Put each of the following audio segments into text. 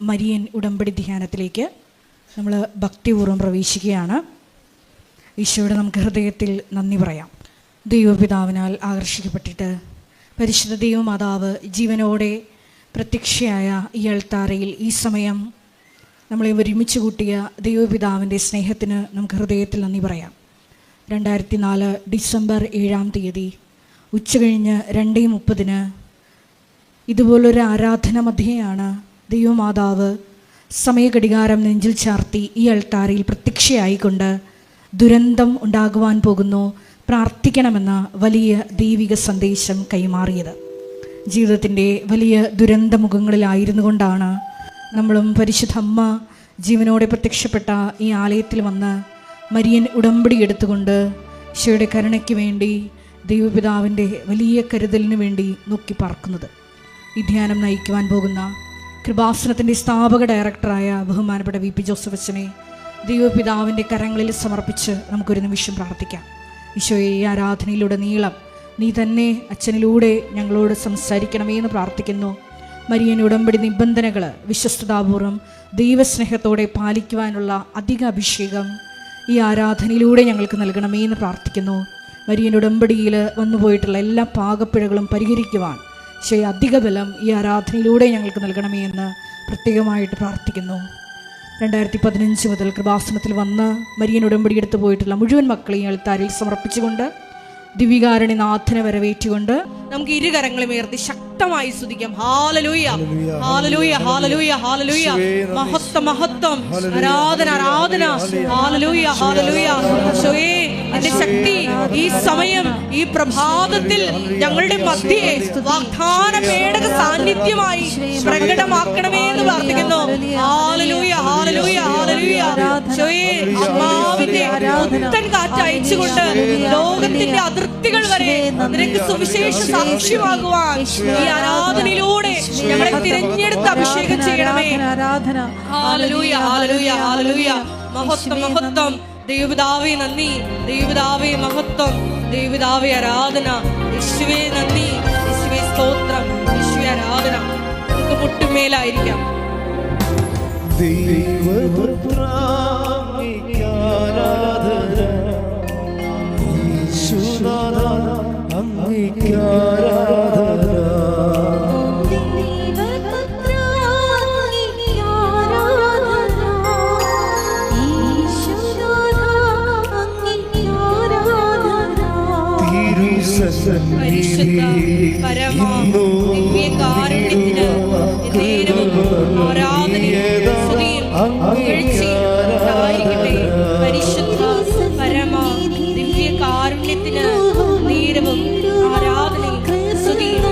Marian ഉടമ്പടി ധ്യാനത്തിലേക്ക് നമ്മൾ ഭക്തിപൂർവ്വം പ്രവേശിക്കുകയാണ്. ഈശോയുടെ നമുക്ക് ഹൃദയത്തിൽ നന്ദി പറയാം. ദൈവപിതാവിനാൽ ആകർഷിക്കപ്പെട്ടിട്ട് പരിശുദ്ധ ദൈവമാതാവ് ജീവനോടെ പ്രത്യക്ഷയായ ഈ അൾത്താരയിൽ ഈ സമയം നമ്മളെ ഒരുമിച്ച് കൂട്ടിയ ദൈവപിതാവിൻ്റെ സ്നേഹത്തിന് നമുക്ക് ഹൃദയത്തിൽ നന്ദി പറയാം. 2004 ഡിസംബർ 7 ഉച്ചകഴിഞ്ഞ് 2:30 ഇതുപോലൊരു ആരാധന മധ്യയാണ് ദൈവമാതാവ് സമയഘടികാരം നെഞ്ചിൽ ചാർത്തി ഈ അൾത്താരയിൽ പ്രത്യക്ഷയായിക്കൊണ്ട് ദുരന്തം ഉണ്ടാകുവാൻ പോകുന്നു, പ്രാർത്ഥിക്കണമെന്ന വലിയ ദൈവിക സന്ദേശം കൈമാറിയത്. ജീവിതത്തിൻ്റെ വലിയ ദുരന്തമുഖങ്ങളിലായിരുന്നു കൊണ്ടാണ് നമ്മളും പരിശുദ്ധ അമ്മ ജീവനോടെ പ്രത്യക്ഷപ്പെട്ട ഈ ആലയത്തിൽ വന്ന് മരിയൻ ഉടമ്പടി എടുത്തുകൊണ്ട് ഈശോയുടെ കരുണയ്ക്ക് വേണ്ടി ദൈവപിതാവിൻ്റെ വലിയ കരുതലിന് വേണ്ടി നോക്കി പാർക്കുന്നത്. ഈ ധ്യാനം നയിക്കുവാൻ പോകുന്ന കൃപാസനത്തിൻ്റെ സ്ഥാപക ഡയറക്ടറായ ബഹുമാനപ്പെട്ട VP ജോസഫ് അച്ഛനെ ദൈവപിതാവിൻ്റെ കരങ്ങളിൽ സമർപ്പിച്ച് നമുക്കൊരു നിമിഷം പ്രാർത്ഥിക്കാം. ഈശോയെ, ഈ ആരാധനയിലൂടെ നീളം നീ തന്നെ അച്ഛനിലൂടെ ഞങ്ങളോട് സംസാരിക്കണമേ എന്ന് പ്രാർത്ഥിക്കുന്നു. മരിയൻ ഉടമ്പടി നിബന്ധനകൾ വിശ്വസ്തതാപൂർവ്വം ദൈവസ്നേഹത്തോടെ പാലിക്കുവാനുള്ള അധിക അഭിഷേകം ഈ ആരാധനയിലൂടെ ഞങ്ങൾക്ക് നൽകണമേ എന്ന് പ്രാർത്ഥിക്കുന്നു. മരിയൻ ഉടമ്പടിയിൽ വന്നുപോയിട്ടുള്ള എല്ലാ പാകപ്പിഴകളും പരിഹരിക്കുവാൻ ഈശോയെ അധിക ബലം ഈ ആരാധനയിലൂടെ ഞങ്ങൾക്ക് നൽകണമേ എന്ന് പ്രത്യേകമായിട്ട് പ്രാർത്ഥിക്കുന്നു. 2015 മുതൽ കൃപാസനത്തിൽ വന്ന് മരിയൻ ഉടമ്പടി എടുത്തു പോയിട്ടുള്ള മുഴുവൻ മക്കളെയും അൾത്താരയിൽ സമർപ്പിച്ചുകൊണ്ട് ദിവികാരുണ്യനാഥനെ വരവേറ്റുകൊണ്ട് നമുക്ക് ഇരുകരങ്ങളും ഉയർത്തി ശക്തമായി സ്തുതിക്കാം. ഹല്ലേലൂയ, ഹല്ലേലൂയ, ഹല്ലേലൂയ, ഹല്ലേലൂയ. മഹത്വം, മഹത്വം, ആരാധന, ആരാധന. ഹല്ലേലൂയ, ഹല്ലേലൂയ. ഈശോയേ, നിന്റെ ശക്തി ഈ സമയം ഈ പ്രഭാതത്തിൽ ഞങ്ങളുടെ മധ്യേ വാഗ്ദാന പേടക സാന്നിധ്യമായി പ്രകടമാക്കണമേ എന്ന് പ്രാർത്ഥിക്കുന്നു. ഹല്ലേലൂയ, ഹല്ലേലൂയ, ഹല്ലേലൂയ. ഈശോയേ, ആത്മാവിന്റെ പുത്തൻ കാറ്റ് അയച്ചുകൊണ്ട് ലോകത്തിന്റെ അതിർത്തികൾ വരെ നിനക്ക് സുവിശേഷ സാക്ഷ്യമാകുവാൻ ഈ ആരാധനയിലൂടെ ഞങ്ങളെ തിരഞ്ഞെടുത്ത് അഭിഷേകം ചെയ്യണമേ. ഹല്ലേലൂയ, ഹല്ലേലൂയ, ഹല്ലേലൂയ. മഹത്വം, മഹത്വം. ദൈവപിതാവേ നന്ദി, ദൈവപിതാവേ മഹത്വം, ദൈവപിതാവേ ആരാധന. യേശുവേ നന്ദി, യേശുവേ സ്തോത്രം, യേശുവേ ആരാധന. നമുക്ക് മുട്ടുമേലായിരിക്കാം. പരിശുദ്ധ പരമ ദിവ്യകാരുണ്യത്തിന് ആരാധനയും സ്തുതിയും പുകഴ്ചയും ഉണ്ടായിരിക്കട്ടെ. പരിശുദ്ധ പരമ ദിവ്യകാരുണ്യത്തിന് നേരവും ആരാധനയും സ്തുതിയും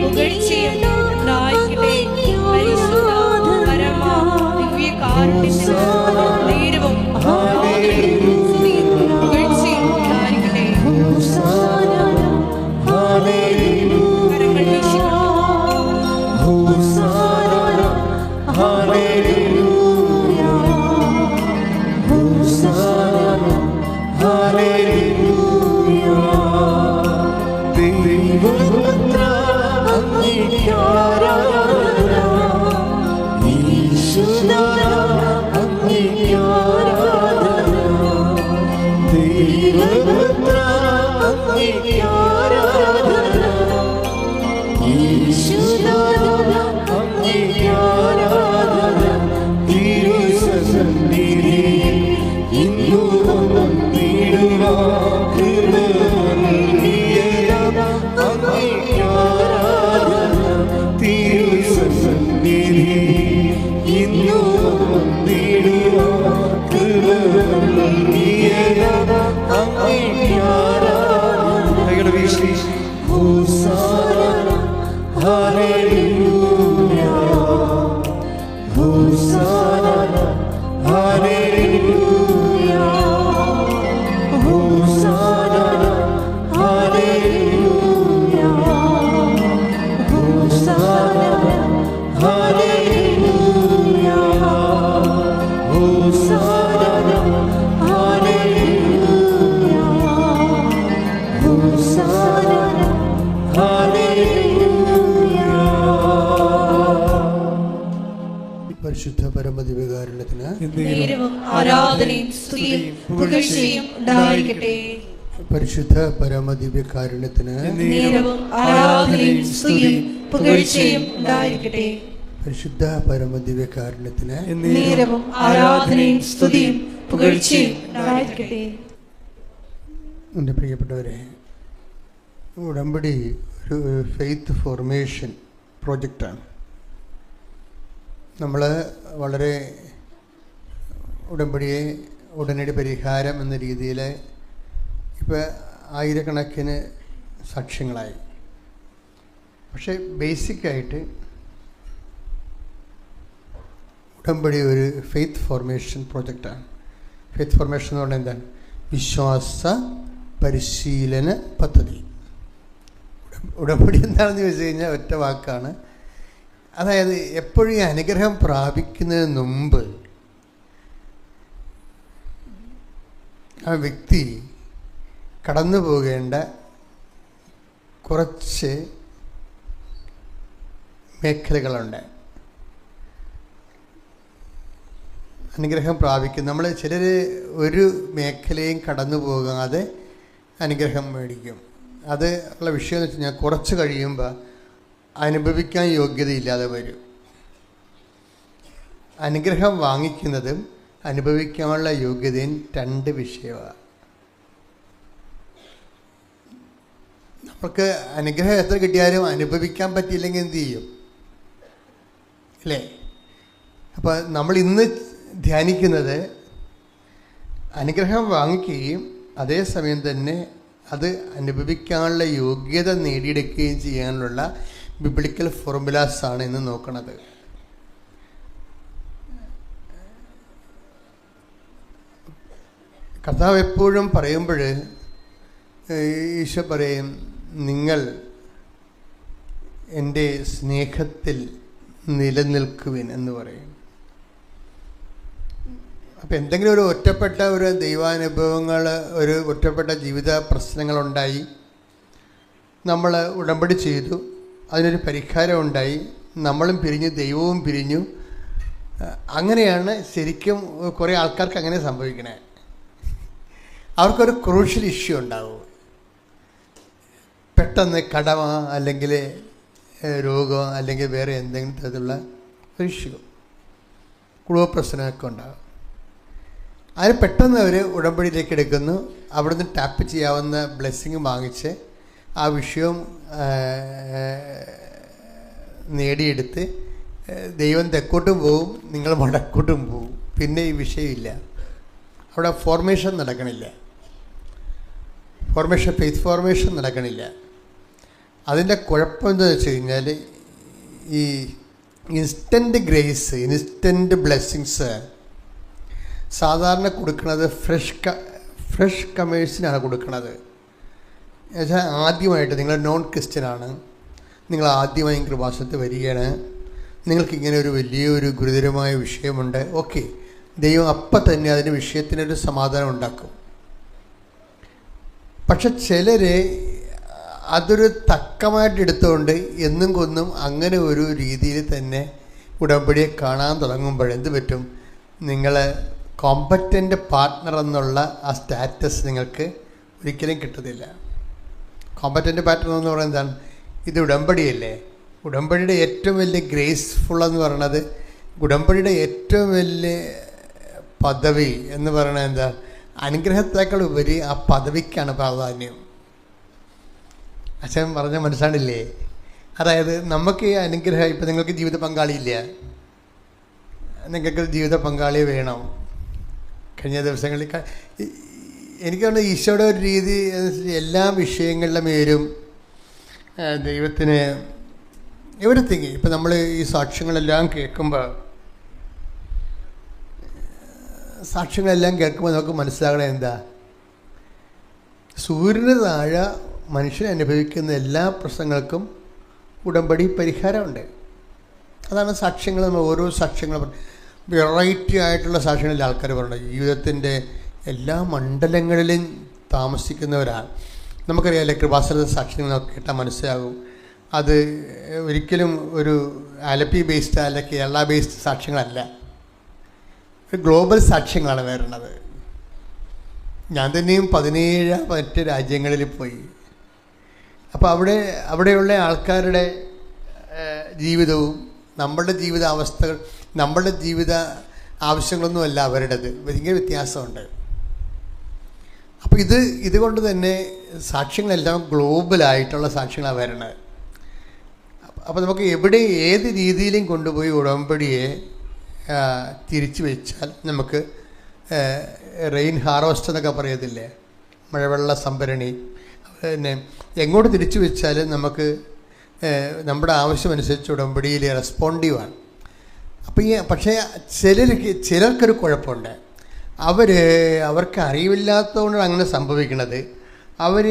പുകഴ്ചയും ഉണ്ടായിരിക്കട്ടെ. പരിശുദ്ധ പരമ ദിവ്യകാരുണ്യത്തിന് നേരവും ആരാധനയും സ്തുതിയും പുകഴ്ചയും ഉണ്ടായിരിക്കട്ടെ. പരിശുദ്ധ പരമദിവ്യകാരുണ്യത്തിന് നേരവും ആരാധനയും സ്തുതിയും പുകഴ്ചയും ഉണ്ടായിരിക്കട്ടെ. പരിശുദ്ധ പരമദിവ്യകാരുണ്യത്തിന് നേരവും ആരാധനയും സ്തുതിയും പുകഴ്ചയും ഉണ്ടായിരിക്കട്ടെ. പരിശുദ്ധ പരമദിവ്യകാരുണ്യത്തിന് നേരവും ആരാധനയും സ്തുതിയും പുകഴ്ചയും ഉണ്ടായിരിക്കട്ടെ. എൻ്റെ പ്രിയപ്പെട്ടവരെ, ഉടമ്പടി ഒരു ഫെയ്ത്ത് ഫോർമേഷൻ പ്രോജക്റ്റാണ്. നമ്മൾ വളരെ ഉടമ്പടിയെ ഉടനടി പരിഹാരം എന്ന രീതിയിൽ ഇപ്പോൾ ആയിരക്കണക്കിന് സാക്ഷ്യങ്ങളായി. പക്ഷേ ബേസിക്കായിട്ട് ഉടമ്പടി ഒരു ഫെയ്ത്ത് ഫോർമേഷൻ പ്രോജക്റ്റാണ്. ഫെയ്ത്ത് ഫോർമേഷൻ എന്ന് പറഞ്ഞാൽ എന്താണ്? വിശ്വാസ പരിശീലന പദ്ധതി. ഉടമ്പടി എന്താണെന്ന് ചോദിച്ചു കഴിഞ്ഞാൽ ഒറ്റ വാക്കാണ്. അതായത് എപ്പോഴും ഈ അനുഗ്രഹം പ്രാപിക്കുന്നതിന് മുമ്പ് ആ വ്യക്തി കടന്നു പോകേണ്ട കുറച്ച് മേഖലകളുണ്ട്. അനുഗ്രഹം പ്രാപിക്കും. നമ്മൾ ചിലർ ഒരു മേഖലയും കടന്നു പോകാതെ അനുഗ്രഹം മേടിക്കും. അത് ഉള്ള വിഷയം എന്ന് വെച്ച് കഴിഞ്ഞാൽ കുറച്ച് കഴിയുമ്പോൾ അനുഭവിക്കാൻ യോഗ്യതയില്ലാതെ വരും. അനുഗ്രഹം വാങ്ങിക്കുന്നതും അനുഭവിക്കാനുള്ള യോഗ്യതയും രണ്ട് വിഷയമാണ്. നമുക്ക് അനുഗ്രഹം എത്ര കിട്ടിയാലും അനുഭവിക്കാൻ പറ്റിയില്ലെങ്കിൽ എന്തു ചെയ്യും, അല്ലേ? അപ്പോൾ നമ്മൾ ഇന്ന് ധ്യാനിക്കുന്നത് അനുഗ്രഹം വാങ്ങിക്കുകയും അതേസമയം തന്നെ അത് അനുഭവിക്കാനുള്ള യോഗ്യത നേടിയെടുക്കുകയും ചെയ്യാനുള്ള ബിബ്ലിക്കൽ ഫോർമുലാസാണ് ഇന്ന് നോക്കുന്നത്. കർത്താവ് എപ്പോഴും പറയുമ്പോൾ ഈശോ പറയും, നിങ്ങൾ എൻ്റെ സ്നേഹത്തിൽ നിലനിൽക്കുവിൻ എന്ന് പറയും. അപ്പം എന്തെങ്കിലും ഒരു ഒറ്റപ്പെട്ട ഒരു ദൈവാനുഭവങ്ങൾ, ഒരു ഒറ്റപ്പെട്ട ജീവിത പ്രശ്നങ്ങളുണ്ടായി, നമ്മൾ ഉടമ്പടി ചെയ്തു, അതിനൊരു പരിഹാരം ഉണ്ടായി, നമ്മളും പിരിഞ്ഞു, ദൈവവും പിരിഞ്ഞു. അങ്ങനെയാണ് ശരിക്കും കുറേ ആൾക്കാർക്ക് അങ്ങനെ സംഭവിക്കണേ. അവർക്കൊരു ക്രൂഷ്യൽ ഇഷ്യൂ ഉണ്ടാവും. പെട്ടെന്ന് കടമ അല്ലെങ്കിൽ രോഗം അല്ലെങ്കിൽ വേറെ എന്തെങ്കിലും തരത്തിലുള്ള ഒരു ഇഷ്യൂ, കുടുംബ പ്രശ്നമൊക്കെ ഉണ്ടാകും. അതിന് പെട്ടെന്ന് അവർ ഉടമ്പടിയിലേക്ക് എടുക്കുന്നു. അവിടുന്ന് ടാപ്പ് ചെയ്യാവുന്ന ബ്ലെസ്സിങ് വാങ്ങിച്ച് ആ വിഷയം നേടിയെടുത്ത് ദൈവം തെക്കോട്ടും പോവും, നിങ്ങൾ വടക്കോട്ടും പോവും. പിന്നെ ഈ വിഷയമില്ല. അവിടെ ഫോർമേഷൻ നടക്കണില്ല. ഫെയ്ത്ത് ഫോർമേഷൻ നടക്കണില്ല. അതിൻ്റെ കുഴപ്പം എന്താണെന്ന് വെച്ച് കഴിഞ്ഞാൽ ഈ ഇൻസ്റ്റൻറ്റ് ഗ്രേസ്, ഇൻസ്റ്റൻറ്റ് ബ്ലെസ്സിങ്സ് സാധാരണ കൊടുക്കുന്നത് ഫ്രഷ് കമേഴ്സിനാണ് കൊടുക്കുന്നത്. എന്നുവെച്ചാൽ ആദ്യമായിട്ട് നിങ്ങൾ നോൺ ക്രിസ്ത്യനാണ്, നിങ്ങൾ ആദ്യമായി കൃപാസനത്തിൽ വരികയാണ്, നിങ്ങൾക്കിങ്ങനെ ഒരു വലിയൊരു ഗുരുതരമായ വിഷയമുണ്ട്. ഓക്കെ, ദൈവം അപ്പം തന്നെ അതിന് വിഷയത്തിനൊരു സമാധാനം ഉണ്ടാക്കും. പക്ഷെ ചിലർ അതൊരു തക്കമായിട്ട് എടുത്തുകൊണ്ട് എന്നും കൊന്നും അങ്ങനെ ഒരു രീതിയിൽ തന്നെ ഉടമ്പടിയെ കാണാൻ തുടങ്ങുമ്പോൾ എന്ത് പറ്റും? നിങ്ങൾ കോമ്പറ്റൻ്റ് പാർട്ട്ണർ എന്നുള്ള ആ സ്റ്റാറ്റസ് നിങ്ങൾക്ക് ഒരിക്കലും കിട്ടത്തില്ല. കോമ്പറ്റൻ്റ് പാർട്ട്ണർ എന്ന് പറയുന്നത് എന്താണ്? ഇത് ഉടമ്പടിയല്ലേ. ഉടമ്പടിയുടെ ഏറ്റവും വലിയ ഗ്രേസ്ഫുൾ എന്ന് പറയുന്നത്, ഉടമ്പടിയുടെ ഏറ്റവും വലിയ പദവി എന്ന് പറയുന്നത് എന്താ? അനുഗ്രഹത്തേക്കാൾ ഉപരി ആ പദവിക്കാണ് പ്രാധാന്യം. അച്ഛൻ പറഞ്ഞ മനസ്സിലാണില്ലേ? അതായത് നമുക്ക് ഈ അനുഗ്രഹം, ഇപ്പം നിങ്ങൾക്ക് ജീവിത പങ്കാളിയില്ല, നിങ്ങൾക്ക് ജീവിത പങ്കാളി വേണം. കഴിഞ്ഞ ദിവസങ്ങളിൽ എനിക്ക് തോന്നുന്നു ഈശോയുടെ ഒരു രീതി എല്ലാ വിഷയങ്ങളുടെ മേലും ദൈവത്തിന് എവരിത്തിങ്. ഇപ്പം നമ്മൾ ഈ സാക്ഷ്യങ്ങളെല്ലാം കേൾക്കുമ്പോൾ നമുക്ക് മനസ്സിലാകണത് എന്താ? സൂര്യന് താഴെ മനുഷ്യൻ അനുഭവിക്കുന്ന എല്ലാ പ്രശ്നങ്ങൾക്കും ഉടമ്പടി പരിഹാരമുണ്ട്. അതാണ് സാക്ഷ്യങ്ങൾ. നമ്മൾ ഓരോ സാക്ഷ്യങ്ങളും വെറൈറ്റി ആയിട്ടുള്ള സാക്ഷ്യങ്ങളിൽ ആൾക്കാർ പറയുന്നത് ജീവിതത്തിൻ്റെ എല്ലാ മണ്ഡലങ്ങളിലും താമസിക്കുന്നവരാണ്. നമുക്കറിയാമല്ലേ, കൃപാസനത്തെ സാക്ഷ്യങ്ങൾ കേട്ടാൽ മനസ്സിലാകും. അത് ഒരിക്കലും ഒരു ആലപ്പി ബേസ്ഡ് അല്ല കേരള ബേസ്ഡ് സാക്ഷ്യങ്ങളല്ല, ഗ്ലോബൽ സാക്ഷ്യങ്ങളാണ് വരുന്നത്. ഞാൻ തന്നെയും 17 മറ്റ് രാജ്യങ്ങളിൽ പോയി. അപ്പോൾ അവിടെയുള്ള ആൾക്കാരുടെ ജീവിതവും നമ്മളുടെ ജീവിതാവസ്ഥകൾ, നമ്മളുടെ ജീവിത ആവശ്യങ്ങളൊന്നുമല്ല അവരുടേത്, ഭയങ്കര വ്യത്യാസമുണ്ട്. അപ്പോൾ ഇതുകൊണ്ട് തന്നെ സാക്ഷ്യങ്ങളെല്ലാം ഗ്ലോബലായിട്ടുള്ള സാക്ഷ്യങ്ങളാണ് വരണത്. അപ്പോൾ നമുക്ക് എവിടെ ഏത് രീതിയിലും കൊണ്ടുപോയി ഉടമ്പടിയെ തിരിച്ചു വെച്ചാൽ നമുക്ക് റെയിൻ ഹാർവസ്റ്റ് എന്നൊക്കെ പറയത്തില്ലേ, മഴവെള്ള സംഭരണി, പിന്നെ എങ്ങോട്ട് തിരിച്ചു വെച്ചാലും നമുക്ക് നമ്മുടെ ആവശ്യമനുസരിച്ച് ഉടമ്പടിയിൽ റെസ്പോണ്ടീവാണ്. അപ്പോൾ പക്ഷേ ചിലർക്കൊരു കുഴപ്പമുണ്ട്. അവർക്ക് അറിവില്ലാത്തതുകൊണ്ടാണ് അങ്ങനെ സംഭവിക്കുന്നത്. അവർ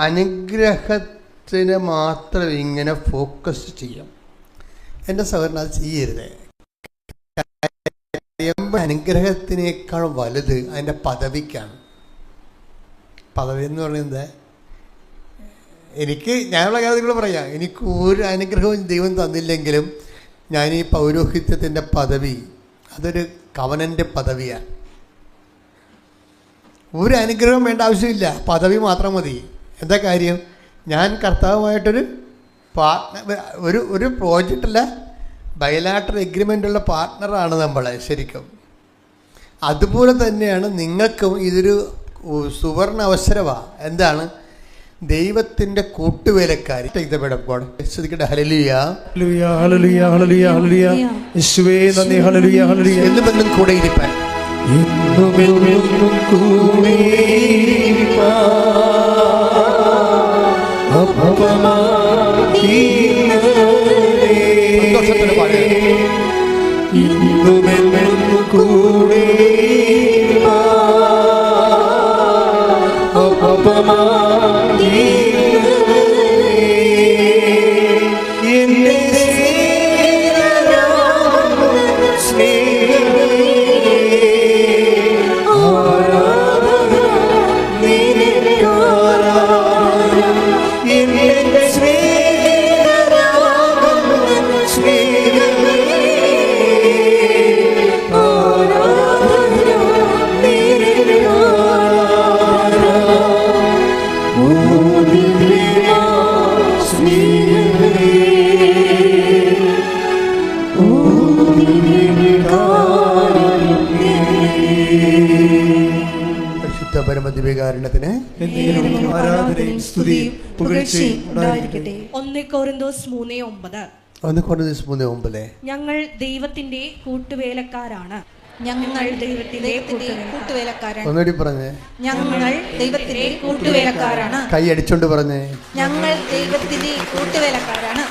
അനുഗ്രഹത്തിന് മാത്രം ഇങ്ങനെ ഫോക്കസ് ചെയ്യും. എൻ്റെ സഹോദരൻ അത് ചെയ്യരുത്. അനുഗ്രഹത്തിനേക്കാൾ വലുത് അതിൻ്റെ പദവിക്കാണ്. പദവി എന്ന് പറയുന്നത്, ഞാനുള്ള കാര്യങ്ങൾ പറയാം, എനിക്ക് ഒരു അനുഗ്രഹവും ദൈവം തന്നില്ലെങ്കിലും ഞാൻ ഈ പൗരോഹിത്യത്തിൻ്റെ പദവി അതൊരു കവനൻ്റെ പദവിയാണ്. ഒരു അനുഗ്രഹം വേണ്ട ആവശ്യമില്ല, പദവി മാത്രം മതി. എന്താ കാര്യം? ഞാൻ കർത്താവുമായിട്ടൊരു ഒരു പ്രോജക്റ്റല്ല, ബയലാറ്ററൽ എഗ്രിമെൻ്റുള്ള പാർട്ട്ണറാണ് നമ്മൾ ശരിക്കും. അതുപോലെ തന്നെയാണ് നിങ്ങൾക്കും ഇതൊരു സുവർണ അവസരമാണ്. എന്താണ്? ദൈവത്തിൻ്റെ കൂട്ടുവേലക്കാരി. ശ്രദ്ധിക്കട്ടെ. ഹല്ലേലൂയ ഹല്ലേലൂയ ഹല്ലേലൂയ ഹല്ലേലൂയ യേശുവേ നന്ദി. ഹല്ലേലൂയ ഹല്ലേലൂയ. എന്നും കൂടെ ഇരിപ്പാൻ, എന്നും കൂടെ സന്തോഷത്തിന് പാടുക. ഇന്നും കൂടെ പരമദിവ്യകാരുണ്യത്തിന് ആരാധനയും സ്തുതിയും പുകഴ്ചയും ഉണ്ടായിരിക്കട്ടെ. 1 കൊരിന്തോസ് 3:9. 1 കൊരിന്തോസ് 3:9. ഞങ്ങൾ ദൈവത്തിന്റെ കൂട്ടുവേലക്കാരാണ്. ഞങ്ങൾ ദൈവത്തിന്റെ കൂട്ടുവേലക്കാരാണ്. ഒന്നുകൂടി പറഞ്ഞേ. ഞങ്ങൾ ദൈവത്തിന്റെ കൂട്ടുവേലക്കാരാണ്. കൈ അടിച്ചോണ്ട് പറഞ്ഞേ. ഞങ്ങൾ ദൈവത്തിന്റെ കൂട്ടുവേലക്കാരാണ്.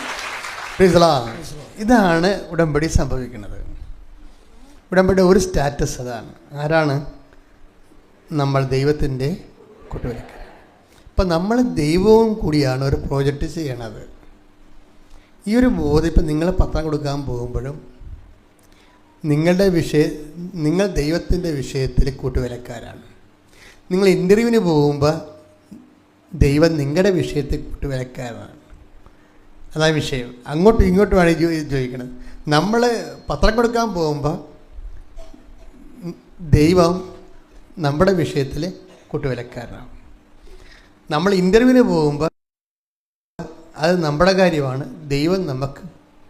ഇതാണ് ഉടമ്പടി സംഭവിക്കുന്നത്. ഉടമ്പടി ഒരു സ്റ്റാറ്റസ് അതാണ്. ആരാണ്? നമ്മൾ ദൈവത്തിൻ്റെ കൂട്ടുവേലക്കാർ. ഇപ്പം നമ്മൾ ദൈവവും കൂടിയാണ് ഒരു പ്രോജക്റ്റ് ചെയ്യണത്. ഈ ഒരു ബോധം ഇപ്പം നിങ്ങൾ പത്രം കൊടുക്കാൻ പോകുമ്പോഴും നിങ്ങൾ ദൈവത്തിൻ്റെ വിഷയത്തിൽ കൂട്ടുവേലക്കാരാണ്. നിങ്ങൾ ഇൻ്റർവ്യൂവിന് പോകുമ്പോൾ ദൈവം നിങ്ങളുടെ വിഷയത്തിൽ കൂട്ടുവേലക്കാരാണ്. അതാണ് വിഷയം. അങ്ങോട്ടും ഇങ്ങോട്ടുമാണ് ചോദിക്കുന്നത്. നമ്മൾ പത്രം കൊടുക്കാൻ പോകുമ്പോൾ ദൈവം നമ്മുടെ വിഷയത്തിൽ കൂട്ടുവേലക്കാരനാണ്. നമ്മൾ ഇൻ്റർവ്യൂവിന് പോകുമ്പോൾ അത് നമ്മുടെ കാര്യമാണ്, ദൈവം നമുക്ക്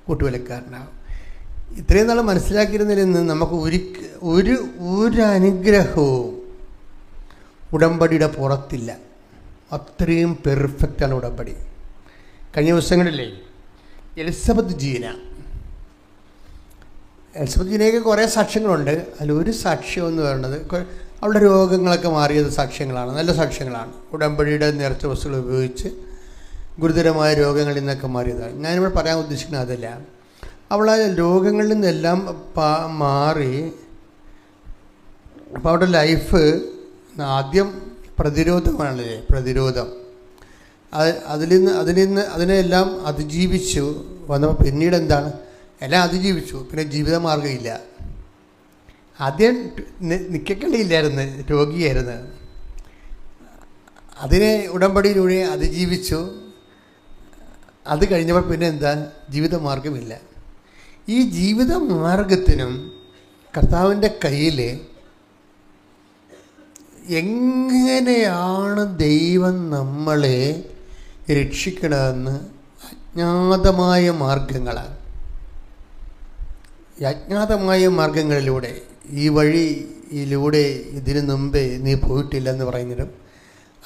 കൂട്ടുവേലക്കാരനാകും. ഇത്രയും നാൾ മനസ്സിലാക്കിയിരുന്നതിൽ നിന്ന് നമുക്ക് ഒരു അനുഗ്രഹവും ഉടമ്പടിയുടെ പുറത്തില്ല. അത്രയും പെർഫെക്റ്റാണ് ഉടമ്പടി. കഴിഞ്ഞ ദിവസങ്ങളില്ലേ എലിസബത്ത് ജീനയ്ക്ക് കുറേ സാക്ഷ്യങ്ങളുണ്ട്. അതിലൊരു സാക്ഷ്യം എന്ന് പറയുന്നത് അവളുടെ രോഗങ്ങളൊക്കെ മാറിയത് സാക്ഷ്യങ്ങളാണ്, നല്ല സാക്ഷ്യങ്ങളാണ്. ഉടമ്പടിയുടെ നേർച്ച വസ്തുക്കൾ ഉപയോഗിച്ച് ഗുരുതരമായ രോഗങ്ങളിൽ നിന്നൊക്കെ മാറിയതാണ്. ഞാനിവിടെ പറയാൻ ഉദ്ദേശിക്കുന്നത് അതല്ല. അവൾ ആ രോഗങ്ങളിൽ നിന്നെല്ലാം മാറി. അപ്പോൾ അവളുടെ ലൈഫ് ആദ്യം പ്രതിരോധമാണല്ലേ, പ്രതിരോധം. അതിനെല്ലാം അതിജീവിച്ചു വന്നപ്പോൾ പിന്നീട് എന്താണ്, എല്ലാം അതിജീവിച്ചു. പിന്നെ ജീവിതമാർഗ്ഗമില്ല. ആദ്യം നിൽക്കക്കളിയില്ലായിരുന്നു, രോഗിയായിരുന്നു. അതിനെ ഉടമ്പടിയിലൂടെ അതിജീവിച്ചു. അത് കഴിഞ്ഞപ്പോൾ പിന്നെ എന്താ, ജീവിതമാർഗമില്ല. ഈ ജീവിതമാർഗത്തിനും കർത്താവിൻ്റെ കയ്യിൽ എങ്ങനെയാണ് ദൈവം നമ്മളെ രക്ഷിക്കണമെന്ന് അജ്ഞാതമായ മാർഗങ്ങളാണ്. ഈ അജ്ഞാതമായ മാർഗങ്ങളിലൂടെ, ഈ വഴിയിലൂടെ ഇതിനു മുമ്പേ നീ പോയിട്ടില്ലെന്ന് പറയുന്നതും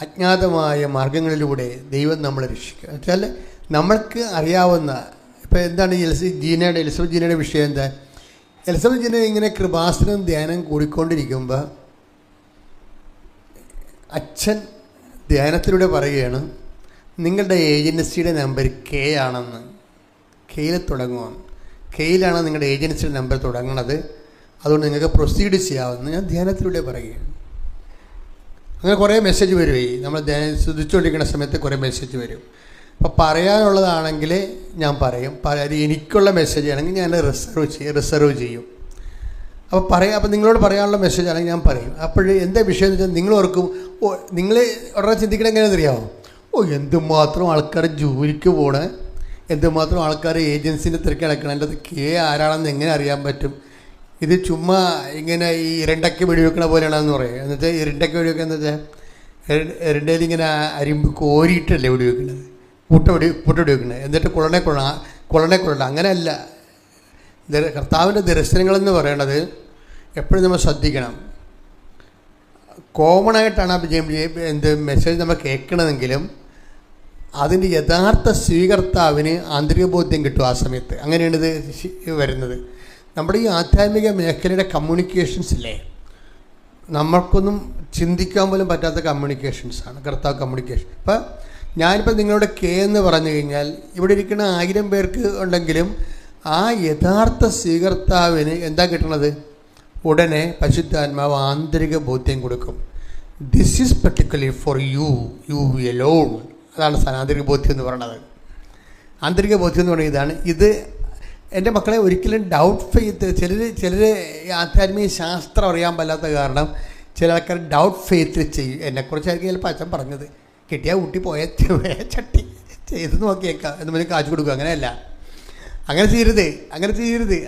അജ്ഞാതമായ മാർഗങ്ങളിലൂടെ ദൈവം നമ്മളെ രക്ഷിക്കുക. വെച്ചാൽ നമ്മൾക്ക് അറിയാവുന്ന, ഇപ്പോൾ എന്താണ് എലിസബത്ത് ജീനയുടെ വിഷയം എന്താ? എലിസബത്ത് ജീന ഇങ്ങനെ കൃപാസനം ധ്യാനം കൂടിക്കൊണ്ടിരിക്കുമ്പോൾ അച്ഛൻ ധ്യാനത്തിലൂടെ പറയുകയാണ്, നിങ്ങളുടെ ഏജൻസിയുടെ നമ്പർ കെ ആണെന്ന്. കെയിൽ തുടങ്ങുവാണ്, കെയിലാണ് നിങ്ങളുടെ ഏജൻസിയുടെ നമ്പർ തുടങ്ങുന്നത്, അതുകൊണ്ട് നിങ്ങൾക്ക് പ്രൊസീഡ് ചെയ്യാമെന്ന് ഞാൻ ധ്യാനത്തിലൂടെ പറയുകയാണ്. അങ്ങനെ കുറേ മെസ്സേജ് വരുവേ, നമ്മൾ ശ്രദ്ധിച്ചുകൊണ്ടിരിക്കുന്ന സമയത്ത് കുറേ മെസ്സേജ് വരും. അപ്പോൾ പറയാനുള്ളതാണെങ്കിൽ ഞാൻ പറയും, എനിക്കുള്ള മെസ്സേജ് ആണെങ്കിൽ ഞാൻ റിസർവ് ചെയ്യും. അപ്പോൾ നിങ്ങളോട് പറയാനുള്ള മെസ്സേജ് ആണെങ്കിൽ ഞാൻ പറയും. അപ്പോൾ എന്താ വിഷയം എന്ന് വെച്ചാൽ, നിങ്ങൾ ഓർക്കും, നിങ്ങൾ ഉടനെ ചിന്തിക്കണം എങ്ങനെയാണെന്ന് അറിയാമോ? എന്തുമാത്രം ആൾക്കാർ ജോലിക്ക് പോണേ, എന്തുമാത്രം ആൾക്കാർ ഏജൻസിൻ്റെ തിരക്ക് കിടക്കണം, എൻ്റെ അത് കെ ആരാണെന്ന് എങ്ങനെ അറിയാൻ പറ്റും? ഇത് ചുമ്മാ ഇങ്ങനെ ഈ ഇരണ്ടയ്ക്ക് വെടിവെക്കണ പോലെയാണെന്ന് പറയും. എന്നുവെച്ചാൽ ഇരണ്ടയ്ക്ക് വെടിവെക്കുക എന്ന് വെച്ചാൽ ഇരണ്ടയിൽ ഇങ്ങനെ അരിമ്പ് കോരിയിട്ടല്ലേ വെടിവെക്കുന്നത്, പൂട്ട വെടിവെക്കുന്നത്, എന്നിട്ട് കുളനെ കൊള്ളണ്ട. അങ്ങനെയല്ല. കർത്താവിൻ്റെ ദർശനങ്ങളെന്ന് പറയണത് എപ്പോഴും നമ്മൾ ശ്രദ്ധിക്കണം. കോമൺ ആയിട്ടാണ് മെസ്സേജ് നമ്മൾ കേൾക്കണമെങ്കിലും അതിൻ്റെ യഥാർത്ഥ സ്വീകർത്താവിന് ആന്തരിക ബോധ്യം കിട്ടും ആ സമയത്ത്. അങ്ങനെയാണ് ഇത് വരുന്നത്. നമ്മുടെ ഈ ആധ്യാത്മിക മേഖലയുടെ കമ്മ്യൂണിക്കേഷൻസ് ഇല്ലേ, നമ്മൾക്കൊന്നും ചിന്തിക്കാൻ പോലും പറ്റാത്ത കമ്മ്യൂണിക്കേഷൻസാണ് കർത്താവ് കമ്മ്യൂണിക്കേഷൻ. ഇപ്പം ഞാനിപ്പോൾ നിങ്ങളോട് കെ എന്ന് പറഞ്ഞു കഴിഞ്ഞാൽ ഇവിടെ ഇരിക്കുന്ന 1000 പേർക്ക് ഉണ്ടെങ്കിലും ആ യഥാർത്ഥ സ്വീകർത്താവിന് എന്താ കിട്ടണത്? ഉടനെ പരിശുദ്ധാത്മാവ് ആന്തരിക ബോധ്യം കൊടുക്കും. This is particularly for you Elon. അതാണ് ആന്തരിക ബോധ്യം എന്ന് പറയുന്നത്. ആന്തരിക ബോധ്യം എന്ന് പറയുന്നത് ഇതാണ്. ഇത് എൻ്റെ മക്കളെ ഒരിക്കലും ഡൗട്ട് ഫെയ്ത്ത്, ചിലർ ആധ്യാത്മിക ശാസ്ത്രം അറിയാൻ പറ്റാത്ത കാരണം ചില ആൾക്കാർ ഡൗട്ട് ഫെയ്ത്തിൽ ചെയ്യും. എന്നെക്കുറിച്ചായിരിക്കും ചിലപ്പോൾ അച്ഛൻ പറഞ്ഞത്, കിട്ടിയാൽ ഊട്ടി പോയ ചട്ടി ചെയ്ത് നോക്കിയേക്കാം എന്ന് പറഞ്ഞ് കാശ് കൊടുക്കുക. അങ്ങനെയല്ല, അങ്ങനെ ചെയ്യരുത്.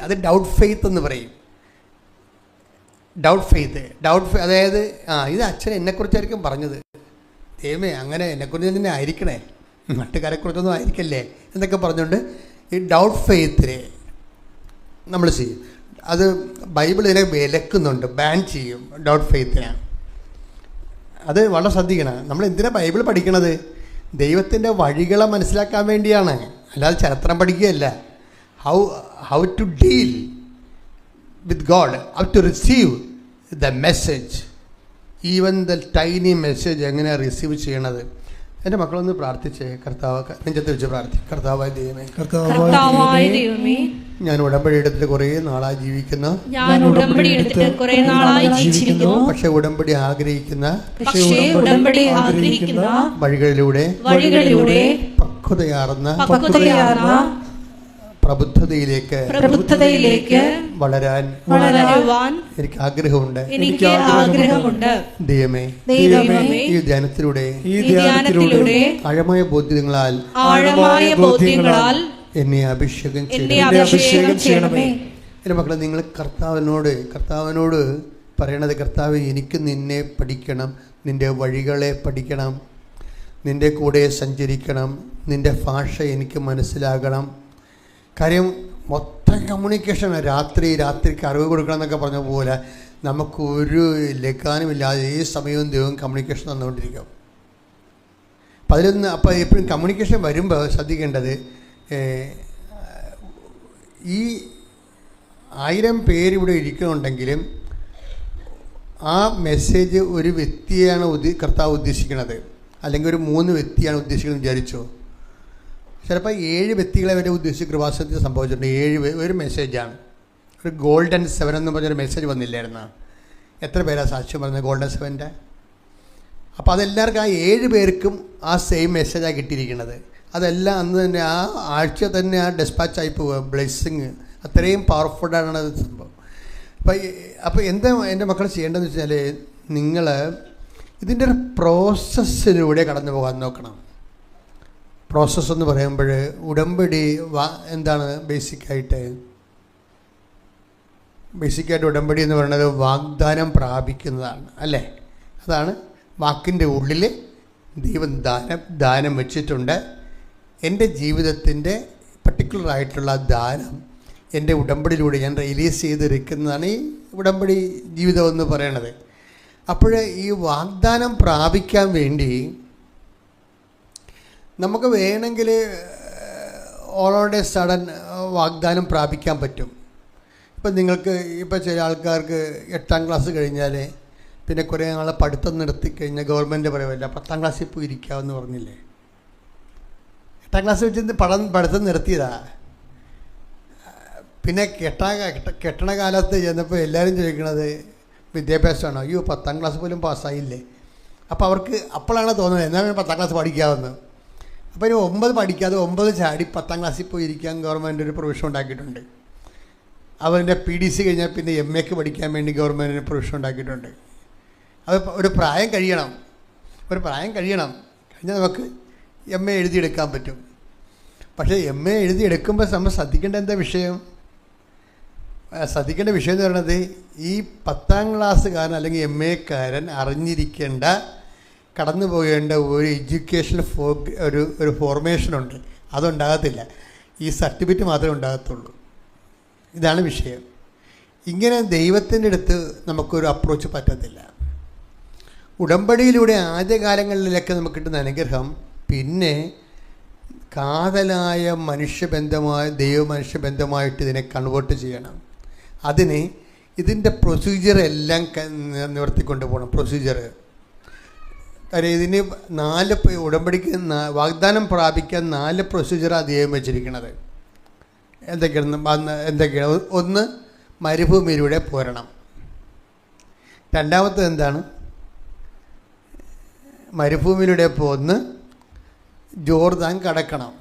അത് ഡൗട്ട് ഫെയ്ത്ത് എന്ന് പറയും. ഡൗട്ട് ഫെയ്ത്ത് അതായത് ഇത് അച്ഛൻ എന്നെക്കുറിച്ചായിരിക്കും പറഞ്ഞത്, ദൈവമേ അങ്ങനെ എന്നെക്കുറിച്ച് തന്നെ ആയിരിക്കണേ, നാട്ടുകാരെക്കുറിച്ചൊന്നും ആയിരിക്കല്ലേ എന്നൊക്കെ പറഞ്ഞുകൊണ്ട് ഈ ഡൗട്ട് ഫെയ്ത്തിനെ നമ്മൾ ചെയ്യും. അത് ബൈബിൾ ഇതിനെ വിലക്കുന്നുണ്ട്, ബാൻ ചെയ്യും ഡൗട്ട് ഫെയ്ത്തിനെ. അത് വളരെ ശ്രദ്ധിക്കണം. നമ്മൾ എന്തിനാണ് ബൈബിൾ പഠിക്കണത്? ദൈവത്തിൻ്റെ വഴികളെ മനസ്സിലാക്കാൻ വേണ്ടിയാണ്, അല്ലാതെ ചരിത്രം പഠിക്കുകയല്ല. how to deal with God, how to receive the message, even the tiny message എങ്ങനെയാണ് റിസീവ് ചെയ്യണത്. എൻ്റെ മക്കളൊന്ന് പ്രാർത്ഥിച്ചേ, കർത്താവ് നെഞ്ചത്ത് വെച്ച് പ്രാർത്ഥിക്കും. കർത്താവായ ദൈവമേ, ഞാൻ ഉടമ്പടി എടുത്തിട്ട് കുറേ നാളായി ജീവിക്കുന്ന, പക്ഷെ ഉടമ്പടി ആഗ്രഹിക്കുന്ന വഴികളിലൂടെ പക്വതയാർന്ന പ്രബുദ്ധതയിലേക്ക് വളരാൻ എനിക്ക് ആഗ്രഹമുണ്ട്. ദൈവമേ, ഈ ധ്യാനത്തിലൂടെ ആഴമായ ബോധ്യങ്ങളാൽ എന്നെ അഭിഷേകം ചെയ്യണമേ. എൻ്റെ മക്കളെ, നിങ്ങൾ കർത്താവിനോട് പറയണത്, കർത്താവ് എനിക്ക് നിന്നെ പഠിക്കണം, നിൻ്റെ വഴികളെ പഠിക്കണം, നിൻ്റെ കൂടെ സഞ്ചരിക്കണം, നിൻ്റെ ഭാഷ എനിക്ക് മനസ്സിലാകണം. കാര്യം മൊത്തം കമ്മ്യൂണിക്കേഷനാണ്. രാത്രിക്ക് അറിവ് കൊടുക്കണം എന്നൊക്കെ പറഞ്ഞ പോലെ നമുക്കൊരു ലക്കാനുമില്ലാതെ ഈ സമയവും ദൈവം കമ്മ്യൂണിക്കേഷൻ തന്നുകൊണ്ടിരിക്കും. അപ്പോൾ എപ്പോഴും കമ്മ്യൂണിക്കേഷൻ വരുമ്പോൾ ശ്രദ്ധിക്കേണ്ടത്, ഈ 1000 പേര് ഇവിടെ ഇരിക്കുന്നുണ്ടെങ്കിലും ആ മെസ്സേജ് ഒരു വ്യക്തിയാണ് കർത്താവ് ഉദ്ദേശിക്കുന്നത്, അല്ലെങ്കിൽ ഒരു 3 വ്യക്തിയാണ് ഉദ്ദേശിക്കുന്നത് വിചാരിച്ചോ. ചിലപ്പോൾ 7 വ്യക്തികളെ വരെ ഉദ്ദേശിച്ച് കൃപാസനത്തിൽ സംഭവിച്ചിട്ടുണ്ട്. 7 ഒരു മെസ്സേജാണ്. ഒരു ഗോൾഡൻ 7 എന്ന് പറഞ്ഞൊരു മെസ്സേജ് വന്നില്ലായിരുന്നു. എത്ര പേരാണ് സാക്ഷ്യം പറഞ്ഞത് ഗോൾഡൻ 7ൻ്റെ? അപ്പോൾ അതെല്ലാവർക്കും ആ 7 പേർക്കും ആ സെയിം മെസ്സേജാണ് കിട്ടിയിരിക്കുന്നത്. അതെല്ലാം അന്ന് തന്നെ ആ ആഴ്ച തന്നെ ആ ഡെസ്പാച്ചായി പോവുക. ബ്ലെസ്സിങ് അത്രയും പവർഫുള്ളാണ് അത് സംഭവം. അപ്പോൾ എന്താ എൻ്റെ മക്കൾ ചെയ്യേണ്ടതെന്ന് വെച്ചാൽ, നിങ്ങൾ ഇതിൻ്റെ ഒരു പ്രോസസ്സിലൂടെ കടന്നു പോകാൻ നോക്കണം. പ്രോസസ്സ് എന്ന് പറയുമ്പോൾ ഉടമ്പടി എന്താണ് ബേസിക്കായിട്ട് ഉടമ്പടി എന്ന് പറയുന്നത് വാഗ്ദാനം പ്രാപിക്കുന്നതാണ് അല്ലേ? അതാണ് വാക്കിൻ്റെ ഉള്ളിൽ ദൈവം ദാനം വെച്ചിട്ടുണ്ട്. എൻ്റെ ജീവിതത്തിൻ്റെ പർട്ടിക്കുലറായിട്ടുള്ള ദാനം എൻ്റെ ഉടമ്പടിയിലൂടെ ഞാൻ റിലീസ് ചെയ്തിരിക്കുന്നതാണ് ഈ ഉടമ്പടി ജീവിതം എന്ന് പറയണത്. അപ്പോൾ ഈ വാഗ്ദാനം പ്രാപിക്കാൻ വേണ്ടി നമുക്ക് വേണമെങ്കിൽ ഓളോടെ സഡൻ വാഗ്ദാനം പ്രാപിക്കാൻ പറ്റും. ഇപ്പം നിങ്ങൾക്ക് ഇപ്പോൾ ചില ആൾക്കാർക്ക് 8ാം ക്ലാസ് കഴിഞ്ഞാൽ പിന്നെ കുറേ നാളെ പഠിത്തം നിർത്തിക്കഴിഞ്ഞാൽ ഗവൺമെൻറ് പറയുമല്ല 10ാം ക്ലാസ്സിൽ പോയി ഇരിക്കാമെന്ന് പറഞ്ഞില്ലേ. 8ാം ക്ലാസ് വെച്ച് പഠിത്തം നിർത്തിയതാ. പിന്നെ കെട്ടണ കാലത്ത് ചെന്നപ്പോൾ എല്ലാവരും ചോദിക്കണത് വിദ്യാഭ്യാസമാണോ? അയ്യോ 10ാം ക്ലാസ് പോലും പാസ്സായില്ലേ. അപ്പോൾ അവർക്ക് അപ്പോഴാണ് തോന്നുന്നത് എന്നാൽ 10ാം ക്ലാസ് പഠിക്കാമെന്ന്. അപ്പോൾ ഇനി 9 പഠിക്കാതെ 9 ചാടി 10ാം ക്ലാസ്സിൽ പോയി ഇരിക്കാൻ ഗവൺമെൻറ് ഒരു പ്രൊവിഷൻ ഉണ്ടാക്കിയിട്ടുണ്ട്. അവരുടെ PDC കഴിഞ്ഞാൽ പിന്നെ MAക്ക് പഠിക്കാൻ വേണ്ടി ഗവൺമെൻറ്റിന് പ്രൊവിഷൻ ഉണ്ടാക്കിയിട്ടുണ്ട്. അത് ഒരു പ്രായം കഴിയണം കഴിഞ്ഞാൽ നമുക്ക് MA എഴുതിയെടുക്കാൻ പറ്റും. പക്ഷേ MA എഴുതിയെടുക്കുമ്പോൾ നമ്മൾ ശ്രദ്ധിക്കേണ്ട വിഷയം എന്ന് പറയുന്നത് ഈ 10ാം ക്ലാസ്സുകാരൻ അല്ലെങ്കിൽ MAക്കാരൻ അറിഞ്ഞിരിക്കേണ്ട കടന്നു പോകേണ്ട ഒരു എഡ്യൂക്കേഷൻ ഒരു ഫോർമേഷനുണ്ട്. അതുണ്ടാകത്തില്ല. ഈ സർട്ടിഫിക്കറ്റ് മാത്രമേ ഉണ്ടാകത്തുള്ളൂ. ഇതാണ് വിഷയം. ഇങ്ങനെ ദൈവത്തിൻ്റെ അടുത്ത് നമുക്കൊരു അപ്രോച്ച് പറ്റത്തില്ല. ഉടമ്പടിയിലൂടെ ആദ്യകാലങ്ങളിലൊക്കെ നമുക്ക് കിട്ടുന്ന അനുഗ്രഹം പിന്നെ കാതലായ ദൈവ-മനുഷ്യബന്ധമായിട്ട് ഇതിനെ കൺവേർട്ട് ചെയ്യണം. അതിന് ഇതിൻ്റെ പ്രൊസീജിയർ എല്ലാം നിവർത്തിക്കൊണ്ട് പോകണം. കാര്യം ഇതിന് 4 ഉടമ്പടിക്ക് വാഗ്ദാനം പ്രാപിക്കാൻ 4 പ്രൊസീജിയറാണ് ദൈവം വെച്ചിരിക്കുന്നത്. എന്തൊക്കെയാണ്? ഒന്ന്, മരുഭൂമിയിലൂടെ പോരണം. രണ്ടാമത്തത് എന്താണ്? മരുഭൂമിയിലൂടെ പോന്ന് ജോർദാൻ കടക്കണം.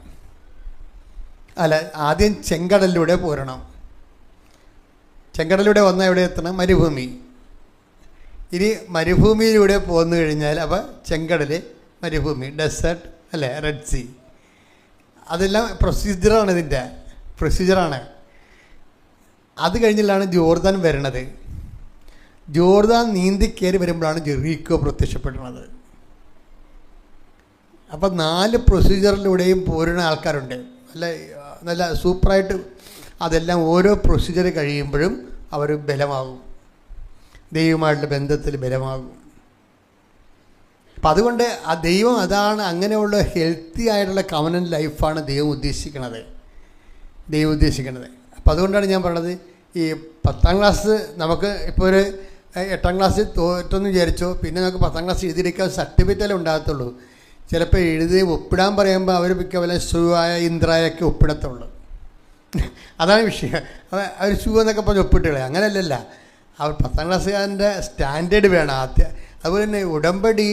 ആദ്യം ചെങ്കടലിലൂടെ പോരണം. ചെങ്കടലിലൂടെ വന്നാൽ എവിടെ എത്തണം? മരുഭൂമി. ഇനി മരുഭൂമിയിലൂടെ പോന്നു കഴിഞ്ഞാൽ അപ്പോൾ ചെങ്കടൽ, മരുഭൂമി, ഡെസേർട്ട് അല്ലേ, റെഡ് സീ. അതെല്ലാം പ്രൊസീജിയറാണ്. അത് കഴിഞ്ഞിട്ടാണ് ജോർദാൻ വരണത്. ജോർദാൻ നീന്തി കയറി വരുമ്പോഴാണ് ജെറീക്കോ പ്രത്യക്ഷപ്പെടുന്നത്. അപ്പം 4 പ്രൊസീജിയറിലൂടെയും പോരുന്ന ആൾക്കാരുണ്ട്. നല്ല സൂപ്പറായിട്ട് അതെല്ലാം ഓരോ പ്രൊസീജിയർ കഴിയുമ്പോഴും അവർ ബലമാകും, ദൈവമായിട്ടുള്ള ബന്ധത്തിൽ ബലമാകും. അപ്പം അതുകൊണ്ട് ആ ദൈവം അതാണ്, അങ്ങനെയുള്ള ഹെൽത്തി ആയിട്ടുള്ള കവനൻ്റ് ലൈഫാണ് ദൈവം ഉദ്ദേശിക്കുന്നത്. അപ്പം അതുകൊണ്ടാണ് ഞാൻ പറയണത്, ഈ 10ാം ക്ലാസ് നമുക്ക് ഇപ്പോൾ ഒരു 8ാം ക്ലാസ്സിൽ തോറ്റെന്ന് വിചാരിച്ചോ, പിന്നെ നമുക്ക് 10ാം ക്ലാസ് എഴുതിയെടുക്കാൻ സർട്ടിഫിക്കറ്റല്ലേ ഉണ്ടാകത്തുള്ളൂ. ചിലപ്പോൾ എഴുതി ഒപ്പിടാൻ പറയുമ്പോൾ അവർ മിക്കവല്ല ഷൂവായ ഇന്ദ്രായൊക്കെ ഒപ്പിടത്തുള്ളൂ. അതാണ് വിഷയം. അവർ ഷൂ എന്നൊക്കെ പറഞ്ഞ് ഒപ്പിട്ടുകളെ അങ്ങനെയല്ലല്ല. അവർ 10ാം ക്ലാസ്സുകാരൻ്റെ സ്റ്റാൻഡേർഡ് വേണം ആദ്യം. അതുപോലെ തന്നെ ഉടമ്പടി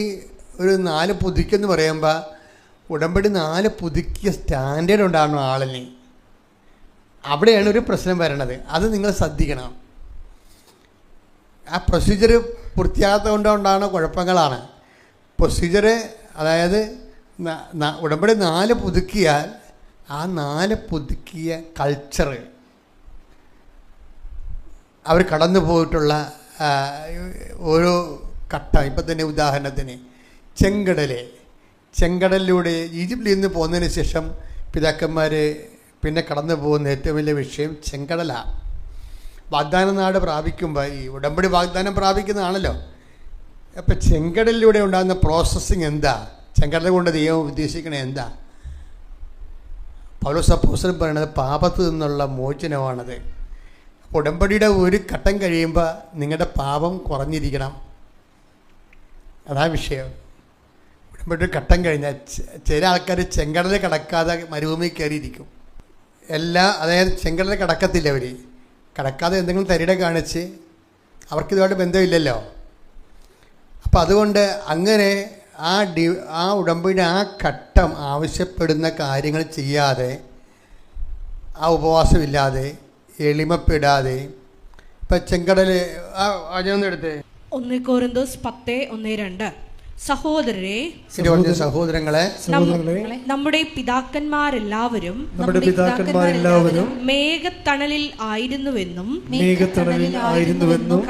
ഒരു 4 പുതുക്കെന്ന് പറയുമ്പോൾ ഉടമ്പടി 4 പുതുക്കിയ സ്റ്റാൻഡേർഡ് ഉണ്ടാകണം ആളിന്. അവിടെയാണ് ഒരു പ്രശ്നം വരണത്. അത് നിങ്ങൾ ശ്രദ്ധിക്കണം. ആ പ്രൊസീജിയർ പൂർത്തിയാകാത്ത കൊണ്ടുണ്ടാകുന്ന കുഴപ്പങ്ങളാണ്. പ്രൊസീജിയർ അതായത് ഉടമ്പടി 4 പുതുക്കിയാൽ ആ 4 പുതുക്കിയ കൾച്ചർ അവർ കടന്നു പോയിട്ടുള്ള ഓരോ ഘട്ടം. ഇപ്പം തന്നെ ഉദാഹരണത്തിന് ചെങ്കടലിലൂടെ ഈജിപ്തിൽ നിന്ന് പോകുന്നതിന് ശേഷം പിതാക്കന്മാർ പിന്നെ കടന്നു പോകുന്ന ഏറ്റവും വലിയ വിഷയം ചെങ്കടലാണ്. വാഗ്ദാന നാട് പ്രാപിക്കുമ്പോൾ ഈ ഉടമ്പടി വാഗ്ദാനം പ്രാപിക്കുന്നതാണല്ലോ. അപ്പം ചെങ്കടലിലൂടെ ഉണ്ടാകുന്ന പ്രോസസ്സിങ് എന്താ? ചെങ്കടൽ കൊണ്ട് ദൈവം ഉദ്ദേശിക്കണത് എന്താ? പൗലോസ് അപ്പോസ്തലൻ പറയുന്നത് പാപത്തിൽ നിന്നുള്ള മോചനമാണത്. ഉടമ്പടിയുടെ ഒരു ഘട്ടം കഴിയുമ്പോൾ നിങ്ങളുടെ പാപം കുറഞ്ഞിരിക്കണം. അതാ വിഷയം. ഉടമ്പടി ഘട്ടം കഴിഞ്ഞാൽ ചില ആൾക്കാർ ചെങ്കടലിൽ കടക്കാതെ മരുഭൂമി കയറിയിരിക്കും. അതായത് ചെങ്കടലിൽ കടക്കത്തില്ല. അവർ കടക്കാതെ എന്തെങ്കിലും തരിടെ കാണിച്ച് അവർക്കിതുമായിട്ട് ബന്ധമില്ലല്ലോ. അപ്പം അതുകൊണ്ട് അങ്ങനെ ആ ഉടമ്പടിയുടെ ആ ഘട്ടം ആവശ്യപ്പെടുന്ന കാര്യങ്ങൾ ചെയ്യാതെ, ആ ഉപവാസമില്ലാതെ, എളിമപ്പെടാതെ, ഇപ്പം ചെങ്കടൽ അതൊന്നും എടുത്തേ 1 കൊരിന്തോസ് 10:1-2 സഹോദരരെ, സഹോദരങ്ങളെ, നമ്മുടെ പിതാക്കന്മാരെല്ലാവരും മേഘത്തണലിൽ ആയിരുന്നുവെന്നും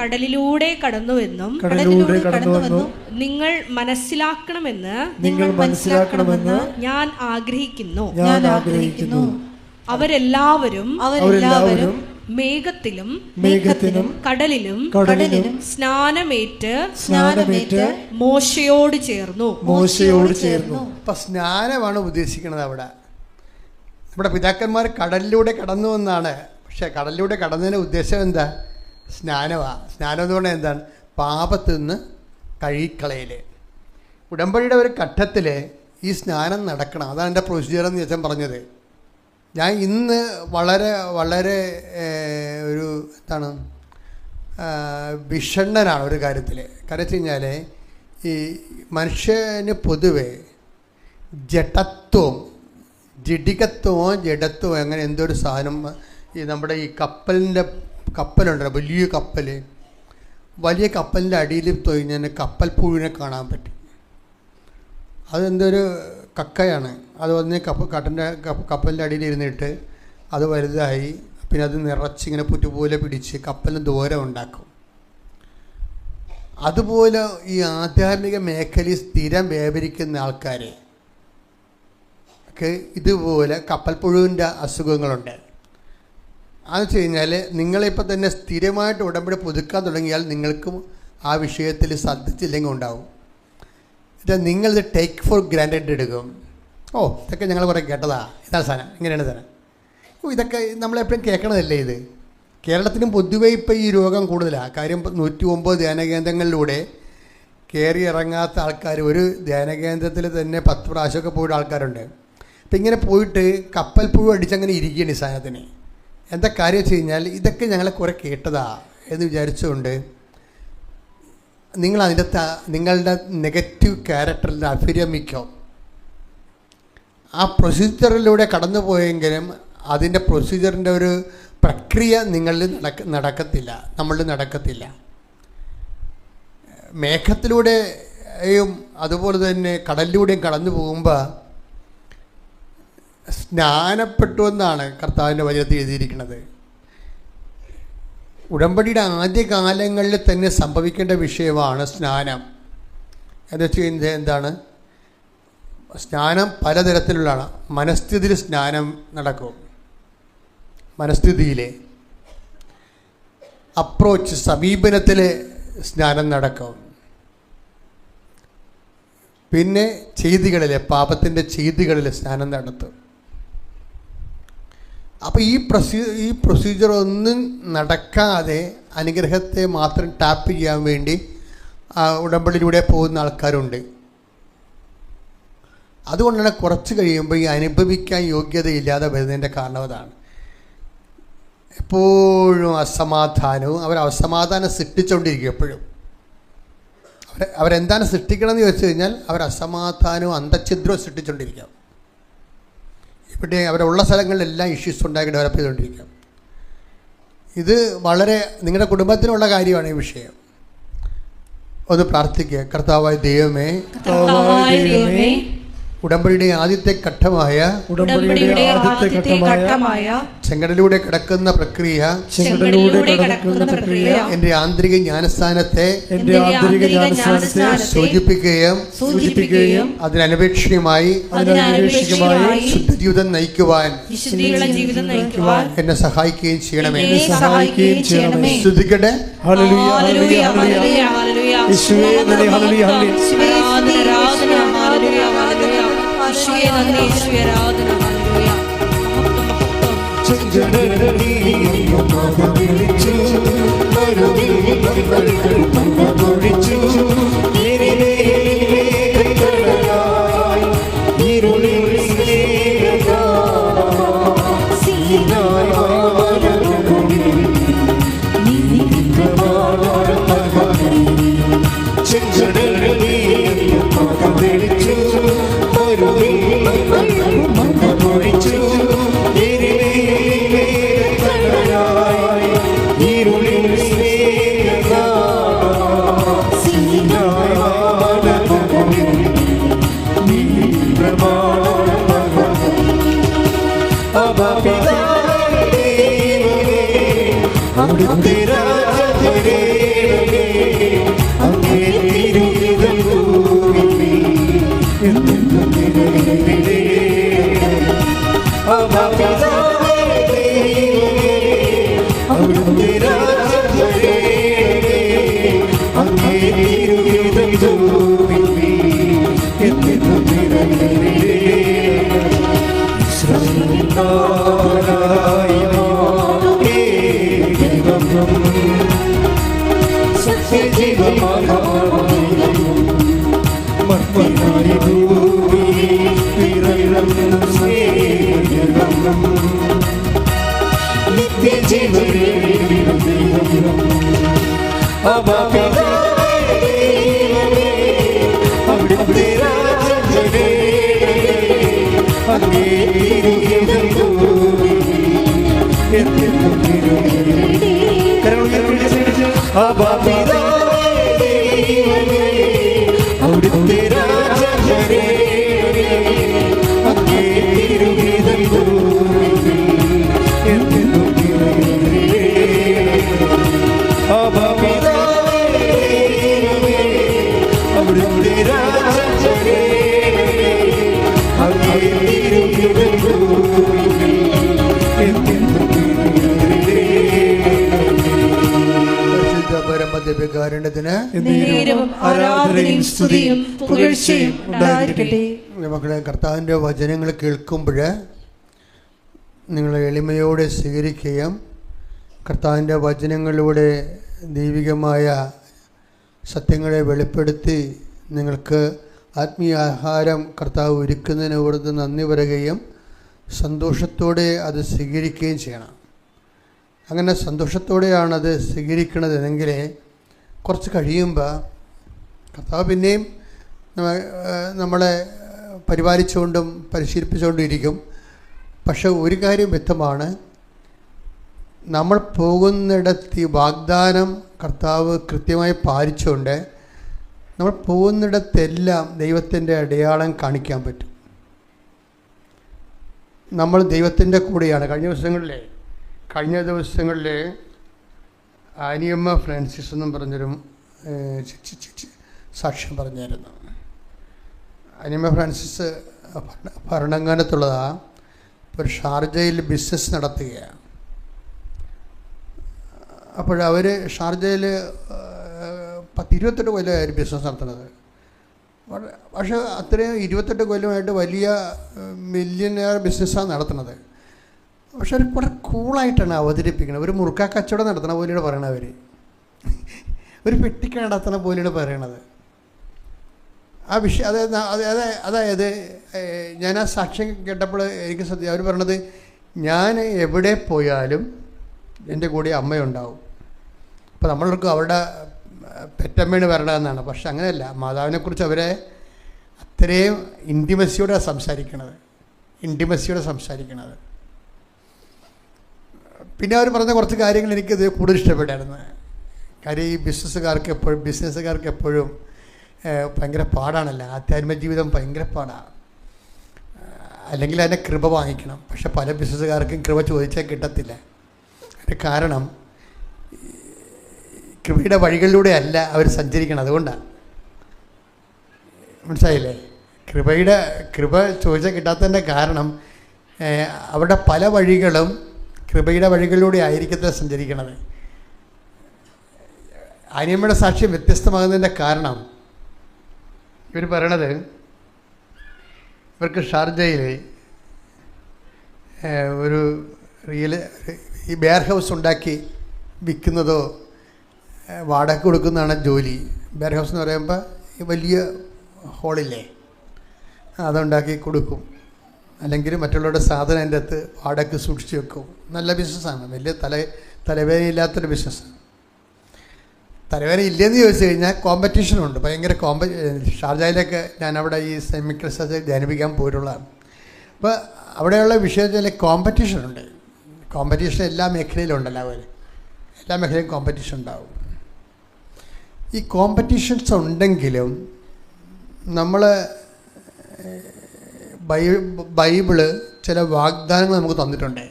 കടലിലൂടെ കടന്നുവെന്നും നിങ്ങൾ മനസ്സിലാക്കണമെന്ന് ഞാൻ ആഗ്രഹിക്കുന്നു. അവരെല്ലാവരും മേഘത്തിലും കടലിലും സ്നാനമേറ്റ് മോശയോട് ചേർന്നു. അപ്പൊ സ്നാനമാണ് ഉദ്ദേശിക്കുന്നത് അവിടെ. നമ്മുടെ പിതാക്കന്മാർ കടലിലൂടെ കടന്നു എന്നാണ്. പക്ഷെ കടലിലൂടെ കടന്നതിന് ഉദ്ദേശം എന്താ? സ്നാനമാണ്. സ്നാനം എന്ന് പറഞ്ഞാൽ എന്താണ്? പാപത്തിൽ നിന്ന് കഴുകിക്കളയല്. ഉടമ്പടിയുടെ ഒരു ഘട്ടത്തിൽ ഈ സ്നാനം നടക്കണം. അതാണ് എൻ്റെ പ്രൊസീജിയർ എന്ന് ഞാൻ പറഞ്ഞത്. ഞാൻ ഇന്ന് വളരെ ഒരു എന്താണ് വിഷണ്ണനാണ് ഒരു കാര്യത്തിൽ. കാരണം വെച്ച് കഴിഞ്ഞാൽ ഈ മനുഷ്യന് പൊതുവെ ജഡത്വവും ജഡത്വവും അങ്ങനെ എന്തോ ഒരു സാധനം ഈ നമ്മുടെ ഈ കപ്പലുണ്ടല്ലോ, വലിയ കപ്പലിൻ്റെ അടിയിൽ തൊഴിഞ്ഞാൽ കപ്പൽ പുഴുവിനെ കാണാൻ പറ്റും. അതെന്തൊരു കക്കയാണ്. അത് വന്ന് കപ്പലിൻ്റെ അടിയിൽ ഇരുന്നിട്ട് അത് വലുതായി പിന്നെ അത് നിറച്ചിങ്ങനെ പുറ്റുപോലെ പിടിച്ച് കപ്പലിന് ദൂരം ഉണ്ടാക്കും. അതുപോലെ ഈ ആധ്യാത്മിക മേഖലയിൽ സ്ഥിരം വ്യാപരിക്കുന്ന ആൾക്കാർ ഇതുപോലെ കപ്പൽ പുഴുവിൻ്റെ അസുഖങ്ങളുണ്ട്. അതെന്ന് വെച്ച് കഴിഞ്ഞാൽ നിങ്ങളിപ്പോൾ തന്നെ സ്ഥിരമായിട്ട് ഉടമ്പടി പുതുക്കാൻ തുടങ്ങിയാൽ നിങ്ങൾക്കും ആ വിഷയത്തിൽ ശ്രദ്ധിച്ചില്ലെങ്കിൽ ഉണ്ടാവും. നിങ്ങളിത് ടേക്ക് ഫോർ ഗ്രാൻഡഡ് എടുക്കും. ഇതൊക്കെ ഞങ്ങൾ കുറേ കേട്ടതാ, ഇതാണ് സാധനം, ഇങ്ങനെയാണ് സാധനം. ഇതൊക്കെ നമ്മളെപ്പോഴും കേൾക്കണതല്ലേ ഇത്. കേരളത്തിനും പൊതുവേ ഇപ്പോൾ ഈ രോഗം കൂടുതലാണ്. കാര്യം 109 ധ്യാനകേന്ദ്രങ്ങളിലൂടെ കയറി ഇറങ്ങാത്ത ആൾക്കാർ ഒരു ധ്യാനകേന്ദ്രത്തിൽ തന്നെ 10 പ്രാവശ്യമൊക്കെ പോയിട്ട് ആൾക്കാരുണ്ട്. അപ്പം ഇങ്ങനെ പോയിട്ട് കപ്പൽ പുഴു അടിച്ചങ്ങനെ ഇരിക്കുകയാണ് ഈ സാധനത്തിന്. എന്താ കാര്യം വെച്ച് കഴിഞ്ഞാൽ ഇതൊക്കെ ഞങ്ങളെ കുറേ കേട്ടതാ എന്ന് വിചാരിച്ചുകൊണ്ട് നിങ്ങളുടെ നെഗറ്റീവ് ക്യാരക്ടറിൽ അഭിരമിക്കും. ആ പ്രൊസീജിയറിലൂടെ കടന്നു പോയെങ്കിലും അതിൻ്റെ പ്രൊസീജിയറിൻ്റെ ഒരു പ്രക്രിയ നമ്മളിൽ നടക്കത്തില്ല. മേഘത്തിലൂടെയും അതുപോലെ തന്നെ കടലിലൂടെയും കടന്നു പോകുമ്പോൾ സ്നാനപ്പെട്ടു എന്നാണ് കർത്താവിൻ്റെ വചനത്തിൽ എഴുതിയിരിക്കുന്നത്. ഉടമ്പടിയുടെ ആദ്യകാലങ്ങളിൽ തന്നെ സംഭവിക്കേണ്ട വിഷയമാണ് സ്നാനം. എന്ന് വെച്ച് കഴിഞ്ഞാൽ എന്താണ്? സ്നാനം പലതരത്തിലുള്ളതാണ്. മനസ്ഥിതിയിൽ സ്നാനം നടക്കും. മനസ്ഥിതിയിലെ അപ്രോച്ച് സമീപനത്തിൽ സ്നാനം നടക്കും. പിന്നെ പാപത്തിൻ്റെ ചെയ്തികളിൽ സ്നാനം നടത്തും. അപ്പോൾ ഈ പ്രൊസീജിയർ ഒന്നും നടക്കാതെ അനുഗ്രഹത്തെ മാത്രം ടാപ്പ് ചെയ്യാൻ വേണ്ടി ഉടമ്പടിയിലൂടെ പോകുന്ന ആൾക്കാരുണ്ട്. അതുകൊണ്ടാണ് കുറച്ച് കഴിയുമ്പോൾ ഈ അനുഭവിക്കാൻ യോഗ്യതയില്ലാതെ വരുന്നതിൻ്റെ കാരണം അതാണ്. എപ്പോഴും അസമാധാനവും അസമാധാനം സൃഷ്ടിച്ചുകൊണ്ടിരിക്കും. എപ്പോഴും അവരെന്താണ് സൃഷ്ടിക്കണമെന്ന് ചോദിച്ചു കഴിഞ്ഞാൽ അസമാധാനവും അന്തഛിദ്രവും സൃഷ്ടിച്ചുകൊണ്ടിരിക്കാം. ഇവിടെ അവരുള്ള സ്ഥലങ്ങളിലെല്ലാം ഇഷ്യൂസ് ഉണ്ടാക്കി ഡെവലപ്പ് ചെയ്തുകൊണ്ടിരിക്കാം. ഇത് വളരെ നിങ്ങളുടെ കുടുംബത്തിനുള്ള കാര്യമാണ് ഈ വിഷയം. ഒന്ന് പ്രാർത്ഥിക്കുക. കർത്താവായ ദൈവമേ, ഉടമ്പടിയുടെ ആദ്യത്തെ ഘട്ടമായ ചെങ്കടലിലൂടെ കിടക്കുന്ന പ്രക്രിയ എന്റെ ആന്തരിക ജ്ഞാനസ്ഥാനത്തെ സൂചിപ്പിക്കുകയും അതിനപേക്ഷികമായി ശുദ്ധജീവിതം നയിക്കുവാൻ എന്നെ സഹായിക്കുകയും ചെയ്യണമേ. ശ്രദ്ധിക്കട്ടെ. അവിടുത്തെ രാജ്യം വരേണമേ, അങ്ങേ തിരുഹിതം ഭൂമിയിൽ എന്നെന്നും നിറവേറണമേ. അബ്ബാ പിതാവേ ദൈവമേ, അവിടുത്തെ രാജ്യം വരേണമേ, അങ്ങേ തിരുഹിതം ഭൂമിയിൽ എന്നെന്നും നിറവേറണമേ. ഇസ്രായേലിനായ സത്യജീവമാകാനും മർമ്മനായ ഭൂമിയിൽ പിറന്ന സ്നേഹം നിത്യജീവനേ അബ്ബാ പിതാവേ ദൈവമേ, അവിടുത്തെ രാജ്യം വരേണമേ, അങ്ങേ തിരുഹിതം ഭൂമിയിൽ എന്നെന്നും നിറവേറണമേ. അബ്ബാ പിതാവേ ദൈവമേ, അവിടുത്തെ രാജ്യം വരേണമേ, അങ്ങേ തിരുഹിതം ഭൂമിയിൽ എന്നെന്നും നിറവേറണമേ. അബ്ബാ പിതാവേ ദൈവമേ, അവിടുത്തെ രാജ്യം വരേണമേ, അങ്ങേ തിരുഹിതം ഭൂമിയിൽ എന്നെന്നും നിറവേറണമേ. പരമദിവ്യകാരുണ്യത്തിന് നേരവും ആരാധനയും സ്തുതിയും പുകഴ്ചയും ഉണ്ടായിരിക്കട്ടെ. മക്കളെ, കർത്താവിൻ്റെ വചനങ്ങൾ കേൾക്കുമ്പോൾ നിങ്ങൾ എളിമയോടെ സ്വീകരിക്കുകയും കർത്താവിൻ്റെ വചനങ്ങളിലൂടെ ദൈവികമായ സത്യങ്ങളെ വെളിപ്പെടുത്തി നിങ്ങൾക്ക് ആത്മീയ ആഹാരം കർത്താവ് ഒരുക്കുന്നതിന് ഓർത്ത് നന്ദി പറയുകയും സന്തോഷത്തോടെ അത് സ്വീകരിക്കുകയും ചെയ്യണം. അങ്ങനെ സന്തോഷത്തോടെയാണത് സ്വീകരിക്കണതെങ്കിൽ കുറച്ച് കഴിയുമ്പോൾ കർത്താവ് പിന്നെയും നമ്മളെ പരിപാലിച്ചുകൊണ്ടും പരിശീലിപ്പിച്ചുകൊണ്ടും ഇരിക്കും. പക്ഷെ ഒരു കാര്യം വ്യക്തമാണ്, നമ്മൾ പോകുന്നിടത്ത് ഈ വാഗ്ദാനം കർത്താവ് കൃത്യമായി പാലിച്ചുകൊണ്ട് നമ്മൾ പോകുന്നിടത്തെല്ലാം ദൈവത്തിൻ്റെ അടയാളം കാണിക്കാൻ പറ്റും. നമ്മൾ ദൈവത്തിൻ്റെ കൂടെയാണ്. കഴിഞ്ഞ ദിവസങ്ങളിൽ ആനിയമ്മ ഫ്രാൻസിസ് എന്നും പറഞ്ഞൊരു സാക്ഷ്യം പറഞ്ഞായിരുന്നു. ആനിയമ്മ ഫ്രാൻസിസ് ഭരണങ്ങാനത്തുള്ളതാണ്. ഇപ്പോൾ ഷാർജയിൽ ബിസിനസ് നടത്തുകയാണ്. അപ്പോഴവർ ഷാർജയിൽ 28 കൊല്ലമായിരുന്നു ബിസിനസ് നടത്തുന്നത്. പക്ഷേ അത്രയും 28 കൊല്ലമായിട്ട് വലിയ മില്യനെയർ ബിസിനസ്സാണ് നടത്തുന്നത്. പക്ഷെ അവർ വളരെ കൂളായിട്ടാണ് അവതരിപ്പിക്കുന്നത്. ഒരു മുറുക്ക കച്ചവടം നടത്തണ പോലെയാണ് പറയണത്. അവർ ഒരു പെട്ടിക്ക നടത്തണ പോലെയാണ് പറയണത്. ആ വിഷയം അതായത് ഞാൻ ആ സാക്ഷ്യം കേട്ടപ്പോൾ എനിക്ക് സത്യം അവർ പറയണത്, ഞാൻ എവിടെ പോയാലും എൻ്റെ കൂടെ അമ്മയുണ്ടാവും. അപ്പോൾ നമ്മൾക്ക് അവരുടെ പെറ്റമ്മയാണ് വരണമെന്നാണ്. പക്ഷെ അങ്ങനെയല്ല. മാതാവിനെക്കുറിച്ച് അവരെ അത്രയും ഇൻറ്റിമസിയോടെ സംസാരിക്കണത്. പിന്നെ അവർ പറഞ്ഞ കുറച്ച് കാര്യങ്ങൾ എനിക്കത് കൂടുതൽ ഇഷ്ടപ്പെട്ടായിരുന്നു. കാര്യം ഈ ബിസിനസ്സുകാർക്ക് എപ്പോഴും ഭയങ്കര പാടാണല്ലോ. ആധ്യാത്മിക ജീവിതം ഭയങ്കര പാടാണ്. അല്ലെങ്കിൽ അതിൻ്റെ കൃപ വാങ്ങിക്കണം. പക്ഷെ പല ബിസിനസ്സുകാർക്കും കൃപ ചോദിച്ചാൽ കിട്ടത്തില്ല. അതിൻ്റെ കാരണം കൃപയുടെ വഴികളിലൂടെ അല്ല അവർ സഞ്ചരിക്കണം. അതുകൊണ്ടാണ്. മനസ്സിലായില്ലേ? കൃപ ചോദിച്ചാൽ കിട്ടാത്തതിൻ്റെ കാരണം അവരുടെ പല വഴികളും കൃപയുടെ വഴികളിലൂടെ ആയിരിക്കത്തില്ല സഞ്ചരിക്കണത്. ആനിയമ്മയുടെ സാക്ഷ്യം വ്യത്യസ്തമാകുന്നതിൻ്റെ കാരണം ഇവർ പറയണത്, ഇവർക്ക് ഷാർജയിൽ ഒരു ഈ ബെയർ ഹൗസ് ഉണ്ടാക്കി വിൽക്കുന്നതോ വാടക കൊടുക്കുന്നതാണ് ജോലി. ബെയർ ഹൗസ് എന്ന് പറയുമ്പോൾ ഈ വലിയ ഹോളില്ലേ, അതുണ്ടാക്കി കൊടുക്കും. അല്ലെങ്കിൽ മറ്റുള്ളവരുടെ സാധനം അതിൻ്റെ അകത്ത് വാടക സൂക്ഷിച്ച് വെക്കും. നല്ല ബിസിനസ്സാണ്. വലിയ തലവേദനയില്ലാത്തൊരു ബിസിനസ്സാണ്. തലവേദന ഇല്ലെന്ന് ചോദിച്ചു കഴിഞ്ഞാൽ കോമ്പറ്റീഷനുണ്ട്. ഭയങ്കര ഷാർജയിലൊക്കെ ഞാനവിടെ ഈ സെമിക്കൽ ധ്യാനിപ്പിക്കാൻ പോയിട്ടുള്ളതാണ്. അപ്പോൾ അവിടെയുള്ള വിഷയത്തിൽ കോമ്പറ്റീഷനുണ്ട്. കോമ്പറ്റീഷൻ എല്ലാ മേഖലയിലും ഉണ്ടല്ലോ. എല്ലാ മേഖലയിലും കോമ്പറ്റീഷൻ ഉണ്ടാവും. ഈ കോമ്പറ്റീഷൻസ് ഉണ്ടെങ്കിലും നമ്മൾ ബൈബിള് ചില വാഗ്ദാനങ്ങൾ നമുക്ക് തന്നിട്ടുണ്ട്.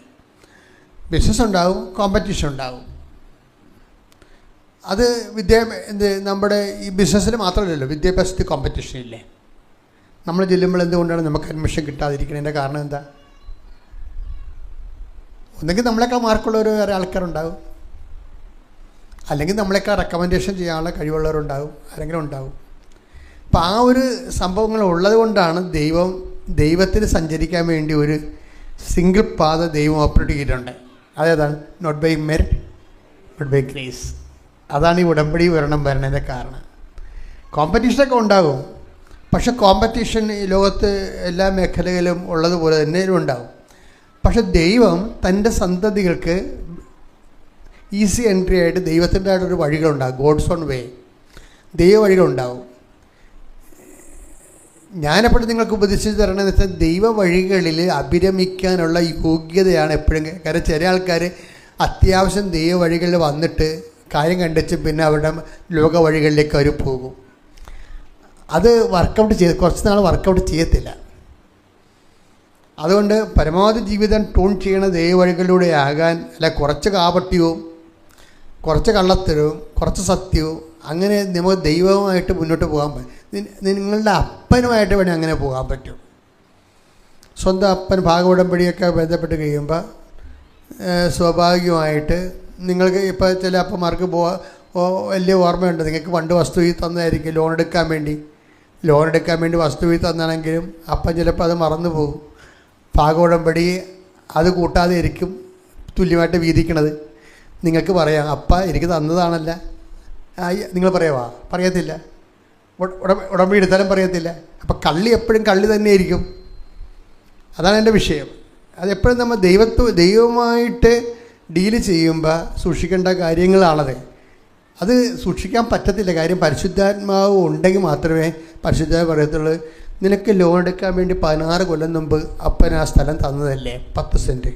ബിസിനസ് ഉണ്ടാവും, കോമ്പറ്റീഷൻ ഉണ്ടാവും. അത് നമ്മുടെ ഈ ബിസിനസ്സിൽ മാത്രമല്ലല്ലോ, വിദ്യാഭ്യാസത്തിൽ കോമ്പറ്റീഷൻ ഇല്ലേ? നമ്മൾ ചെല്ലുമ്പോൾ എന്തുകൊണ്ടാണ് നമുക്ക് അഡ്മിഷൻ കിട്ടാതിരിക്കുന്നതിൻ്റെ കാരണം എന്താ? ഒന്നെങ്കിൽ നമ്മളെക്കാൾ മാർക്കുള്ളവർ വേറെ ആൾക്കാരുണ്ടാകും, അല്ലെങ്കിൽ നമ്മളെക്കാൾ റെക്കമെൻഡേഷൻ ചെയ്യാനുള്ള കഴിവുള്ളവരുണ്ടാകും, ആരെങ്കിലും ഉണ്ടാകും. അപ്പം ആ ഒരു സംഭവങ്ങൾ ഉള്ളത് കൊണ്ടാണ് ദൈവത്തിന് സഞ്ചരിക്കാൻ വേണ്ടി ഒരു സിംഗിൾ പാത ദൈവം ഓപ്പറേറ്റ് ചെയ്തിട്ടുണ്ട്. അതേതാണ്? Not by merit, not by grace. അതാണ് ഈ ഉടമ്പടി വരണതിൻ്റെ കാരണം. കോമ്പറ്റീഷനൊക്കെ ഉണ്ടാകും, പക്ഷെ കോമ്പറ്റീഷൻ ഈ ലോകത്ത് എല്ലാ മേഖലകളിലും ഉള്ളതുപോലെ തന്നെ ഉണ്ടാകും. പക്ഷെ ദൈവം തൻ്റെ സന്തതികൾക്ക് ഈസി എൻട്രി ആയിട്ട് ദൈവത്തിൻ്റെ ആയിട്ടൊരു വഴികളുണ്ടാകും. ഗോഡ്സ് ഓൺ വേ, ദൈവ വഴികളുണ്ടാകും. ഞാനെപ്പോഴും നിങ്ങൾക്ക് ഉപദേശിച്ച് തരണമെന്ന് വെച്ചാൽ ദൈവ വഴികളിൽ അഭിരമിക്കാനുള്ള യോഗ്യതയാണ് എപ്പോഴും. കാരണം ചില ആൾക്കാർ അത്യാവശ്യം ദൈവ വഴികളിൽ വന്നിട്ട് കാര്യം കണ്ടിച്ച് പിന്നെ അവരുടെ ലോക വഴികളിലേക്ക് അവർ പോകും. അത് കുറച്ച് നാൾ വർക്കൗട്ട് ചെയ്യത്തില്ല. അതുകൊണ്ട് പരമാവധി ജീവിതം ട്യൂൺ ചെയ്യണ ദൈവ വഴികളിലൂടെ ആകാൻ, അല്ല കുറച്ച് കാപട്യവും കുറച്ച് കള്ളത്തരവും കുറച്ച് സത്യവും, അങ്ങനെ നമുക്ക് ദൈവവുമായിട്ട് മുന്നോട്ട് പോകാൻ പറ്റും. നിങ്ങളുടെ അപ്പനുമായിട്ട് വേണേൽ അങ്ങനെ പോകാൻ പറ്റും. സ്വന്തം അപ്പൻ ഭാഗോടമ്പടിയൊക്കെ ബന്ധപ്പെട്ട് കഴിയുമ്പോൾ സ്വാഭാവികമായിട്ട് നിങ്ങൾക്ക് ഇപ്പോൾ ചില അപ്പന്മാർക്ക് വലിയ ഓർമ്മയുണ്ട്. നിങ്ങൾക്ക് പണ്ട് വസ്തു തന്നതായിരിക്കും ലോൺ എടുക്കാൻ വേണ്ടി വസ്തു തന്നാണെങ്കിലും അപ്പൻ ചിലപ്പോൾ അത് മറന്നു പോകും. ഭാഗോടമ്പടി അത് കൂട്ടാതെ ഇരിക്കും തുല്യമായിട്ട് വീതിക്കണത്. നിങ്ങൾക്ക് പറയാം, അപ്പ എനിക്ക് തന്നതാണല്ല. നിങ്ങൾ പറയാവാ? പറയത്തില്ല. ഉടമ്പടി എടുത്താലും പറയത്തില്ല. അപ്പം കള്ളി എപ്പോഴും കള്ളി തന്നെ ആയിരിക്കും. അതാണ് എൻ്റെ വിഷയം. അതെപ്പോഴും നമ്മൾ ദൈവമായിട്ട് ഡീല് ചെയ്യുമ്പോൾ സൂക്ഷിക്കേണ്ട കാര്യങ്ങളാണത്. അത് സൂക്ഷിക്കാൻ പറ്റത്തില്ല. കാര്യം പരിശുദ്ധാത്മാവ് ഉണ്ടെങ്കിൽ മാത്രമേ പരിശുദ്ധാത്മാവ് പറയത്തുള്ളൂ. നിനക്ക് ലോൺ എടുക്കാൻ വേണ്ടി 16 കൊല്ലം മുമ്പ് അപ്പൻ ആ സ്ഥലം തന്നതല്ലേ, 10 സെൻറ്റ്.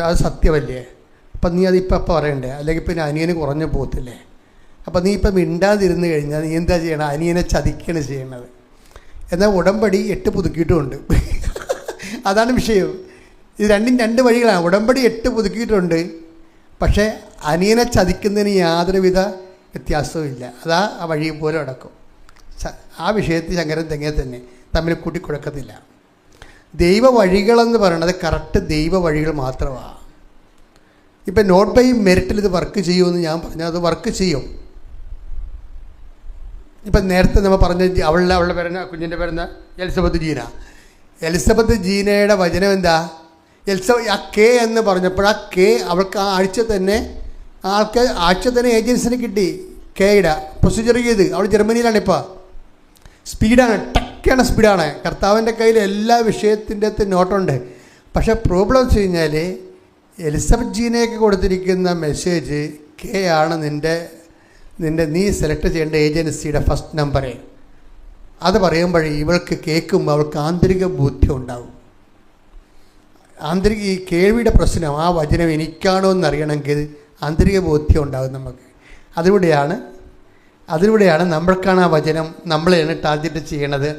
അത് സത്യമല്ലേ? അപ്പം നീ അതിപ്പോൾ അപ്പം പറയണ്ടേ? അല്ലെങ്കിൽ പിന്നെ അനിയന് കുറഞ്ഞു പോകത്തില്ലേ? അപ്പം നീ ഇപ്പം മിണ്ടാതിരുന്ന് കഴിഞ്ഞാൽ നീ എന്താ ചെയ്യണം? അനിയനെ ചതിക്കാണ് ചെയ്യണത്. എന്നാൽ ഉടമ്പടി 8 പുതുക്കിയിട്ടുമുണ്ട്. അതാണ് വിഷയം. ഇത് രണ്ടും 2 വഴികളാണ്. ഉടമ്പടി 8 പുതുക്കിയിട്ടുണ്ട്, പക്ഷേ അനിയനെ ചതിക്കുന്നതിന് യാതൊരുവിധ വ്യത്യാസവും ഇല്ല. അതാ ആ വഴി പോലെ നടക്കും. ആ വിഷയത്തിൽ ശങ്കരൻ തെങ്ങേ തന്നെ തമ്മിൽ കൂട്ടിക്കുഴക്കത്തില്ല. ദൈവ വഴികളെന്ന് പറയുന്നത് കറക്റ്റ് ദൈവ വഴികൾ മാത്രമാണ്. ഇപ്പം നോട്ട് ബൈ മെറിറ്റിൽ ഇത് വർക്ക് ചെയ്യുമെന്ന് ഞാൻ പറഞ്ഞാൽ അത് വർക്ക് ചെയ്യും. ഇപ്പം നേരത്തെ നമ്മൾ പറഞ്ഞ അവളുടെ പേരെന്ന കുഞ്ഞിൻ്റെ പേരെന്ന എലിസബത്ത് ജീനയുടെ വചനം എന്താ? ആ കെ എന്ന് പറഞ്ഞപ്പോൾ ആ കെ അവൾക്ക് ആ ആഴ്ച തന്നെ ഏജൻസിന് കിട്ടി. കെയുടെ പ്രൊസീജിയർ ചെയ്ത് അവൾ ജർമ്മനിയിലാണ്. ഇപ്പോൾ സ്പീഡാണ്, ടക്കാണ് സ്പീഡാണ്. കർത്താവിൻ്റെ കയ്യിൽ എല്ലാ വിഷയത്തിൻ്റെ അകത്ത് നോട്ടുണ്ട്. പക്ഷേ പ്രോബ്ലം വെച്ച് കഴിഞ്ഞാൽ എലിസബത്ത് ജീനയ്ക്ക് കൊടുത്തിരിക്കുന്ന മെസ്സേജ് കെ ആണ് നീ സെലക്ട് ചെയ്യേണ്ട ഏജൻസിയുടെ ഫസ്റ്റ് നമ്പർ. അത് പറയുമ്പോഴേ ഇവൾക്ക് കേൾക്കുമ്പോൾ അവൾക്ക് ആന്തരിക ബോധ്യം ഉണ്ടാവും. ഈ കേൾവിയുടെ പ്രശ്നം, ആ വചനം എനിക്കാണോ എന്നറിയണമെങ്കിൽ ആന്തരിക ബോധ്യം ഉണ്ടാകും നമുക്ക്. അതിലൂടെയാണ് നമ്മൾക്കാണ് ആ വചനം നമ്മളെയാണ് ടാർഗറ്റ് ചെയ്യണത്,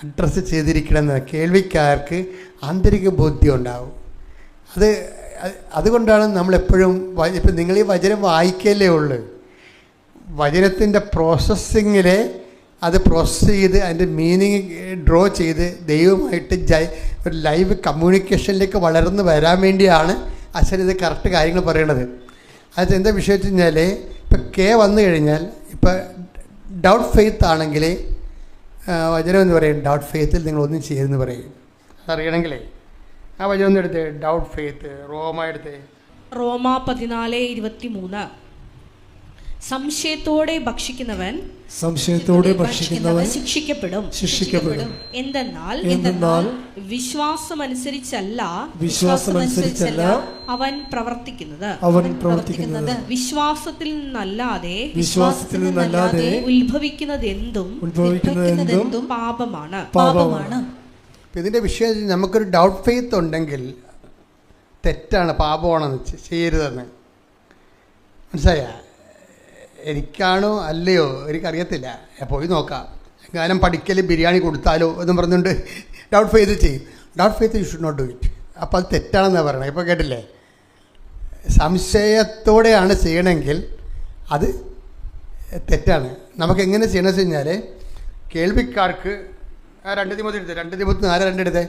അഡ്രസ്സ് ചെയ്തിരിക്കണമെന്ന് കേൾവിക്കാർക്ക് ആന്തരിക ബോധ്യം ഉണ്ടാവും. അതുകൊണ്ടാണ് നമ്മളെപ്പോഴും ഇപ്പം നിങ്ങൾ ഈ വചനം വായിക്കല്ലേ ഉള്ളൂ. വചനത്തിൻ്റെ പ്രോസസ്സിങ്ങിൽ അത് പ്രോസസ്സ് ചെയ്ത് അതിൻ്റെ മീനിങ് ഡ്രോ ചെയ്ത് ദൈവമായിട്ട് ഒരു ലൈവ് കമ്മ്യൂണിക്കേഷനിലേക്ക് വളർന്ന് വരാൻ വേണ്ടിയാണ് അച്ഛൻ ഇത് കറക്റ്റ് കാര്യങ്ങൾ പറയണത്. അത് എന്താ വിഷയം വെച്ച് കഴിഞ്ഞാൽ ഇപ്പം കെ വന്നു കഴിഞ്ഞാൽ ഇപ്പം ഡൗട്ട് ഫെയ്ത്ത് ആണെങ്കിൽ വചനം എന്ന് പറയും ഡൗട്ട് ഫെയ്ത്തിൽ നിങ്ങളൊന്നും ചെയ്തെന്ന് പറയും. അതറിയണമെങ്കിലേ ആ വചനം ഒന്ന് എടുത്തേ. ഡൗട്ട് ഫെയ്ത്ത് റോമ 14:23 സംശയത്തോടെ ഭക്ഷിക്കുന്നവൻ ശിക്ഷിക്കപ്പെടും. എന്തെന്നാൽ വിശ്വാസമനുസരിച്ചല്ല അവൻ പ്രവർത്തിക്കുന്നത്. വിശ്വാസത്തിൽ നിന്നല്ലാതെ ഉത്ഭവിക്കുന്നതെന്തും പാപമാണ്. ഇതിൻ്റെ വിഷയം നമുക്കൊരു ഡൗട്ട് ഫെയ്ത്ത് ഉണ്ടെങ്കിൽ തെറ്റാണ്, പാപമാണെന്ന് ചെയ്യരുതെന്ന് മനസ്സിലായ. എനിക്കാണോ അല്ലയോ എനിക്കറിയത്തില്ല, പോയി നോക്കാം. എങ്ങാനും പഠിക്കൽ ബിരിയാണി കൊടുത്താലോ എന്നും പറഞ്ഞുകൊണ്ട് ഡൗട്ട് ഫെയ്ത്ത് ചെയ്യും. Doubt faith you should not do it. അപ്പോൾ അത് തെറ്റാണെന്നാണ് പറയണത്. ഇപ്പോൾ കേട്ടില്ലേ? സംശയത്തോടെയാണ് ചെയ്യണമെങ്കിൽ അത് തെറ്റാണ്. നമുക്ക് എങ്ങനെ ചെയ്യണമെന്ന് വെച്ച് കഴിഞ്ഞാൽ കേൾവിക്കാർക്ക് 2 തിമോത്തി 4:2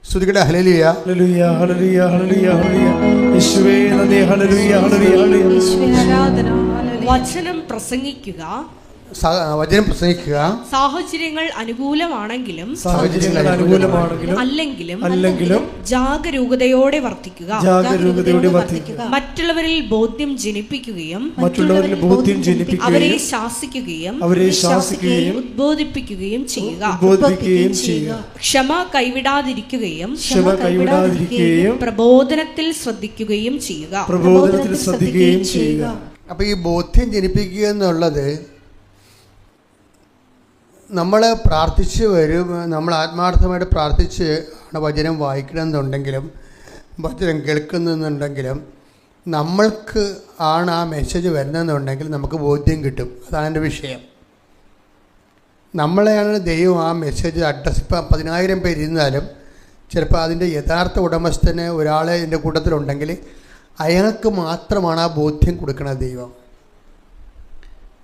സ്തുതിക്കട്ടെ. ഹല്ലേലൂയ ഹല്ലേലൂയ ഹല്ലേലൂയ ഹല്ലേലൂയ ഹല്ലേലൂയ യേശുവേ നന്ദി. ഹല്ലേലൂയ ഹല്ലേലൂയ ഹല്ലേലൂയ. വചനം പ്രസംഗിക്കുക, വചനം പ്രസംഗിക്കുക. സാഹചര്യങ്ങൾ അനുകൂലമാണെങ്കിലും അല്ലെങ്കിലും ജാഗരൂകതയോടെ വർത്തിക്കുക. മറ്റുള്ളവരിൽ ബോധ്യം ജനിപ്പിക്കുകയും അവരെ ശാസിക്കുകയും ഉദ്ബോധിപ്പിക്കുകയും ചെയ്യുക. ക്ഷമ കൈവിടാതിരിക്കുകയും പ്രബോധനത്തിൽ ശ്രദ്ധിക്കുകയും ചെയ്യുക. അപ്പൊ ഈ ബോധ്യം ജനിപ്പിക്കുക എന്നുള്ളത് നമ്മൾ പ്രാർത്ഥിച്ച് വരും, നമ്മൾ ആത്മാർത്ഥമായിട്ട് പ്രാർത്ഥിച്ച് ആണ് വചനം വായിക്കണമെന്നുണ്ടെങ്കിലും വചനം കേൾക്കുന്നുണ്ടെങ്കിലും നമ്മൾക്ക് ആണ് ആ മെസ്സേജ് വരുന്നതെന്നുണ്ടെങ്കിൽ നമുക്ക് ബോധ്യം കിട്ടും. അതാണ് എൻ്റെ വിഷയം. നമ്മളെയാണ് ദൈവം ആ മെസ്സേജ് അഡ്രസ്. ഇപ്പം 10,000 പേര് ഇരുന്നാലും ചിലപ്പോൾ അതിൻ്റെ യഥാർത്ഥ ഉടമസ്ഥന് ഒരാളെ എൻ്റെ കൂട്ടത്തിലുണ്ടെങ്കിൽ അയാൾക്ക് മാത്രമാണ് ആ ബോധ്യം കൊടുക്കുന്നത്. ദൈവം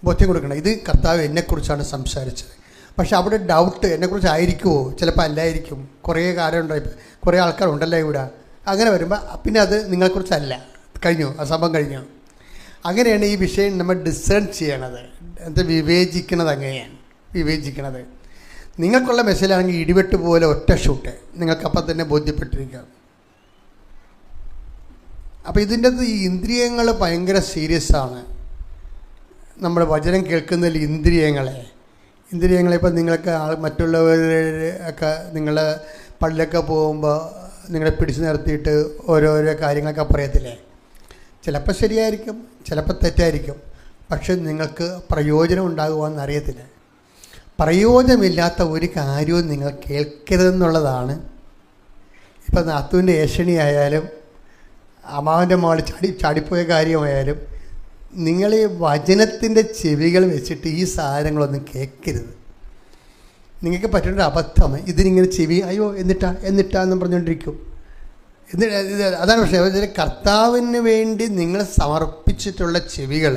ബോധ്യം കൊടുക്കണം. ഇത് കർത്താവ് എന്നെക്കുറിച്ചാണ് സംസാരിച്ചത്. പക്ഷെ അവിടെ ഡൗട്ട് എന്നെക്കുറിച്ച് ആയിരിക്കുമോ, ചിലപ്പോൾ അല്ലായിരിക്കും. കുറേ കാര്യം ഉണ്ടായി, കുറേ ആൾക്കാരുണ്ടല്ലോ ഇവിടെ. അങ്ങനെ വരുമ്പോൾ പിന്നെ അത് നിങ്ങളെക്കുറിച്ചല്ല. കഴിഞ്ഞു, ആ സംഭവം കഴിഞ്ഞു. അങ്ങനെയാണ് ഈ വിഷയം നമ്മൾ ഡിസേൺ ചെയ്യണത്, അത് വിവേചിക്കണത്. അങ്ങനെയാണ് വിവേചിക്കണത്. നിങ്ങൾക്കുള്ള മെസ്സേജാണെങ്കിൽ ഇടിവെട്ട് പോലെ ഒറ്റ ഷൂട്ട് നിങ്ങൾക്കപ്പം തന്നെ ബോധ്യപ്പെട്ടിരിക്കാം. അപ്പോൾ ഇതിൻ്റെ ഈ ഇന്ദ്രിയങ്ങൾ ഭയങ്കര സീരിയസ് ആണ്. നമ്മൾ വചനം കേൾക്കുന്നതിൽ ഇന്ദ്രിയങ്ങളെ ഇപ്പം നിങ്ങൾക്ക് മറ്റുള്ളവരൊക്കെ നിങ്ങൾ പള്ളിയൊക്കെ പോകുമ്പോൾ നിങ്ങളെ പിടിച്ചു നിർത്തിയിട്ട് ഓരോരോ കാര്യങ്ങളൊക്കെ പറയത്തില്ലേ. ചിലപ്പോൾ ശരിയായിരിക്കും, ചിലപ്പോൾ തെറ്റായിരിക്കും. പക്ഷെ നിങ്ങൾക്ക് പ്രയോജനം ഉണ്ടാകുമെന്ന് അറിയത്തില്ല. പ്രയോജനമില്ലാത്ത ഒരു കാര്യവും നിങ്ങൾ കേൾക്കരുതെന്നുള്ളതാണ്. ഇപ്പം നാത്തൂൻ്റെ ഏഷണി ആയാലും അമ്മാവൻ്റെ മോൾ ചാടിപ്പോയ കാര്യമായാലും നിങ്ങൾ ഈ വചനത്തിൻ്റെ ചെവികൾ വെച്ചിട്ട് ഈ സാധനങ്ങളൊന്നും കേൾക്കരുത്. നിങ്ങൾക്ക് പറ്റുന്ന അബദ്ധം ഇതിനിങ്ങനെ ചെവി അയ്യോ എന്നിട്ടാന്ന് പറഞ്ഞുകൊണ്ടിരിക്കും. അതാണ് പക്ഷേ കർത്താവിന് വേണ്ടി നിങ്ങൾ സമർപ്പിച്ചിട്ടുള്ള ചെവികൾ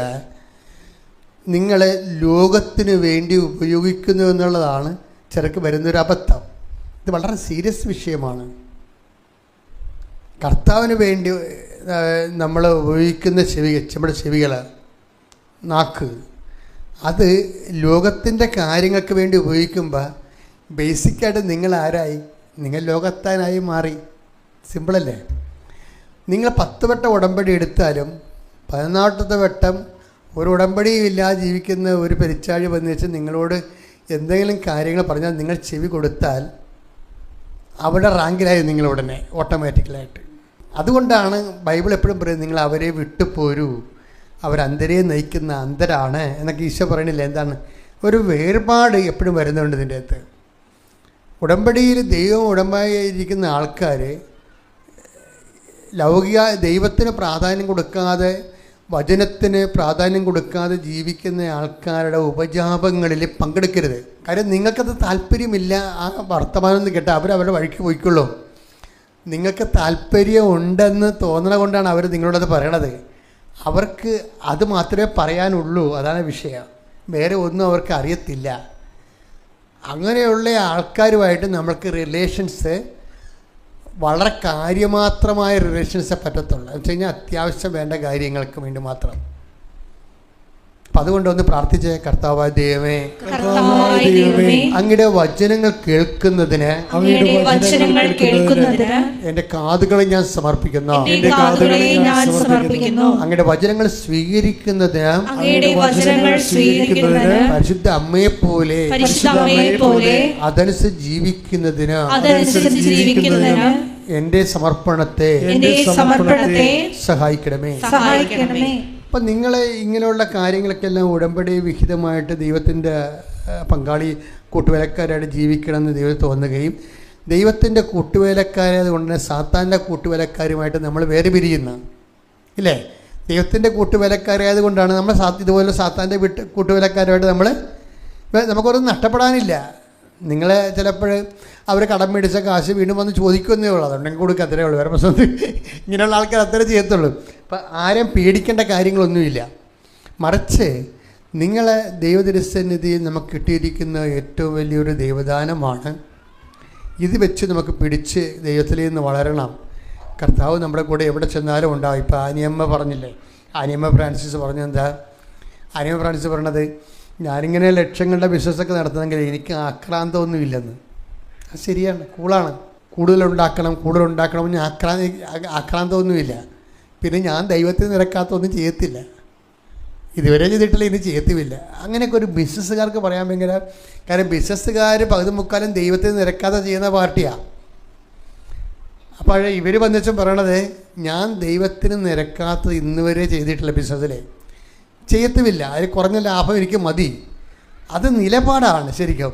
നിങ്ങൾ ലോകത്തിന് വേണ്ടി ഉപയോഗിക്കുന്നു എന്നുള്ളതാണ് ചിലർക്ക് വരുന്നൊരു അബദ്ധം. ഇത് വളരെ സീരിയസ് വിഷയമാണ്. കർത്താവിന് വേണ്ടി നമ്മൾ ഉപയോഗിക്കുന്ന നമ്മുടെ ചെവികൾ, നാക്ക്, അത് ലോകത്തിൻ്റെ കാര്യങ്ങൾക്ക് വേണ്ടി ഉപയോഗിക്കുമ്പോൾ ബേസിക്കായിട്ട് നിങ്ങൾ ആരായി? നിങ്ങൾ ലോകത്താനായി മാറി. സിമ്പിളല്ലേ? നിങ്ങൾ 10 വട്ടം ഉടമ്പടി എടുത്താലും 14ത്തെ വട്ടം ഒരു ഉടമ്പടിയും ഇല്ലാതെ ജീവിക്കുന്ന ഒരു പെരിച്ചാഴി വന്നു വെച്ച് നിങ്ങളോട് എന്തെങ്കിലും കാര്യങ്ങൾ പറഞ്ഞാൽ നിങ്ങൾ ചെവി കൊടുത്താൽ അവിടെ റാങ്കിലായി നിങ്ങൾ ഉടനെ ഓട്ടോമാറ്റിക്കലായിട്ട്. അതുകൊണ്ടാണ് ബൈബിൾ എപ്പോഴും പറയുന്നത് നിങ്ങൾ അവരെ വിട്ടുപോരൂ, അവരന്തരെ നയിക്കുന്ന അന്തരാണ് എന്നൊക്കെ ഈശോ പറയണില്ല. എന്താണ് ഒരു വേർപാട് എപ്പോഴും വരുന്നുണ്ട് ഇതിൻ്റെ അകത്ത്. ഉടമ്പടിയിൽ ദൈവം ഉടമ്പടിയിരിക്കുന്ന ആൾക്കാർ ലൗകിക ദൈവത്തിന് പ്രാധാന്യം കൊടുക്കാതെ വചനത്തിന് പ്രാധാന്യം കൊടുക്കാതെ ജീവിക്കുന്ന ആൾക്കാരുടെ ഉപജാപങ്ങളിൽ പങ്കെടുക്കരുത്. കാര്യം നിങ്ങൾക്കത് താല്പര്യമില്ല. ആ വർത്തമാനം കേട്ടാൽ അവരവരുടെ വഴിക്ക് പോയിക്കൊള്ളും. നിങ്ങൾക്ക് താല്പര്യം ഉണ്ടെന്ന് തോന്നണ കൊണ്ടാണ് അവർ നിങ്ങളോടത് പറയണത്. അവർക്ക് അത് മാത്രമേ പറയാനുള്ളൂ. അതാണ് വിഷയം. വേറെ ഒന്നും അവർക്ക് അറിയത്തില്ല. അങ്ങനെയുള്ള ആൾക്കാരുമായിട്ട് നമ്മൾക്ക് റിലേഷൻസ് വളരെ കാര്യമാത്രമായ റിലേഷൻസേ പറ്റത്തുള്ളൂ. എന്ന് വെച്ച് കഴിഞ്ഞാൽ അത്യാവശ്യം വേണ്ട കാര്യങ്ങൾക്ക് വേണ്ടി മാത്രം. അപ്പം അതുകൊണ്ടൊന്ന് പ്രാർത്ഥിച്ചേ. കർത്താവായ ദൈവമേ, അങ്ങയുടെ വചനങ്ങൾ കേൾക്കുന്നതിന് എൻ്റെ കാതുകളെ ഞാൻ സമർപ്പിക്കുന്നു. അങ്ങയുടെ വചനങ്ങൾ സ്വീകരിക്കുന്നതിന് പരിശുദ്ധ അമ്മയെ പോലെ അതനുസരിച്ച് ജീവിക്കുന്നതിന് എൻ്റെ സമർപ്പണത്തെ സഹായിക്കണമേ. അപ്പം നിങ്ങൾ ഇങ്ങനെയുള്ള കാര്യങ്ങളൊക്കെ എല്ലാം ഉടമ്പടി വിഹിതമായിട്ട് ദൈവത്തിൻ്റെ പങ്കാളി കൂട്ടുവേലക്കാരായിട്ട് ജീവിക്കണമെന്ന് ദൈവം തോന്നുകയും ദൈവത്തിൻ്റെ കൂട്ടുവേലക്കാരെ കൊണ്ട് തന്നെ സാത്താൻ്റെ കൂട്ടുവേലക്കാരുമായിട്ട് നമ്മൾ വേറെ പിരിയുന്നു ഇല്ലേ? ദൈവത്തിൻ്റെ കൂട്ടുവേലക്കാരായത് കൊണ്ടാണ് നമ്മൾ ഇതുപോലെ സാത്താൻ്റെ കൂട്ടുവേലക്കാരുമായിട്ട് നമുക്കൊന്നും നഷ്ടപ്പെടാനില്ല. നിങ്ങളെ ചിലപ്പോൾ അവർ കടം മേടിച്ച കാശ് വീണ്ടും വന്ന് ചോദിക്കുന്നേ ഉള്ളൂ. അതുണ്ടെങ്കിൽ കൊടുക്കുക, അത്രേ ഉള്ളൂ. വേറെ പ്രശ്നം ഇങ്ങനെയുള്ള ആൾക്കാർ അത്രേ ചെയ്യത്തുള്ളൂ. അപ്പം ആരെയും പേടിക്കേണ്ട കാര്യങ്ങളൊന്നുമില്ല. മറിച്ച് നിങ്ങളെ ദൈവതിരുസന്നിധിയിൽ നമുക്ക് കിട്ടിയിരിക്കുന്ന ഏറ്റവും വലിയൊരു ദൈവദാനമാണ്. ഇത് വെച്ച് നമുക്ക് പിടിച്ച് ദൈവത്തിൽ നിന്ന് വളരണം. കർത്താവ് നമ്മുടെ കൂടെ എവിടെ ചെന്നാലും ഉണ്ടാവും. ഇപ്പോൾ ആനിയമ്മ പറഞ്ഞില്ലേ, ആനിയമ്മ ഫ്രാൻസിസ് പറഞ്ഞെന്താ? ആനിയമ്മ ഫ്രാൻസിസ് പറഞ്ഞത്, ഞാനിങ്ങനെ ലക്ഷങ്ങളുടെ ബിസിനസ്സൊക്കെ നടത്തുന്നെങ്കിൽ എനിക്ക് ആക്രാന്തമൊന്നുമില്ലെന്ന്. അത് ശരിയാണ്, കൂളാണ്. കൂടുതലുണ്ടാക്കണം ആക്രാന്തമൊന്നുമില്ല. പിന്നെ ഞാൻ ദൈവത്തിൽ നിരക്കാത്തൊന്നും ചെയ്യത്തില്ല, ഇതുവരെ ചെയ്തിട്ടില്ല, ഇനി ചെയ്യത്തുമില്ല. അങ്ങനെയൊക്കെ ഒരു ബിസിനസ്സുകാർക്ക് പറയാൻ ഭയങ്കര. കാരണം ബിസിനസ്സുകാർ പകുതി മുക്കാലും ദൈവത്തിൽ നിരക്കാതെ ചെയ്യുന്ന പാർട്ടിയാണ്. അപ്പോൾ ഇവർ വന്നിച്ചും പറയണത്, ഞാൻ ദൈവത്തിന് നിരക്കാത്തത് ഇന്ന് വരെ ചെയ്തിട്ടില്ല, ബിസിനസ്സിൽ ചെയ്യത്തുമില്ല, അതിൽ കുറഞ്ഞ ലാഭം എനിക്ക് മതി. അത് നിലപാടാണ് ശരിക്കും.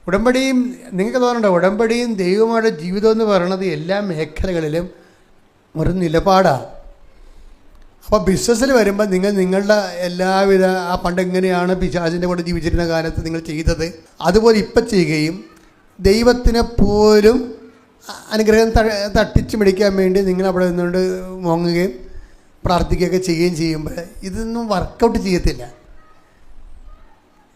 ഉടമ്പടിയും നിങ്ങൾക്ക് തോന്നണ്ട, ഉടമ്പടിയും ദൈവമായിട്ട് ജീവിതം എന്ന് പറയുന്നത് എല്ലാ മേഖലകളിലും ഒരു നിലപാടാണ്. അപ്പോൾ ബിസിനസ്സിൽ വരുമ്പോൾ നിങ്ങൾ നിങ്ങളുടെ എല്ലാവിധ ആ പണ്ട് എങ്ങനെയാണ് പിശാചിൻ്റെ കൂടെ ജീവിച്ചിരുന്ന കാലത്ത് നിങ്ങൾ ചെയ്തത് അതുപോലെ ഇപ്പം ചെയ്യുകയും ദൈവത്തിനെ പോലും അനുഗ്രഹം തട്ടിച്ച് പിടിക്കാൻ വേണ്ടി നിങ്ങൾ അവിടെ നിന്നുകൊണ്ട് മോങ്ങുകയും പ്രാർത്ഥിക്കുകയൊക്കെ ചെയ്യുകയും ചെയ്യുമ്പോൾ ഇതൊന്നും വർക്കൗട്ട് ചെയ്യത്തില്ല.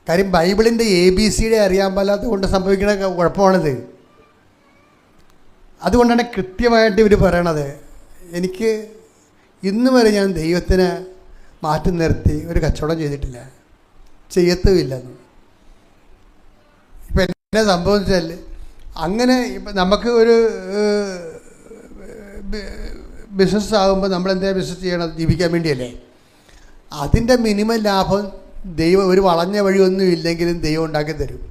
കാര്യം ബൈബിളിൻ്റെ ABCD അറിയാൻ പാലാത്തത് കൊണ്ട് സംഭവിക്കുന്ന കുഴപ്പമാണിത്. അതുകൊണ്ടാണ് കൃത്യമായിട്ട് ഇവർ പറയണത്, എനിക്ക് ഇന്ന് വരെ ഞാൻ ദൈവത്തിനെ മാറ്റി നിർത്തി ഒരു കച്ചവടം ചെയ്തിട്ടില്ല, ചെയ്യത്തുമില്ലെന്ന്. ഇപ്പം എന്നെ സംഭവിച്ചാൽ അങ്ങനെ ഇപ്പം നമുക്ക് ഒരു ബിസിനസ് ആകുമ്പോൾ നമ്മളെന്താ ബിസിനസ് ചെയ്യണം? ജീവിക്കാൻ വേണ്ടിയല്ലേ. അതിൻ്റെ മിനിമം ലാഭം ദൈവം ഒരു വളഞ്ഞ വഴിയൊന്നും ഇല്ലെങ്കിലും ദൈവം ഉണ്ടാക്കി തരും.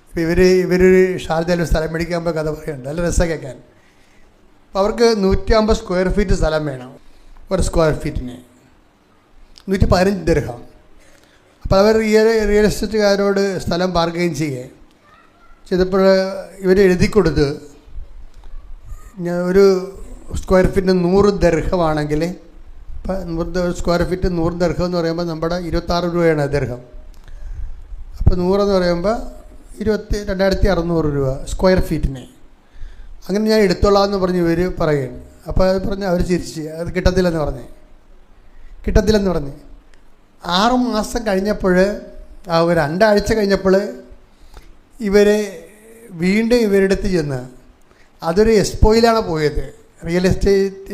ഇപ്പോൾ ഇവരൊരു ഷാർജയിൽ സ്ഥലം മേടിക്കുമ്പോൾ കഥ പറയുന്നുണ്ട്, നല്ല രസം കേൾക്കാൻ. അപ്പോൾ അവർക്ക് 150 സ്ക്വയർ ഫീറ്റ് സ്ഥലം വേണം, ഒരു സ്ക്വയർ ഫീറ്റിന് 115 ദിർഹം. അപ്പോൾ അവർ റിയൽ എസ്റ്റേറ്റുകാരോട് സ്ഥലം ബാർഗെയിൻ ചെയ്തപ്പോൾ ഇവർ എഴുതി കൊടുത്ത്, ഒരു സ്ക്വയർ ഫീറ്റിന് 100 ദിർഹമാണെങ്കിൽ, ഇപ്പം 100 സ്ക്വയർ ഫീറ്റ് 100 ദിർഹം എന്ന് പറയുമ്പോൾ നമ്മുടെ 26 രൂപയാണ് ദിർഹം. അപ്പോൾ 100 എന്ന് പറയുമ്പോൾ 22,600 രൂപ സ്ക്വയർ ഫീറ്റിന്. അങ്ങനെ ഞാൻ എടുത്തോളാം എന്ന് പറഞ്ഞ് ഇവർ പറയുകയാണ്. അപ്പോൾ അത് പറഞ്ഞ് അവർ ചിരിച്ച്, അത് കിട്ടത്തില്ലെന്ന് പറഞ്ഞ് 6 മാസം കഴിഞ്ഞപ്പോൾ, ഒരു 2 ആഴ്ച കഴിഞ്ഞപ്പോൾ ഇവർ വീണ്ടും ഇവരുടെ അടുത്ത് ചെന്ന്, അതൊരു എക്സ്പോയിലാണ് പോയത്, റിയൽ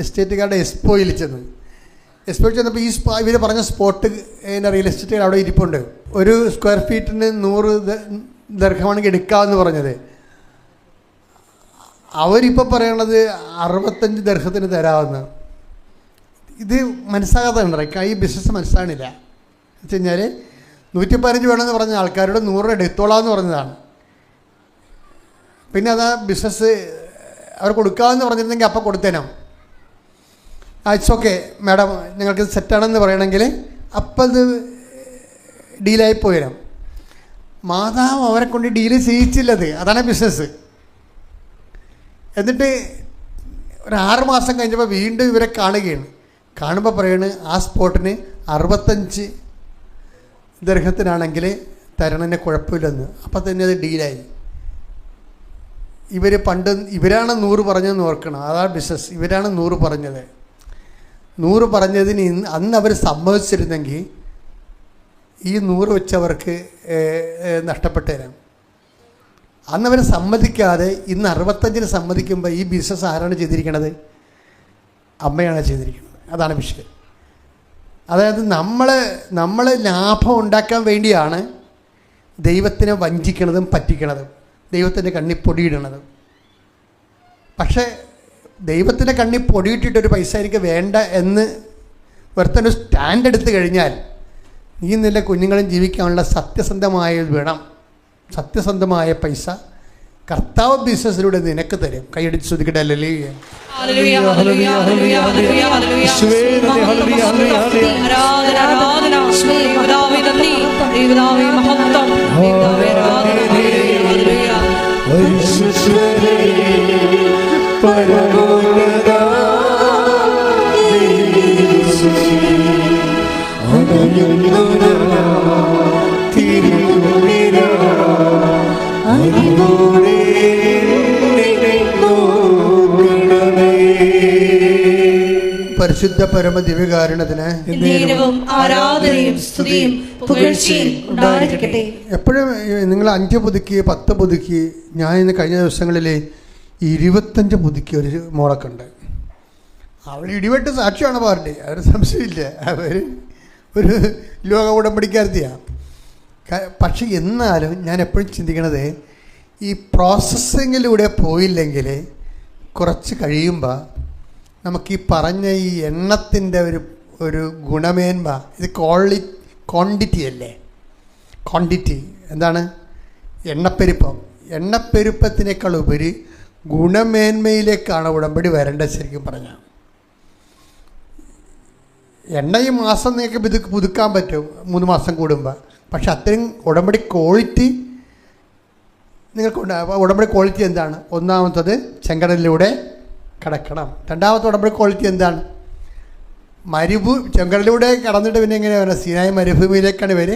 എസ്റ്റേറ്റുകാരുടെ എക്സ്പോയിൽ ചെന്നപ്പോൾ ഇവർ പറഞ്ഞ സ്പോട്ട് റിയൽ എസ്റ്റേറ്റുകാർ അവിടെ ഇരിപ്പുണ്ട്. ഒരു സ്ക്വയർ ഫീറ്റിന് 100 ദിർഹമാണെങ്കിൽ എടുക്കാമെന്ന് പറഞ്ഞത്. അവരിപ്പോൾ പറയണത് 65 ദിർഹത്തിന് തരാമെന്ന്. ഇത് മനസ്സാകാതെ ഉണ്ടായി, ഈ ബിസിനസ് മനസ്സിലാണില്ല. എന്ന് വെച്ച് കഴിഞ്ഞാൽ 115 വേണമെന്ന് പറഞ്ഞ ആൾക്കാരോട് 100 എടുത്തോളാമെന്ന് പറഞ്ഞതാണ്. പിന്നെ അത് ബിസിനസ് അവർ കൊടുക്കാമെന്ന് പറഞ്ഞിരുന്നെങ്കിൽ അപ്പം കൊടുത്തേനാം. ഇറ്റ്സ് ഓക്കെ മാഡം, ഞങ്ങൾക്ക് സെറ്റാണെന്ന് പറയണമെങ്കിൽ അപ്പം ഇത് ഡീലായി പോയിരാം. മാതാവ് അവരെ കൊണ്ട് ഡീല് ചെയ്യിച്ചില്ലത്, അതാണ് ബിസിനസ്. എന്നിട്ട് ഒരു 6 മാസം കഴിഞ്ഞപ്പോൾ വീണ്ടും ഇവരെ കാണുകയാണ്. കാണുമ്പോൾ പറയണ്, ആ സ്പോട്ടിന് 65 ദിർഹത്തിനാണെങ്കിൽ തരണതിന് കുഴപ്പമില്ലെന്ന്. അപ്പം തന്നെ അത് ഡീലായി. ഇവരാണ് 100 പറഞ്ഞതെന്ന് ഓർക്കണം, അതാണ് ബിസിനസ്. ഇവരാണ് 100 പറഞ്ഞത്. 100 പറഞ്ഞതിന് അന്ന് അവർ സമ്മതിച്ചിരുന്നെങ്കിൽ ഈ 100 വെച്ചവർക്ക് നഷ്ടപ്പെട്ടേരാം. അന്നവർ സമ്മതിക്കാതെ ഇന്ന് 65-ന് സമ്മതിക്കുമ്പോൾ ഈ ബിസിനസ് ആരാണ് ചെയ്തിരിക്കുന്നത്? അമ്മയാണ് ചെയ്തിരിക്കുന്നത്. അതാണ് വിഷയം. അതായത് നമ്മൾ ലാഭം ഉണ്ടാക്കാൻ വേണ്ടിയാണ് ദൈവത്തിനെ വഞ്ചിക്കണതും പറ്റിക്കണതും, ദൈവത്തിൻ്റെ കണ്ണിൽ പൊടിയിടണതും. പക്ഷേ ദൈവത്തിൻ്റെ കണ്ണിൽ പൊടിയിട്ടിട്ടൊരു പൈസ എനിക്ക് വേണ്ട എന്ന് ഒരുത്തനൊരു സ്റ്റാൻഡ് എടുത്തു കഴിഞ്ഞാൽ നീ നിന്റെ കുഞ്ഞുങ്ങളും ജീവിക്കാനുള്ള സത്യസന്ധമായ പൈസ കർത്താവ് ബിസിനസ്സിലൂടെ നിനക്ക് തരും. കൈയടിച്ച് ശ്രദ്ധിക്കട്ടെ. ഹല്ലേലൂയ. പരിശുദ്ധ പരമ ദിവ്യകാരുണ്യത്തിന് നേരവും ആരാധനയും സ്തുതിയും പുകഴ്ചയും ഉണ്ടായിരിക്കട്ടെ. എപ്പോഴും നിങ്ങൾ 5 പുതുക്കി 10 പുതുക്കി, ഞാൻ ഇന്ന് കഴിഞ്ഞ ദിവസങ്ങളിൽ 25 പുതുക്കി ഒരു മോളൊക്കെ ഉണ്ട്. അവർ ഇടിവെട്ട് സാക്ഷിയാണ് പാർട്ടി, അവർ സംശയമില്ല, അവർ ഒരു ലോക ഉടമ്പടിക്കാരത്തിയാണ്. പക്ഷെ എന്നാലും ഞാൻ എപ്പോഴും ചിന്തിക്കണത്, ഈ പ്രോസസ്സിങ്ങിലൂടെ പോയില്ലെങ്കിൽ കുറച്ച് കഴിയുമ്പോൾ നമുക്ക് ഈ പറഞ്ഞ ഈ എണ്ണത്തിൻ്റെ ഒരു ഗുണമേന്മ, ഇത് ക്വാണ്ടിറ്റി അല്ലേ, ക്വാണ്ടിറ്റി എന്താണ്, എണ്ണപ്പെരുപ്പത്തിനേക്കാൾ ഉപരി ഗുണമേന്മയിലേക്കാണ് ഉടമ്പടി വരേണ്ടത്. ശരിക്കും പറഞ്ഞാൽ എണ്ണ ഈ മാസം നിങ്ങൾക്ക് പുതുക്കാൻ പറ്റും 3 മാസം കൂടുമ്പോൾ, പക്ഷെ അത്രയും ഉടമ്പടി ക്വാളിറ്റി നിങ്ങൾക്കുണ്ട്. അപ്പോൾ ഉടമ്പടി ക്വാളിറ്റി എന്താണ്? ഒന്നാമത്തത് ചെങ്കടലിലൂടെ കടക്കണം. രണ്ടാമത്തെ ഉടമ്പടി ക്വാളിറ്റി എന്താണ്? ചെങ്കടലിലൂടെ കടന്നിട്ട് പിന്നെ എങ്ങനെയാണ് സീനായി മരുഭൂമിയിലേക്കാണ് ഇവർ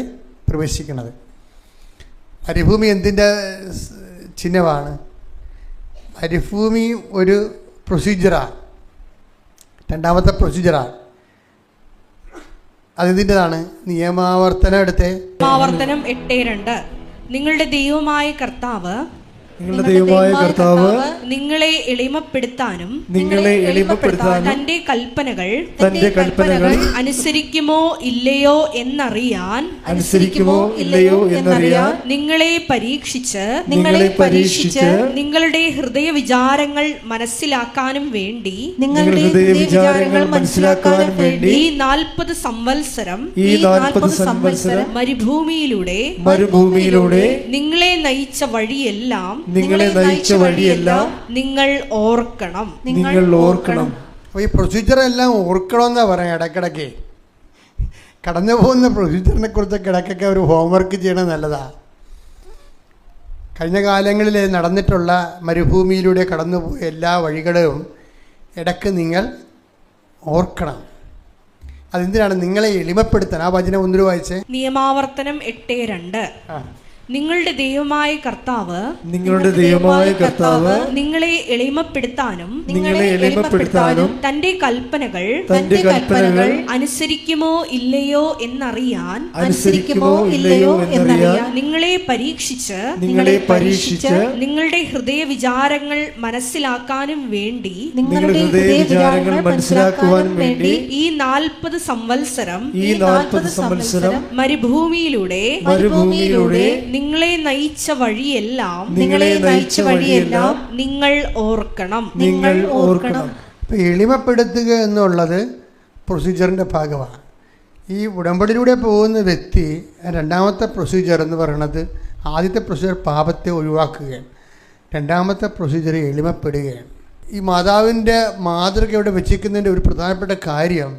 പ്രവേശിക്കുന്നത്. മരുഭൂമി എന്തിൻ്റെ ചിഹ്നമാണ്? മരുഭൂമി ഒരു പ്രൊസീജിയറാണ്, രണ്ടാമത്തെ പ്രൊസീജിയറാണ്. അതെന്തിൻ്റെതാണ്? നിയമാവർത്തനം എടുത്തേ. നിയമാവർത്തനം 8:2. നിങ്ങളുടെ ദൈവമായ കർത്താവ് നിങ്ങളെ എളിമപ്പെടുത്താനും തന്റെ കൽപ്പനകൾ അനുസരിക്കുമോ ഇല്ലയോ എന്നറിയാൻ നിങ്ങളെ പരീക്ഷിച്ച് നിങ്ങളുടെ ഹൃദയ വിചാരങ്ങൾ മനസ്സിലാക്കാനും വേണ്ടി ഈ 40 സംവത്സരം മരുഭൂമിയിലൂടെ നിങ്ങളെ നയിച്ച വഴിയെല്ലാം നിങ്ങൾ ഓർക്കണം. അപ്പോൾ ഈ പ്രൊസീജിയർ എല്ലാം ഓർക്കണമെന്നാ പറയാം. ഇടയ്ക്കിടയ്ക്ക് കടന്നു പോകുന്ന പ്രൊസീജിയറിനെ കുറിച്ചൊക്കെ ഇടയ്ക്കൊക്കെ ഒരു ഹോംവർക്ക് ചെയ്യണത് നല്ലതാണ്. കഴിഞ്ഞ കാലങ്ങളിൽ നടന്നിട്ടുള്ള മരുഭൂമിയിലൂടെ കടന്നുപോയ എല്ലാ വഴികളും ഇടയ്ക്ക് നിങ്ങൾ ഓർക്കണം. അതെന്തിനാണ്? നിങ്ങളെ എളിമപ്പെടുത്താൻ. ആ വചനം ഒന്നിനു വായിച്ചേ. നിയമാവർത്തനം 8:2. നിങ്ങളുടെ ദൈവമായ കർത്താവ് നിങ്ങളെ എളിമപ്പെടുത്താനും തന്റെ കൽപ്പനകൾ അനുസരിക്കുമോ ഇല്ലയോ എന്നറിയാൻ നിങ്ങളെ പരീക്ഷിച്ച് നിങ്ങളുടെ ഹൃദയ വിചാരങ്ങൾ മനസ്സിലാക്കാനും വേണ്ടി ഈ 40 സംവത്സരം മരുഭൂമിയിലൂടെ നിങ്ങളെ നയിച്ച വഴിയെല്ലാം നിങ്ങൾ ഓർക്കണം. എളിമപ്പെടുത്തുക എന്നുള്ളത് പ്രൊസീജിയറിൻ്റെ ഭാഗമാണ്. ഈ ഉടമ്പടിയിലൂടെ പോകുന്ന വ്യക്തി രണ്ടാമത്തെ പ്രൊസീജിയർ എന്ന് പറയുന്നത്, ആദ്യത്തെ പ്രൊസീജിയർ പാപത്തെ ഒഴിവാക്കുകയാണ്, രണ്ടാമത്തെ പ്രൊസീജിയർ എളിമപ്പെടുകയാണ്. ഈ മാതാവിൻ്റെ മാതൃക ഇവിടെ വെച്ചിരിക്കുന്നതിൻ്റെ ഒരു പ്രധാനപ്പെട്ട കാര്യം,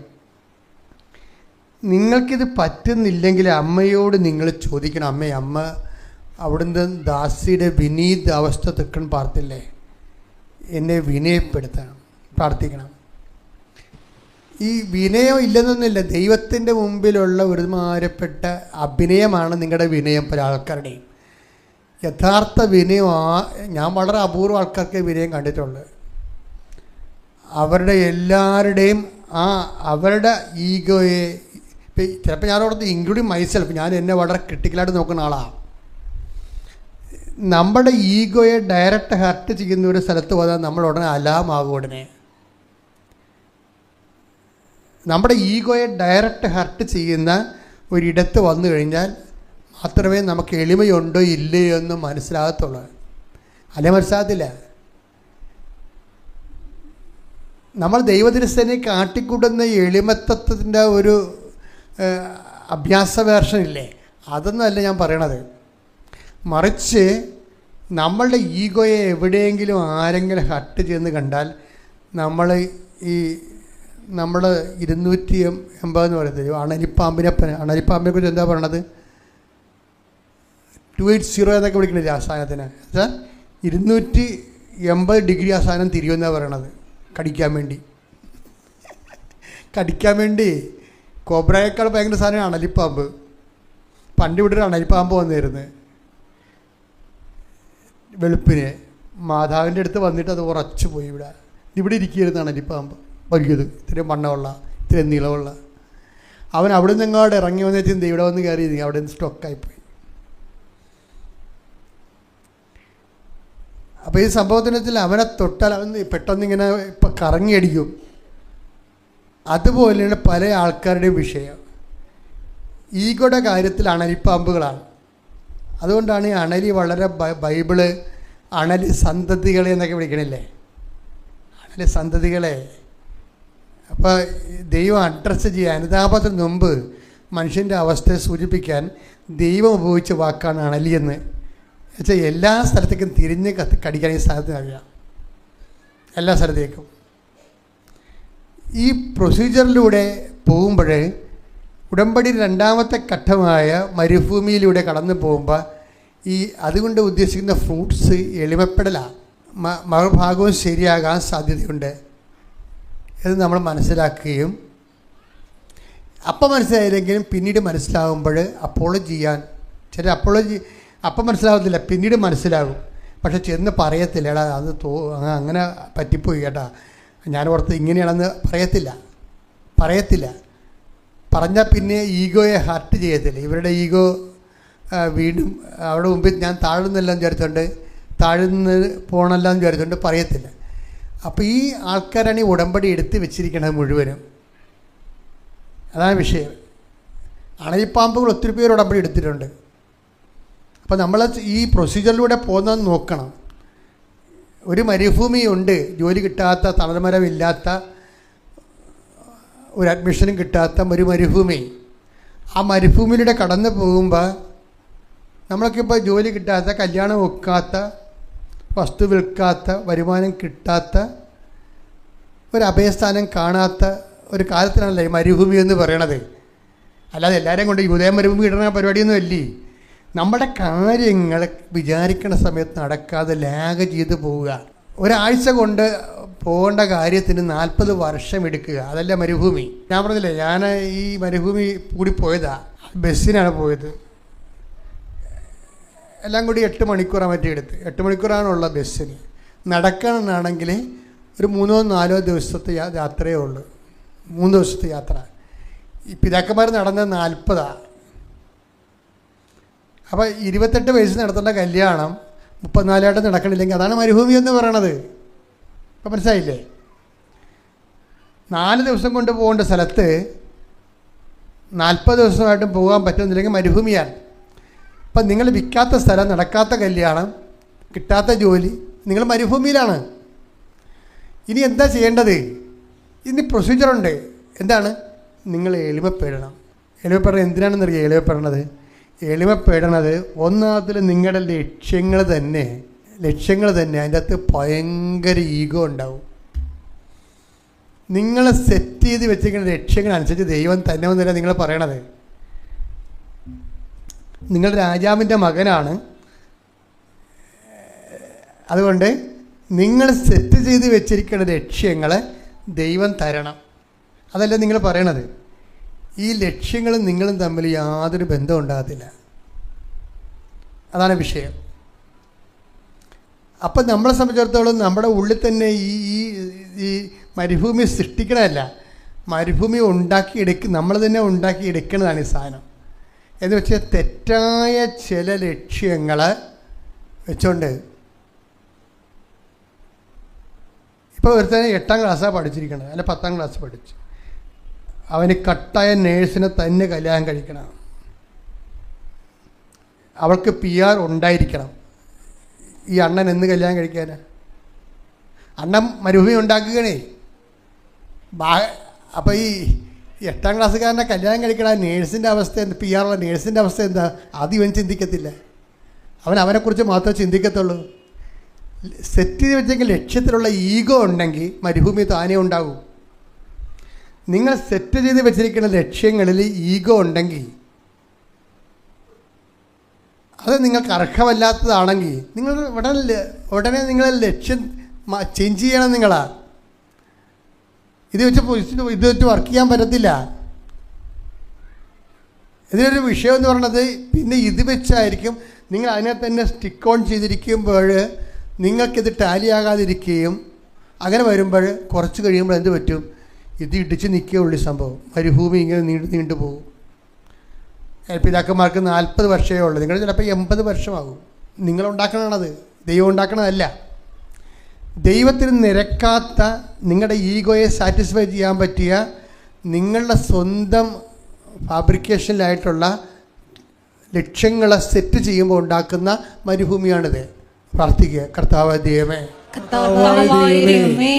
നിങ്ങൾക്കിത് പറ്റുന്നില്ലെങ്കിൽ അമ്മയോട് നിങ്ങൾ ചോദിക്കണം. അമ്മ അവിടുന്ന് ദാസിയുടെ വിനീത അവസ്ഥ തെക്കൺ പാർത്തില്ലേ, എന്നെ വിനയപ്പെടുത്തണം, പ്രാർത്ഥിക്കണം. ഈ വിനയം ഇല്ലെന്നൊന്നുമില്ല, ദൈവത്തിൻ്റെ മുമ്പിലുള്ള ഒരുമാരപ്പെട്ട അഭിനയമാണ് നിങ്ങളുടെ വിനയം. പല ആൾക്കാരുടെയും യഥാർത്ഥ വിനയം ഞാൻ വളരെ അപൂർവ ആൾക്കാർക്ക് വിനയം കണ്ടിട്ടുള്ളത്. അവരുടെ എല്ലാവരുടെയും അവരുടെ ഈഗോയെ, ചിലപ്പോൾ ഞാനോടത്ത് ഇൻക്ലൂഡിങ് മൈസെൽഫ്, ഞാൻ എന്നെ വളരെ ക്രിട്ടിക്കലായിട്ട് നോക്കുന്ന ആളാണ്. നമ്മുടെ ഈഗോയെ ഡയറക്റ്റ് ഹർട്ട് ചെയ്യുന്ന ഒരു സ്ഥലത്ത് പോയാൽ നമ്മൾ ഉടനെ അലാമാകും. ഉടനെ നമ്മുടെ ഈഗോയെ ഡയറക്റ്റ് ഹർട്ട് ചെയ്യുന്ന ഒരിടത്ത് വന്നു കഴിഞ്ഞാൽ മാത്രമേ നമുക്ക് എളിമയുണ്ടോ ഇല്ലയോ എന്ന് മനസ്സിലാകത്തുള്ളൂ. അല്ലെ മനസ്സിലാകത്തില്ല. നമ്മൾ ദൈവദിനസ്ഥനെ കാട്ടിക്കൂട്ടുന്ന എളിമത്തത്തിൻ്റെ ഒരു അഭ്യാസ വേർഷനില്ലേ, അതൊന്നുമല്ല ഞാൻ പറയണത്. മറിച്ച് നമ്മളുടെ ഈഗോയെ എവിടെയെങ്കിലും ആരെങ്കിലും ഹർട്ട് ചെയ്യുന്ന കണ്ടാൽ നമ്മൾ 280 എന്ന് പറയുന്നത് അണലിപ്പാമ്പിനെ കുറിച്ച് എന്താ പറയണത്? 280 എന്നൊക്കെ വിളിക്കണില്ല ആ സാധനത്തിന്. വെച്ചാൽ 280 ഡിഗ്രി ആ സാധനം തിരിയുമെന്നാണ് പറയണത്. കടിക്കാൻ വേണ്ടി കോബ്രയേക്കാൾ ഭയങ്കര സാധനമാണ് അണലിപ്പാമ്പ്. പണ്ട് ഇവിടെ ഒരു അണലിപ്പാമ്പ് വന്നിരുന്നു വെളുപ്പിന്. മാതാവിൻ്റെ അടുത്ത് വന്നിട്ട് അത് ഉറച്ചു പോയി. ഇവിടെ ഇരിക്കുകയായിരുന്നു അണലിപ്പാമ്പ്. വലിയത്, ഇത്തിരി വണ്ണമുള്ള, ഇത്തിരി നീളമുള്ള. അവൻ അവിടെ നിന്ന് ഇങ്ങോട്ട് ഇറങ്ങി വന്നിട്ട് ഇവിടെ വന്ന് കയറി അവിടെ നിന്ന് സ്റ്റോക്കായിപ്പോയി. അപ്പോൾ ഈ സംഭവത്തിനത്തിൽ അവനെ തൊട്ടാൽ അവൻ പെട്ടെന്ന് ഇങ്ങനെ ഇപ്പം കറങ്ങിയടിക്കും. അതുപോലെയാണ് പല ആൾക്കാരുടെയും വിഷയം. ഈഗോയുടെ കാര്യത്തിൽ അണലിപ്പാമ്പുകളാണ്. അതുകൊണ്ടാണ് ഈ അണലി വളരെ ബൈബിള് അണലി സന്തതികളെ എന്നൊക്കെ വിളിക്കണില്ലേ, അണലി സന്തതികളെ. അപ്പോൾ ദൈവം അഡ്രസ്സ് ചെയ്യാൻ അനുതാപത്തിന് മുമ്പ് മനുഷ്യൻ്റെ അവസ്ഥയെ സൂചിപ്പിക്കാൻ ദൈവം ഉപയോഗിച്ച വാക്കാണ് അണലിയെന്ന് വെച്ചാൽ എല്ലാ സ്ഥലത്തേക്കും തിരിഞ്ഞ് കടിക്കാൻ ഈ സ്ഥലത്തിന് അറിയാം, എല്ലാ സ്ഥലത്തേക്കും. ഈ പ്രൊസീജിയറിലൂടെ പോകുമ്പോൾ ഉടമ്പടി രണ്ടാമത്തെ ഘട്ടമായ മരുഭൂമിയിലൂടെ കടന്നു പോകുമ്പോൾ ഈ അതുകൊണ്ട് ഉദ്ദേശിക്കുന്ന ഫ്രൂട്ട്സ് എളിമപ്പെടലാണ്. മറുഭാഗവും ശരിയാകാൻ സാധ്യതയുണ്ട് എന്ന് നമ്മൾ മനസ്സിലാക്കുകയും അപ്പം മനസ്സിലായില്ലെങ്കിലും പിന്നീട് മനസ്സിലാകുമ്പോൾ അപ്പോളജി ചെയ്യാൻ ചില അപ്പം മനസ്സിലാകത്തില്ല, പിന്നീട് മനസ്സിലാകും. പക്ഷെ ചെന്ന് പറയത്തില്ല, എടാ അത് അങ്ങനെ പറ്റിപ്പോയി കേട്ടാ, ഞാൻ ഓർത്ത് ഇങ്ങനെയാണെന്ന് പറയത്തില്ല. പറഞ്ഞാൽ പിന്നെ ഈഗോയെ ഹർട്ട് ചെയ്യത്തില്ല. ഇവരുടെ ഈഗോ വീണ്ടും അവിടെ മുമ്പിൽ ഞാൻ താഴുന്നെല്ലാം വിചാരിച്ചുകൊണ്ട് താഴ്ന്ന് പോകണമെല്ലാം വിചാരിച്ചുകൊണ്ട് പറയത്തില്ല. അപ്പോൾ ഈ ആൾക്കാരാണ് ഈ ഉടമ്പടി എടുത്ത് വെച്ചിരിക്കുന്നത് മുഴുവനും. അതാണ് വിഷയം. അണലിപ്പാമ്പുകൾ ഒത്തിരി പേര് ഉടമ്പടി എടുത്തിട്ടുണ്ട്. അപ്പോൾ നമ്മൾ ഈ പ്രൊസീജിയറിലൂടെ പോകുന്നത് നോക്കണം. ഒരു മരുഭൂമിയുണ്ട്, ജോലി കിട്ടാത്ത, തണൽമരമില്ലാത്ത, ഒരു അഡ്മിഷനും കിട്ടാത്ത ഒരു മരുഭൂമി. ആ മരുഭൂമിയിലൂടെ കടന്നു പോകുമ്പോൾ നമ്മൾക്കിപ്പോൾ ജോലി കിട്ടാത്ത, കല്യാണം വെക്കാത്ത, വസ്തു വിൽക്കാത്ത, വരുമാനം കിട്ടാത്ത, ഒരു അഭയസ്ഥാനം കാണാത്ത ഒരു കാലത്തിനാണല്ലേ മരുഭൂമി എന്ന് പറയണത്. അല്ലാതെ എല്ലാവരെയും കൊണ്ട് യൂദയ മരുഭൂമി ഇടുന്ന പരിപാടിയൊന്നും അല്ലേ. നമ്മുടെ കാര്യങ്ങൾ വിചാരിക്കുന്ന സമയത്ത് നടക്കാതെ ലാഗ് ചെയ്ത് പോവുക. ഒരാഴ്ച കൊണ്ട് പോകേണ്ട കാര്യത്തിന് 40 വർഷം എടുക്കുക. അതല്ല മരുഭൂമി. ഞാൻ പറഞ്ഞില്ലേ, ഞാൻ ഈ മരുഭൂമി കൂടി പോയതാണ്, ബസ്സിനാണ് പോയത്. എല്ലാം കൂടി 8 മണിക്കൂറാണ് മറ്റേ എടുത്ത്. 8 മണിക്കൂറാണുള്ള ബസ്സിന്. നടക്കാനാണെങ്കിൽ ഒരു 3-4 ദിവസത്തെ യാത്രയേ ഉള്ളൂ. 3 ദിവസത്തെ യാത്ര. ഈ പിതാക്കന്മാർ നടന്നത് 40. അപ്പോൾ 28 വയസ്സ് നടത്തേണ്ട കല്യാണം 34 നടക്കണില്ലെങ്കിൽ അതാണ് മരുഭൂമി എന്ന് പറയണത്. ഇപ്പം മനസ്സിലായില്ലേ? 4 ദിവസം കൊണ്ട് പോകേണ്ട സ്ഥലത്ത് 40 ദിവസമായിട്ടും പോകാൻ പറ്റുന്നില്ലെങ്കിൽ മരുഭൂമിയാണ്. അപ്പം നിങ്ങൾ വിൽക്കാത്ത സ്ഥലം, നടക്കാത്ത കല്യാണം, കിട്ടാത്ത ജോലി, നിങ്ങൾ മരുഭൂമിയിലാണ്. ഇനി എന്താ ചെയ്യേണ്ടത്? ഇനി പ്രൊസീജിയറുണ്ട്. എന്താണ്? നിങ്ങൾ എളിമപ്പെടണം. എളിമപ്പെടണം എന്തിനാണെന്നറിയാം? എളിമപ്പെടണത് ഒന്നാമത്തിൽ നിങ്ങളുടെ ലക്ഷ്യങ്ങൾ തന്നെ അതിൻ്റെ അകത്ത് ഭയങ്കര ഈഗോ ഉണ്ടാവും. നിങ്ങൾ സെറ്റ് ചെയ്ത് വെച്ചിരിക്കുന്ന ലക്ഷ്യങ്ങളനുസരിച്ച് ദൈവം തന്നെ ഒന്നുമില്ല നിങ്ങൾ പറയണത്. നിങ്ങൾ രാജാവിൻ്റെ മകനാണ്. അതുകൊണ്ട് നിങ്ങൾ സെറ്റ് ചെയ്ത് വെച്ചിരിക്കുന്ന ലക്ഷ്യങ്ങൾ ദൈവം തരണം. അതല്ല നിങ്ങൾ പറയണത്. ഈ ലക്ഷ്യങ്ങളും നിങ്ങളും തമ്മിൽ യാതൊരു ബന്ധവും ഉണ്ടാകത്തില്ല. അതാണ് വിഷയം. അപ്പം നമ്മളെ സംബന്ധിച്ചിടത്തോളം നമ്മുടെ ഉള്ളിൽ തന്നെ ഈ മരുഭൂമി സൃഷ്ടിക്കണമല്ല, മരുഭൂമി നമ്മൾ തന്നെ ഉണ്ടാക്കിയെടുക്കുന്നതാണ് ഈ സാധനം. എന്ന് വെച്ചാൽ തെറ്റായ ചില ലക്ഷ്യങ്ങൾ വെച്ചുകൊണ്ട് ഇപ്പോൾ ഒരുത്തന്നെ 8ാം ക്ലാസ്സാണ് പഠിച്ചിരിക്കണത്, അല്ല 10ാം ക്ലാസ് പഠിച്ചു. അവന് കട്ടായ നേഴ്സിനെ തന്നെ കല്യാണം കഴിക്കണം. അവൾക്ക് PR ഉണ്ടായിരിക്കണം. ഈ അണ്ണൻ എന്ന് കല്യാണം കഴിക്കാനാ? അണ്ണൻ മരുഭൂമി ഉണ്ടാക്കുകയാണേ. അപ്പോൾ ഈ 8ാം ക്ലാസ്സുകാരനെ കല്യാണം കഴിക്കണ നേഴ്സിൻ്റെ അവസ്ഥ എന്താ? PR ഉള്ള നേഴ്സിൻ്റെ അവസ്ഥ എന്താ? അത് ഇവൻ ചിന്തിക്കത്തില്ല. അവനെക്കുറിച്ച് മാത്രമേ ചിന്തിക്കത്തുള്ളൂ. സെറ്റ് ചെയ്ത് വെച്ചെങ്കിൽ ലക്ഷ്യത്തിലുള്ള ഈഗോ ഉണ്ടെങ്കിൽ മരുഭൂമി താനേ ഉണ്ടാകും. നിങ്ങൾ സെറ്റ് ചെയ്ത് വെച്ചിരിക്കുന്ന ലക്ഷ്യങ്ങളിൽ ഈഗോ ഉണ്ടെങ്കിൽ, അത് നിങ്ങൾക്ക് അർഹമല്ലാത്തതാണെങ്കിൽ നിങ്ങൾ ഉടനെ നിങ്ങളെ ലക്ഷ്യം ചേഞ്ച് ചെയ്യണം. ഇത് വെച്ച് വർക്ക് ചെയ്യാൻ പറ്റത്തില്ല. ഇതിനൊരു വിഷയം എന്ന് പറയുന്നത് പിന്നെ ഇത് വെച്ചായിരിക്കും നിങ്ങൾ അതിനെ തന്നെ സ്റ്റിക്ക് ഓൺ ചെയ്തിരിക്കുമ്പോൾ നിങ്ങൾക്കിത് ടാലി ആകാതിരിക്കുകയും അങ്ങനെ വരുമ്പോൾ കുറച്ച് കഴിയുമ്പോൾ എന്ത് പറ്റും? ഇത് ഇടിച്ച് നിൽക്കുകയുള്ളൂ ഈ സംഭവം. മരുഭൂമി ഇങ്ങനെ നീണ്ടു പോകും. പിതാക്കന്മാർക്ക് 40 വർഷമേ ഉള്ളൂ, നിങ്ങൾ ചിലപ്പോൾ 80 വർഷമാകും. നിങ്ങളുണ്ടാക്കണത്, ദൈവം ഉണ്ടാക്കണതല്ല. ദൈവത്തിന് നിരക്കാത്ത, നിങ്ങളുടെ ഈഗോയെ സാറ്റിസ്ഫൈ ചെയ്യാൻ പറ്റിയ, നിങ്ങളുടെ സ്വന്തം ഫാബ്രിക്കേഷനിലായിട്ടുള്ള ലക്ഷ്യങ്ങളെ സെറ്റ് ചെയ്യുമ്പോൾ ഉണ്ടാക്കുന്ന മരുഭൂമിയാണിത്. പ്രാർത്ഥിക്കുക, കർത്താവ് ദൈവമേ,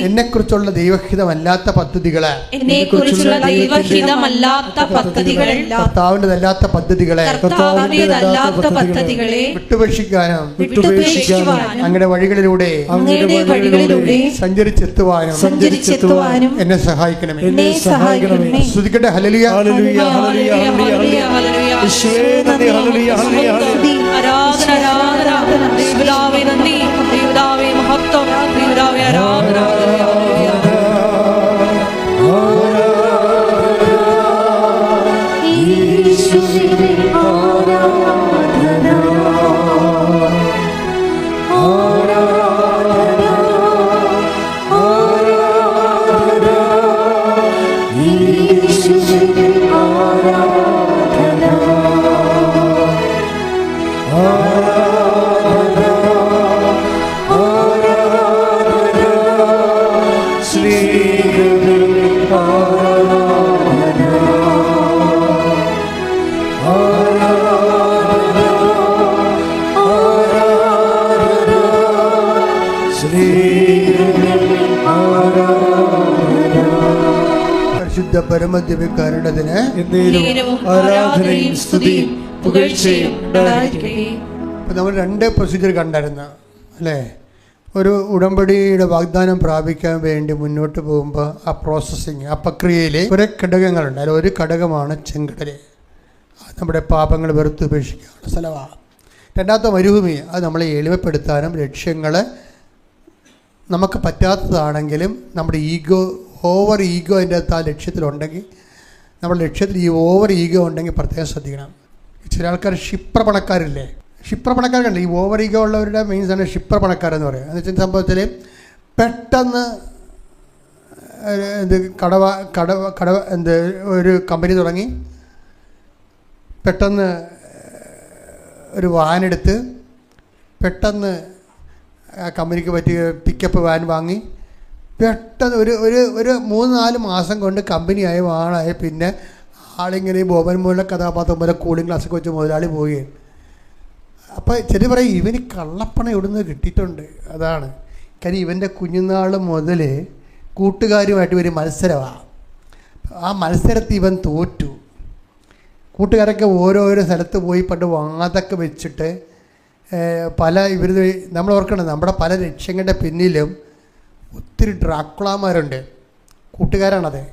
എന്നെക്കുറിച്ചുള്ള ദൈവഹിതമല്ലാത്ത പദ്ധതികളെ, കർത്താവിൻ്റെതല്ലാത്ത പദ്ധതികളെ വിട്ടുപേക്ഷിക്കാനും അങ്ങയുടെ വഴികളിലൂടെ സഞ്ചരിച്ചെത്തുവാനും എന്നെ സഹായിക്കണമേ. സ്തുതിക്കട്ടെ. ഹല്ലേലൂയ. പരിശുദ്ധ പരമദിവ്യകാരുണ്യത്തിന് ആരാധനയും സ്തുതിയും പുകഴ്ചയും ഉണ്ടായിരിക്കട്ടെ. അപ്പോൾ നമ്മൾ 2 പ്രൊസീജിയർ കണ്ടായിരുന്നു അല്ലേ? ഒരു ഉടമ്പടിയുടെ വാഗ്ദാനം പ്രാപിക്കാൻ വേണ്ടി മുന്നോട്ട് പോകുമ്പോൾ ആ പ്രോസസ്സിങ്, ആ പ്രക്രിയയിലെ കുറേ ഘടകങ്ങളുണ്ട്. അതിൽ ഒരു ഘടകമാണ് ചെങ്കടൽ. നമ്മുടെ പാപങ്ങൾ വെറുത്തുപേക്ഷിക്കാനുള്ള സ്ഥലമാണ്. രണ്ടാമത്തെ മരുഭൂമി, അത് നമ്മളെ എളിമപ്പെടുത്താനും ലക്ഷ്യങ്ങൾ നമുക്ക് പറ്റാത്തതാണെങ്കിലും നമ്മുടെ ഓവർ ഈഗോ അതിൻ്റെ അകത്ത് ആ ലക്ഷ്യത്തിലുണ്ടെങ്കിൽ, നമ്മുടെ ലക്ഷ്യത്തിൽ ഈ ഓവർ ഈഗോ ഉണ്ടെങ്കിൽ പ്രത്യേകം ശ്രദ്ധിക്കണം. ചില ആൾക്കാർ ക്ഷിപ്രപണക്കാരില്ലേ? ക്ഷിപ്രപണക്കാരുണ്ട്. ഈ ഓവർ ഈഗോ ഉള്ളവരുടെ മീൻസാണ് ക്ഷിപ്രപണക്കാരെന്ന് പറയുക. എന്ന് വെച്ചാൽ സംഭവത്തിൽ പെട്ടെന്ന് ഒരു കമ്പനി തുടങ്ങി, പെട്ടെന്ന് ഒരു വാനെടുത്ത്, പെട്ടെന്ന് ആ കമ്പനിക്ക് പറ്റിയ പിക്കപ്പ് വാൻ വാങ്ങി, പെട്ടെന്ന് ഒരു 3-4 മാസം കൊണ്ട് കമ്പനിയായി വാണായി. പിന്നെ ആളിങ്ങനെ ബോബൻ മോളിലെ കഥാപാത്രം പോലെ കൂളിംഗ് ഗ്ലാസ്സൊക്കെ വെച്ച് മുതലാളി പോവുകയാണ്. അപ്പോൾ ചില പറയും ഇവന് കള്ളപ്പണം ഇവിടുന്ന് കിട്ടിയിട്ടുണ്ട്. അതാണ് കാര്യം. ഇവൻ്റെ കുഞ്ഞുനാൾ മുതൽ കൂട്ടുകാരുമായിട്ട് ഒരു മത്സരമാണ്. ആ മത്സരത്തിൽ ഇവൻ തോറ്റു. കൂട്ടുകാരൊക്കെ ഓരോരോ സ്ഥലത്ത് പോയി പണ്ട് വാതൊക്കെ വെച്ചിട്ട് നമ്മൾ ഓർക്കണം, നമ്മുടെ പല ലക്ഷ്യങ്ങളുടെ പിന്നിലും ഒത്തിരി ഡ്രാക്കുളമാരുണ്ട്. കൂട്ടുകാരാണത്.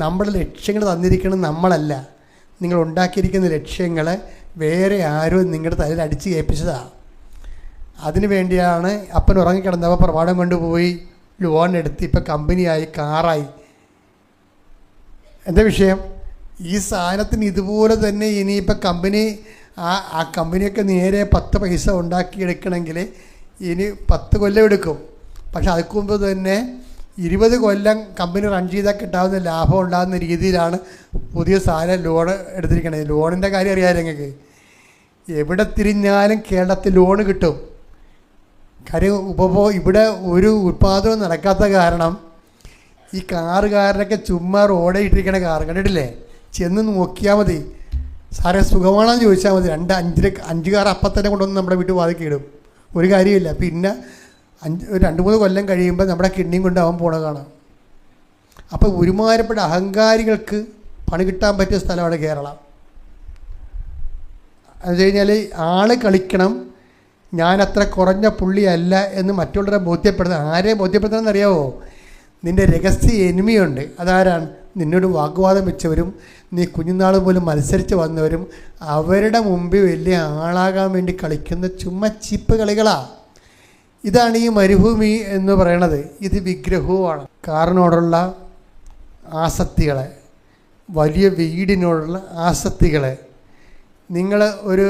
നമ്മുടെ ലക്ഷ്യങ്ങൾ തന്നിരിക്കുന്നത് നമ്മളല്ല. നിങ്ങൾ ഉണ്ടാക്കിയിരിക്കുന്ന ലക്ഷ്യങ്ങൾ വേറെ ആരും നിങ്ങളുടെ തലയിൽ അടിച്ച് ഏൽപ്പിച്ചതാണ്. അതിനു വേണ്ടിയാണ് അപ്പൻ ഉറങ്ങിക്കിടന്നപ്പോൾ പ്രമാണം കൊണ്ടുപോയി ലോൺ എടുത്ത് ഇപ്പം കമ്പനിയായി, കാറായി. എന്താ വിഷയം? ഈ സാധനത്തിന് ഇതുപോലെ തന്നെ ഇനിയിപ്പോൾ കമ്പനി ആ കമ്പനിയൊക്കെ നേരെ 10 പൈസ ഉണ്ടാക്കിയെടുക്കണമെങ്കിൽ ഇനി 10 കൊല്ലം എടുക്കും. പക്ഷെ അതിന് മുമ്പ് തന്നെ 20 കൊല്ലം കമ്പനി റൺ ചെയ്താൽ കിട്ടാവുന്ന ലാഭം ഉണ്ടാകുന്ന രീതിയിലാണ് പുതിയ സാധനം ലോൺ എടുത്തിരിക്കണത്. ലോണിൻ്റെ കാര്യം അറിയാമല്ലോ നിങ്ങൾക്ക്. എവിടെ തിരിഞ്ഞാലും കേരളത്തിൽ ലോണ് കിട്ടും. കാര്യം ഇവിടെ ഒരു ഉത്പാദനവും നടക്കാത്ത കാരണം ഈ കാറുകാരനൊക്കെ ചുമ്മാ റോഡേ ഇട്ടിരിക്കണ കാർ കണ്ടിട്ടില്ലേ? ചെന്ന് നോക്കിയാൽ മതി. സാറേ സുഖമാണെന്ന് ചോദിച്ചാൽ മതി. 5 കാർ അപ്പം തന്നെ കൊണ്ടുവന്ന് നമ്മുടെ വീട്ടിൽ വാതിൽക്ക് ഇടും. ഒരു കാര്യമില്ല. പിന്നെ 2-3 കൊല്ലം കഴിയുമ്പോൾ നമ്മുടെ കിഡ്നിയും കൊണ്ട് അവൻ പോണ കാണാം. അപ്പോൾ ഒരുമാതിരിപ്പെട്ട അഹങ്കാരികൾക്ക് പണി കിട്ടാൻ പറ്റിയ സ്ഥലമാണ് കേരളം. അത് കഴിഞ്ഞാൽ ആൾ കളിക്കണം, ഞാനത്ര കുറഞ്ഞ പുള്ളിയല്ല എന്ന് മറ്റുള്ളവരെ ബോധ്യപ്പെടുത്താൻ. ആരെ ബോധ്യപ്പെടുത്തണമെന്ന് അറിയാമോ? നിൻ്റെ രഹസ്യ എനിമിയുണ്ട്. അതാരാണ്? നിന്നോട് വാഗ്വാദം വെച്ചവരും നീ കുഞ്ഞുനാൾ പോലും മത്സരിച്ച് വന്നവരും അവരുടെ മുമ്പിൽ വലിയ ആളാകാൻ വേണ്ടി കളിക്കുന്ന ചുമ്മാ ചിപ്പ് കളികളാണ്. ഇതാണ് ഈ മരുഭൂമി എന്ന് പറയണത്. ഇത് വിഗ്രഹവുമാണ്. കാറിനോടുള്ള ആസക്തികളെ, വലിയ വീടിനോടുള്ള ആസക്തികളെ, നിങ്ങൾ ഒരു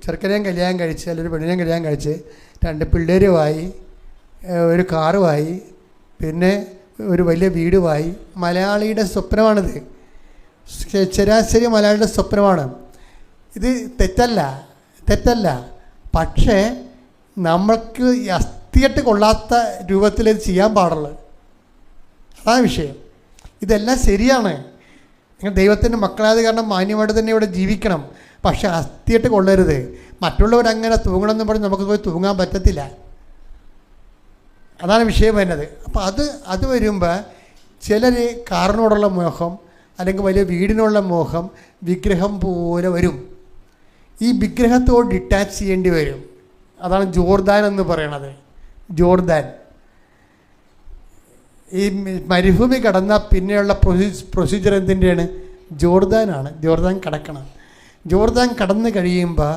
ചെറുക്കനെയും കല്യാണം കഴിച്ച് അല്ലെങ്കിൽ ഒരു പെണ്ണിനെയും കല്യാണം കഴിച്ച് 2 പിള്ളേരുമായി ഒരു കാറുമായി പിന്നെ ഒരു വലിയ വീടുമായി. മലയാളിയുടെ സ്വപ്നമാണിത്, ശരാശരി മലയാളിയുടെ സ്വപ്നമാണ് ഇത്. തെറ്റല്ല. പക്ഷേ നമ്മൾക്ക് അസ്ഥിയായിട്ട് കൊള്ളാത്ത രൂപത്തിൽ ഇത് ചെയ്യാൻ പാടുള്ളൂ. അതാണ് വിഷയം. ഇതെല്ലാം ശരിയാണ്, നിങ്ങൾ ദൈവത്തിൻ്റെ മക്കളായത് കാരണം മാന്യമായിട്ട് തന്നെ ഇവിടെ ജീവിക്കണം. പക്ഷേ അസ്ഥിയായിട്ട് കൊള്ളരുത്. മറ്റുള്ളവരങ്ങനെ തൂങ്ങണമെന്ന് പറഞ്ഞ് നമുക്ക് പോയി തൂങ്ങാൻ പറ്റത്തില്ല. അതാണ് വിഷയം വരുന്നത്. അപ്പോൾ അത് വരുമ്പോൾ ചിലർ കാറിനോടുള്ള മോഹം അല്ലെങ്കിൽ വലിയ വീടിനുള്ള മോഹം വിഗ്രഹം പോലെ വരും. ഈ വിഗ്രഹത്തോട് ഡിറ്റാച്ച് ചെയ്യേണ്ടി വരും. അതാണ് ജോർദാൻ എന്ന് പറയണത്. ജോർദാൻ ഈ മരുഭൂമി കടന്ന പിന്നെയുള്ള പ്രൊസീജിയർ എന്തിൻ്റെയാണ്? ജോർദാനാണ്. ജോർദാൻ കടക്കണം. ജോർദാൻ കടന്നു കഴിയുമ്പോൾ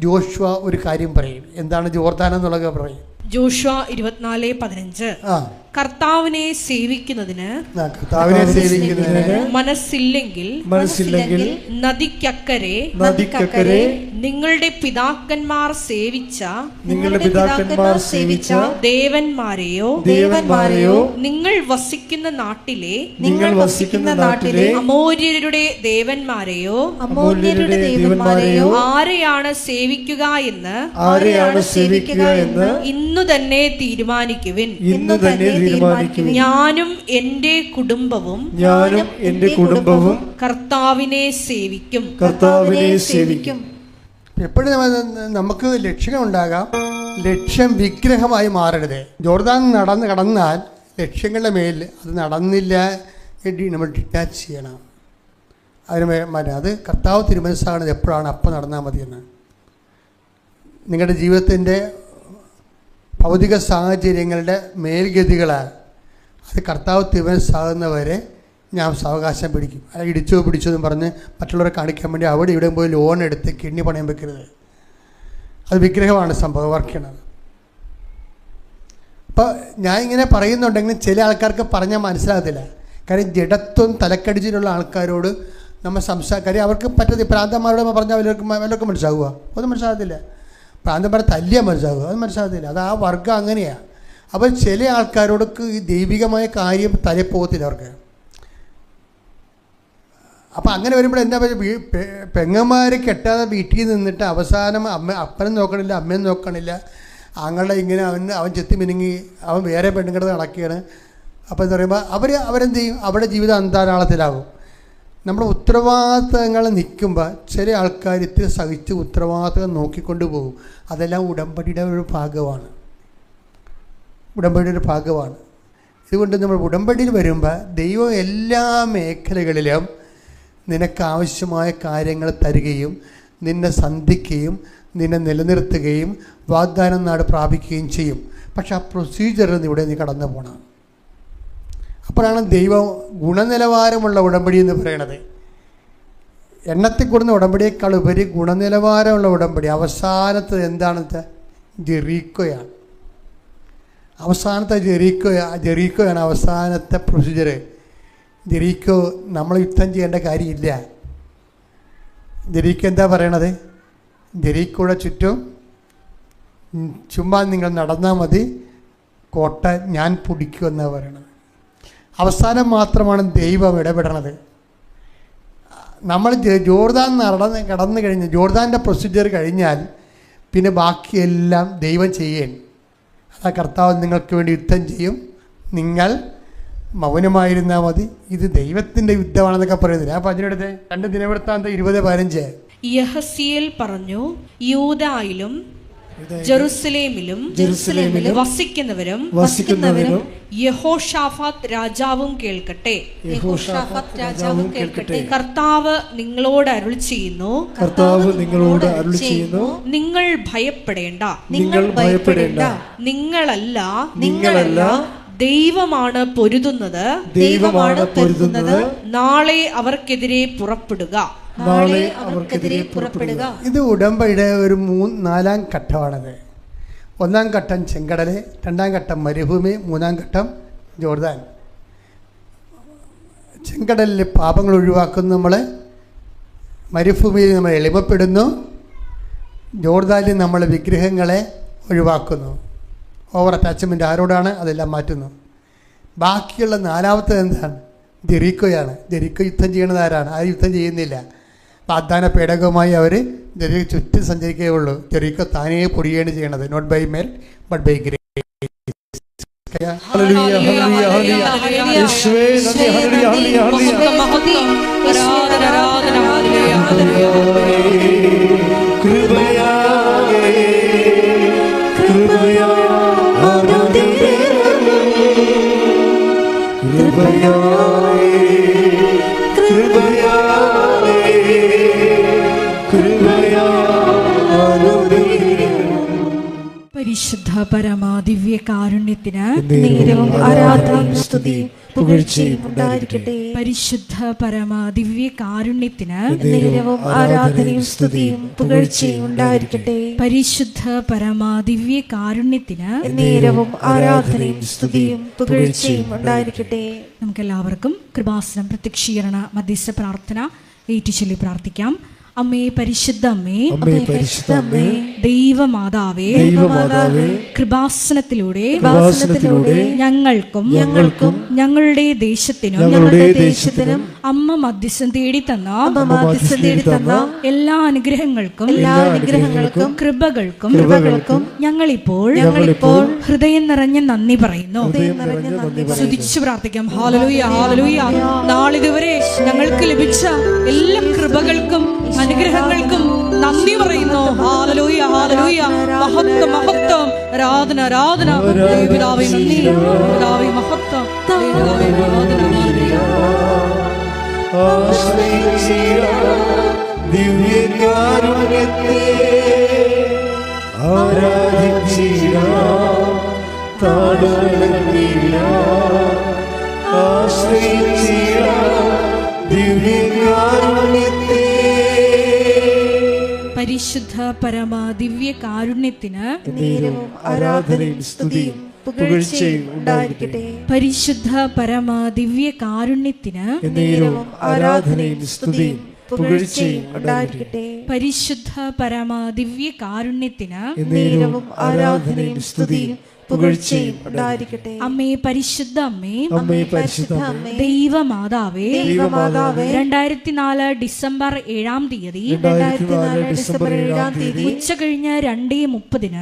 ജോഷുവ ഒരു കാര്യം പറയും. എന്താണ് ജോർദാൻ എന്നുള്ളത് പറയും? ജോഷുവ 24:15 കർത്താവിനെ സേവിക്കുന്നതിന് മനസ്സില്ലെങ്കിൽ നദിക്കക്കരെ നിങ്ങളുടെ പിതാക്കന്മാർ സേവിച്ച ദേവന്മാരെയോ നിങ്ങൾ വസിക്കുന്ന നാട്ടിലെ അമോര്യരുടെ ദേവന്മാരെയോ ആരെയാണ് സേവിക്കുക എന്ന് ഇന്നു തന്നെ തീരുമാനിക്കുവിൻ. ഞാനും എൻ്റെ കുടുംബവും കർത്താവിനെ സേവിക്കും. എപ്പോഴും നമുക്ക് ലക്ഷ്യം ഉണ്ടാകാം. ലക്ഷ്യം വിഗ്രഹമായി മാറരുത്. ജോർദാൻ കടന്നാൽ ലക്ഷ്യങ്ങളുടെ മേൽ അത് നടന്നില്ല നമ്മൾ ഡിറ്റാച്ച് ചെയ്യണം. അത് കർത്താവ് തിരുമനസ്സാണ്. എപ്പോഴാണ് അപ്പം നടന്നാൽ മതിയെന്ന്. നിങ്ങളുടെ ജീവിതത്തിൻ്റെ ഭൗതിക സാഹചര്യങ്ങളുടെ മേൽഗതികളാണ്. അത് കർത്താവ് തിരുമനസ്സാകുന്നവരെ ഞാൻ സാവകാശം പിടിക്കും. അല്ലെങ്കിൽ പിടിച്ചോ എന്ന് പറഞ്ഞ് മറ്റുള്ളവരെ കാണിക്കാൻ വേണ്ടി അവിടെ ഇവിടെ പോയി ലോൺ എടുത്ത് കിഡ്നി പണയം വെക്കരുത്. അത് വിഗ്രഹമാണ് സംഭവം വർക്ക് ചെയ്യണത്. അപ്പോൾ ഞാൻ ഇങ്ങനെ പറയുന്നുണ്ടെങ്കിലും ചില ആൾക്കാർക്ക് പറഞ്ഞാൽ മനസ്സിലാകത്തില്ല. കാര്യം ജഡത്വം തലക്കടിച്ചിട്ടുള്ള ആൾക്കാരോട് നമ്മൾ കാര്യം അവർക്ക് പറ്റത്തില്ല. പ്രാന്തന്മാരോട് പറഞ്ഞാൽ വല്ലവർക്കും മനസ്സിലാകുക? ഒന്നും മനസ്സിലാകത്തില്ല. പ്രാന്തന്മാരെ തല്ലിയാൽ മനസ്സിലാകുക? അത് മനസ്സിലാകത്തില്ല. അത് ആ വർഗ്ഗം അങ്ങനെയാണ്. അപ്പോൾ ചില ആൾക്കാരോടൊക്കെ ഈ ദൈവികമായ കാര്യം തലപ്പോകത്തില്ല അവർക്ക്. അപ്പം അങ്ങനെ വരുമ്പോൾ എന്താ പറയുക, പെങ്ങന്മാർ കെട്ടാതെ വീട്ടിൽ നിന്നിട്ട് അവസാനം അപ്പനും നോക്കണില്ല, അമ്മയും നോക്കണില്ല, ആങ്ങളുടെ ഇങ്ങനെ അവൻ ചെത്തി മിനുങ്ങി അവൻ വേറെ പെണ്ണുങ്ങളുടെ നടക്കുകയാണ്. അപ്പോൾ എന്ന് പറയുമ്പോൾ അവരെന്ത് ചെയ്യും? അവരുടെ ജീവിതം അന്താരാളത്തിലാകും. നമ്മുടെ ഉത്തരവാദിത്തങ്ങൾ നിൽക്കുമ്പോൾ ചില ആൾക്കാർ ഇത്തിരി സഹിച്ച് ഉത്തരവാദിത്തം നോക്കിക്കൊണ്ട് പോകും. അതെല്ലാം ഉടമ്പടിയുടെ ഒരു ഭാഗമാണ്. ഇതുകൊണ്ട് നമ്മൾ ഉടമ്പടിയിൽ വരുമ്പോൾ ദൈവം എല്ലാ മേഖലകളിലും നിനക്കാവശ്യമായ കാര്യങ്ങൾ തരികയും നിന്നെ സന്ധിക്കുകയും നിന്നെ നിലനിർത്തുകയും വാഗ്ദാനം നാട് പ്രാപിക്കുകയും ചെയ്യും. പക്ഷെ ആ പ്രൊസീജിയറിൽ ഇവിടെ നീ കടന്നു പോകണം. അപ്പോഴാണ് ദൈവം ഗുണനിലവാരമുള്ള ഉടമ്പടി എന്ന് പറയണത്. എണ്ണത്തിൽ കൂടുന്ന ഉടമ്പടിയേക്കാൾ ഉപരി ഗുണനിലവാരമുള്ള ഉടമ്പടി. അവസാനത്തെ എന്താണത്തെ? ജെറീക്കോയാണ്. ജെറീക്കോയാണ് അവസാനത്തെ പ്രൊസീജിയർ. ജെറീക്കോ നമ്മൾ യുദ്ധം ചെയ്യേണ്ട കാര്യമില്ല. ജെറീക്കോ എന്താ പറയണത്? ജെറീക്കോയുടെ ചുറ്റും ചുമ്മാ നിങ്ങൾ നടന്നാൽ മതി, കോട്ട ഞാൻ പിടിക്കുമെന്നാണ് പറയണത്. അവസാനം മാത്രമാണ് ദൈവം ഇടപെടണത്. നമ്മൾ ജോർദാൻ കടന്നു കഴിഞ്ഞ് ജോർദാൻ്റെ പ്രൊസീജിയർ കഴിഞ്ഞാൽ പിന്നെ ബാക്കിയെല്ലാം ദൈവം ചെയ്യേ. അതാ കർത്താവ് നിങ്ങൾക്ക് വേണ്ടി യുദ്ധം ചെയ്യും, നിങ്ങൾ മൗനമായിരുന്നാൽ മതി. ഇത് ദൈവത്തിൻ്റെ യുദ്ധമാണെന്നൊക്കെ പറയുന്നില്ല. ആ പറഞ്ഞെടുത്ത് 2 ദിനവൃത്താന്തം 20:15 യഹസിയേൽ പറഞ്ഞു, യൂദായിലും ജെറുസലേമിലും വസിക്കുന്നവരും യഹോഷാഫാത്ത് രാജാവും കേൾക്കട്ടെ. കർത്താവ് നിങ്ങളോട് അരുളി ചെയ്യുന്നു, നിങ്ങൾ ഭയപ്പെടേണ്ട. നിങ്ങളല്ല ദൈവമാണ് പൊരുതുന്നത്. നാളെ അവർക്കെതിരെ പുറപ്പെടുക. ഇത് ഉടമ്പടിയുടെ ഒരു 4-ാം ഘട്ടമാണത്. 1-ാം ഘട്ടം ചെങ്കടൽ, 2-ാം ഘട്ടം മരുഭൂമി, 3-ാം ഘട്ടം ജോർദാൻ. ചെങ്കടലിൽ പാപങ്ങൾ ഒഴിവാക്കുന്നു നമ്മൾ, മരുഭൂമിയിൽ നമ്മൾ എളിമപ്പെടുന്നു, ജോർദാനിൽ നമ്മൾ വിഗ്രഹങ്ങളെ ഒഴിവാക്കുന്നു. ഓവർ അറ്റാച്ച്മെൻറ്റ് ആരോടാണ്? അതെല്ലാം മാറ്റുന്നു. ബാക്കിയുള്ള നാലാമത്തത് എന്താണ്? ജെറിക്കോയാണ്. ജെറിക്കോ യുദ്ധം ചെയ്യണത് ആരാണ്? ആ യുദ്ധം ചെയ്യുന്നില്ല. വാഗ്ദാന പേടകവുമായി അവർ ജെറിക്കോ ചുറ്റും സഞ്ചരിക്കേ ഉള്ളൂ. ജെറിക്കോ താനേ പൊടിയാണ് ചെയ്യണത്. Not by merit but by grace. ഹല്ലേലൂയ, ഹല്ലേലൂയ, ഹല്ലേലൂയ. യേശുവേ നന്ദി, ഹല്ലേലൂയ, ഹല്ലേലൂയ, ഹല്ലേലൂയ. കൃപയാകെ, കൃപയാകെ, പരിശുദ്ധ പരമാ ദിവ്യ കാരുണ്യത്തിന് നേരവും ആരാധനയും സ്തുതിയും പുകഴ്ചയും ഉണ്ടായിരിക്കട്ടെ. പരിശുദ്ധ പരമാ ദിവ്യ കാരുണ്യത്തിന് നേരവും ആരാധനയും സ്തുതിയും പുകഴ്ചയും ഉണ്ടായിരിക്കട്ടെ. പരിശുദ്ധ പരമാ ദിവ്യ കാരുണ്യത്തിന് നേരവും ആരാധനയും സ്തുതിയും പുകഴ്ചയും ഉണ്ടായിരിക്കട്ടെ. നമുക്കെല്ലാവർക്കും കൃപാസനം പ്രത്യക്ഷീകരണ മധ്യസ്ഥ പ്രാർത്ഥന ഏറ്റുചൊല്ലി പ്രാർത്ഥിക്കാം. അമ്മേ പരിശുദ്ധ അമ്മേ, അമ്മേ പരിശുദ്ധ അമ്മേ, ദൈവമാതാവേ, ദൈവമാതാവേ, കൃപാസനത്തിലൂടെ ഞങ്ങൾക്കും ഞങ്ങളുടെ ദേശത്തിനും അമ്മ മധ്യസ്ഥം തേടി തന്ന എല്ലാ അനുഗ്രഹങ്ങൾക്കും കൃപകൾക്കും ഞങ്ങളിപ്പോൾ ഹൃദയം നിറഞ്ഞ നന്ദി പറയുന്നു. സ്തുതിച്ചു പ്രാർത്ഥിക്കാം. ഹല്ലേലൂയ, ഹല്ലേലൂയ. നാളിതുവരെ ഞങ്ങൾക്ക് ലഭിച്ച എല്ലാ കൃപകൾക്കും അനുഗ്രഹങ്ങൾക്കും നന്ദി പറയുന്നു. ഹല്ലേലൂയ, ഹല്ലേലൂയ. മഹത്വം, മഹത്വം, ആരാധന, ആരാധന. ദൈവപിതാവേ നന്ദി, പിതാവേ മഹത്വം, ദൈവപിതാവേ ആരാധന. ദിവ്യകാരുണ്യത്തെ ആരാധിച്ചിടാം, ദിവ്യകാരുണ്യത്തെ. പരിശുദ്ധ പരമാ ദിവ്യ കാരുണ്യത്തിന് നേരവും ആരാധനയും സ്തുതിയും പുകഴ്ചയും ഉണ്ടായിരിക്കട്ടെ. പരിശുദ്ധ പരമാ ദിവ്യ കാരുണ്യത്തിന് നേരവും ആരാധനയും സ്തുതിയും പുകഴ്ചയും ഉണ്ടായിരിക്കട്ടെ. പരിശുദ്ധ പരമാ ദിവ്യ കാരുണ്യത്തിന് നേരവും ആരാധനയും സ്തുതിയും പുകഴ്ചയും ഉണ്ടായിരിക്കട്ടെ. അമ്മേ പരിശുദ്ധ അമ്മേ, അമ്മേ പരിശുദ്ധ അമ്മേ, ദൈവമാതാവേ, ദൈവമാതാവേ, 2004 ഡിസംബർ 7-ാം തീയതി ഡിസംബർ 7-ാം തീയതി ഉച്ചകഴിഞ്ഞ് 2:30